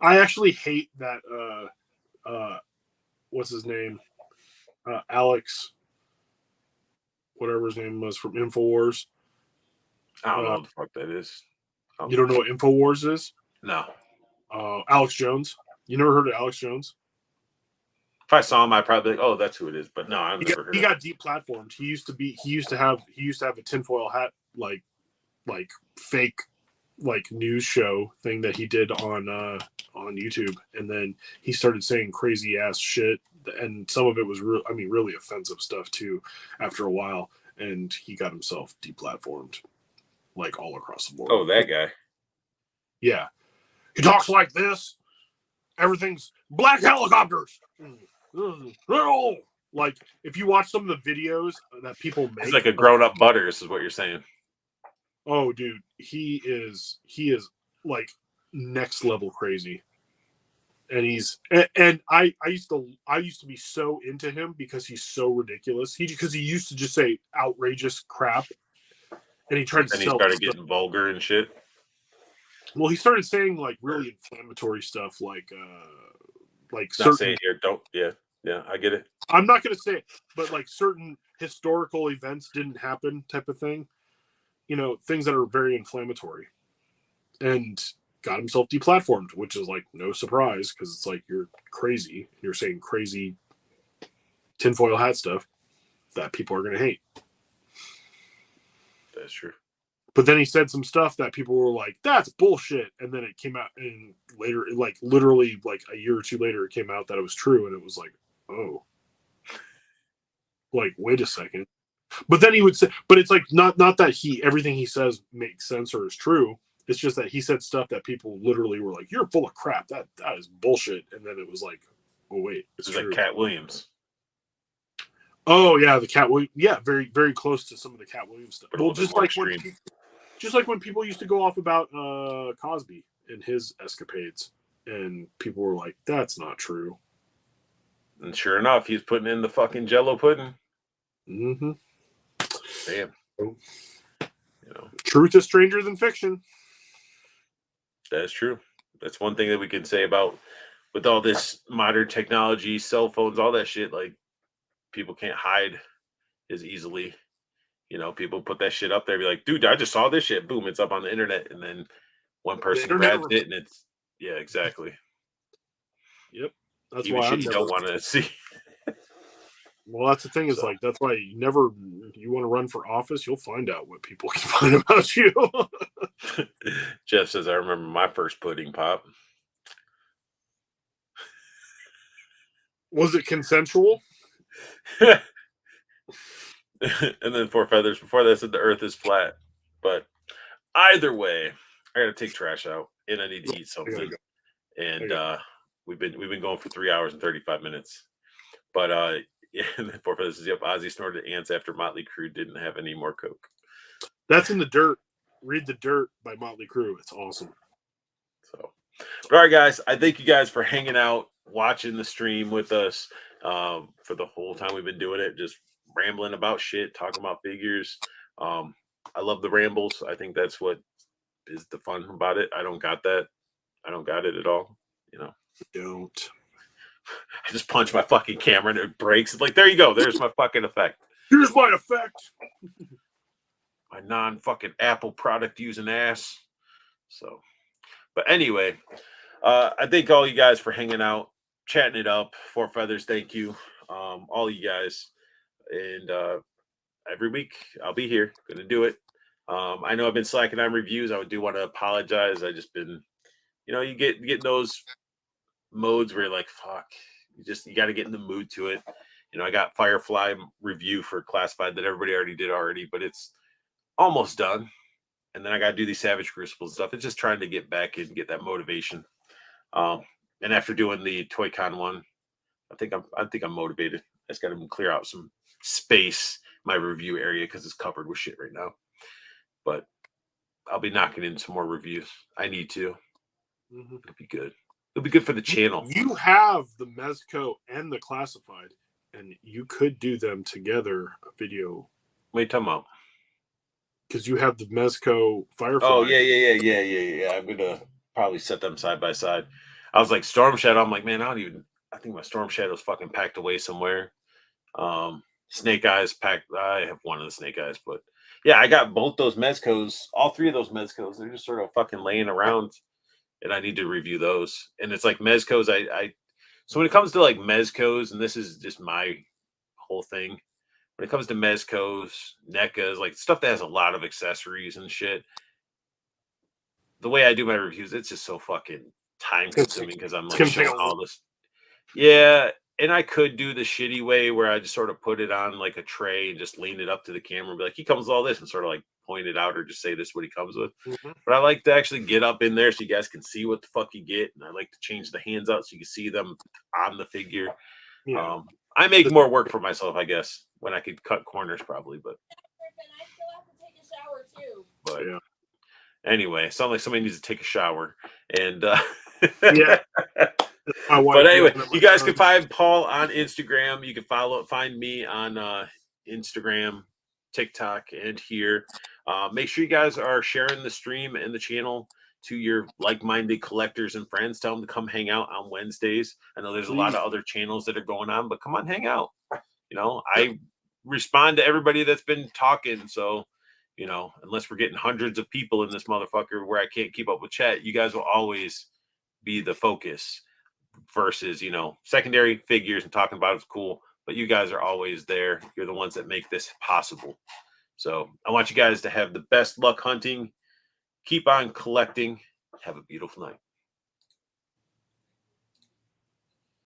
I actually hate that. What's his name? Alex. Whatever his name was from InfoWars. I don't know what the fuck that is. You don't know what InfoWars is? No. Alex Jones. You never heard of Alex Jones? If I saw him, I'd probably be like, "Oh, that's who it is." But no, I've never heard. He got deplatformed. He used to have a tinfoil hat like fake like news show thing that he did on YouTube, and then he started saying crazy ass shit, and some of it was really offensive stuff too. After a while, and he got himself deplatformed, like all across the board. Oh, that guy. Yeah, he talks like this. Everything's black helicopters. Like if you watch some of the videos that people make, he's like a grown-up Butters, is what you're saying. Oh, dude, he is like next level crazy, and I used to be so into him because he's so ridiculous. Because he used to just say outrageous crap, and he tried to. And he started getting vulgar and shit. Well, he started saying like really inflammatory stuff, like not certain. saying here, don't. Yeah, I get it. I'm not gonna say it, but like certain historical events didn't happen, type of thing. Things that are very inflammatory, and got himself deplatformed, which is like no surprise because it's like you're crazy. You're saying crazy tinfoil hat stuff that people are gonna hate. That's true. But then he said some stuff that people were like, "That's bullshit," and then it came out, and later, like literally, like a year or two later, it came out that it was true, and it was like, oh, like wait a second. But then he would say, but it's like not that everything he says makes sense or is true. It's just that he said stuff that people literally were like, "You're full of crap. That is bullshit." And then it was like, "Oh wait, it's true." Like Cat Williams. Oh yeah, the Cat Williams. Yeah, very very close to some of the Cat Williams stuff. But a Well, little bit more extreme. just like when people used to go off about Cosby and his escapades, and people were like, "That's not true." And sure enough, he's putting in the fucking Jello pudding. Mm-hmm. Damn. Truth is stranger than fiction. That's true. That's one thing that we can say about with all this modern technology, cell phones, all that shit. Like, people can't hide as easily. People put that shit up there, be like, dude, I just saw this shit. Boom, it's up on the internet. And then one person grabs it and it's, yeah, exactly. Yep. That's even why shit you don't want to see. Well, that's the thing is like, that's why you want to run for office, you'll find out what people can find about you. Jeff says, I remember my first pudding pop. Was it consensual? And then Four Feathers before that said the earth is flat. But either way, I gotta take trash out and I need to eat something. And we've been going for 3 hours and 35 minutes. But yeah, and then Four Feathers says, yep, Ozzy snorted ants after Motley Crue didn't have any more coke. That's in the dirt. Read The Dirt by Motley Crue. It's awesome. So, but all right, guys, I thank you guys for hanging out, watching the stream with us for the whole time we've been doing it, just rambling about shit, talking about figures. I love the rambles. I think that's what is the fun about it. I don't got that. I don't got it at all. Don't. I just punch my fucking camera and it breaks. It's like, there you go. There's my fucking effect. Here's my effect. My non-fucking Apple product using ass. So, but anyway, I thank all you guys for hanging out, chatting it up. Four Feathers, thank you. All you guys. And every week I'll be here. Gonna do it. I know I've been slacking on reviews. I do want to apologize. I just been, you get those modes where you're like, fuck, you got to get in the mood to it. I got Firefly review for Classified that everybody already, but it's almost done. And then I got to do these Savage Crucible stuff. It's just trying to get back and get that motivation. And after doing the Toy Con one, I think I'm motivated. I just got to clear out some space in my review area because it's covered with shit right now. But I'll be knocking in some more reviews. I need to. It'll be good. It'll be good for the channel. You have the Mezco and the Classified, and you could do them together, a video. What are you talking about? Because you have the Mezco Firefly. Oh, yeah. I'm going to probably set them side by side. I was like, Storm Shadow. I'm like, man, I think my Storm Shadow's fucking packed away somewhere. Snake Eyes packed. I have one of the Snake Eyes, but yeah, I got both those Mezcos, all three of those Mezcos. They're just sort of fucking laying around. And I need to review those. And it's like Mezcos. So when it comes to like Mezcos, and this is just my whole thing, when it comes to Mezcos, NECAs, like stuff that has a lot of accessories and shit, the way I do my reviews, it's just so fucking time consuming because I'm like showing all this. Yeah. And I could do the shitty way where I just sort of put it on like a tray and just lean it up to the camera and be like, he comes with all this, and sort of like point it out or just say this is what he comes with. But I like to actually get up in there so you guys can see what the fuck you get. And I like to change the hands out so you can see them on the figure. Yeah. I make more work for myself, I guess, when I could cut corners probably. But I still have to take a shower too. But yeah. Anyway, sounds like somebody needs to take a shower. And yeah. But anyway, you guys can find Paul on Instagram. You can find me on Instagram, TikTok, and here. Make sure you guys are sharing the stream and the channel to your like-minded collectors and friends. Tell them to come hang out on Wednesdays. I know there's a lot of other channels that are going on, but come on, hang out. I respond to everybody that's been talking. So, unless we're getting hundreds of people in this motherfucker where I can't keep up with chat, you guys will always be the focus. Versus, secondary figures and talking about it's cool, but you guys are always there. You're the ones that make this possible. So I want you guys to have the best luck hunting. Keep on collecting. Have a beautiful night.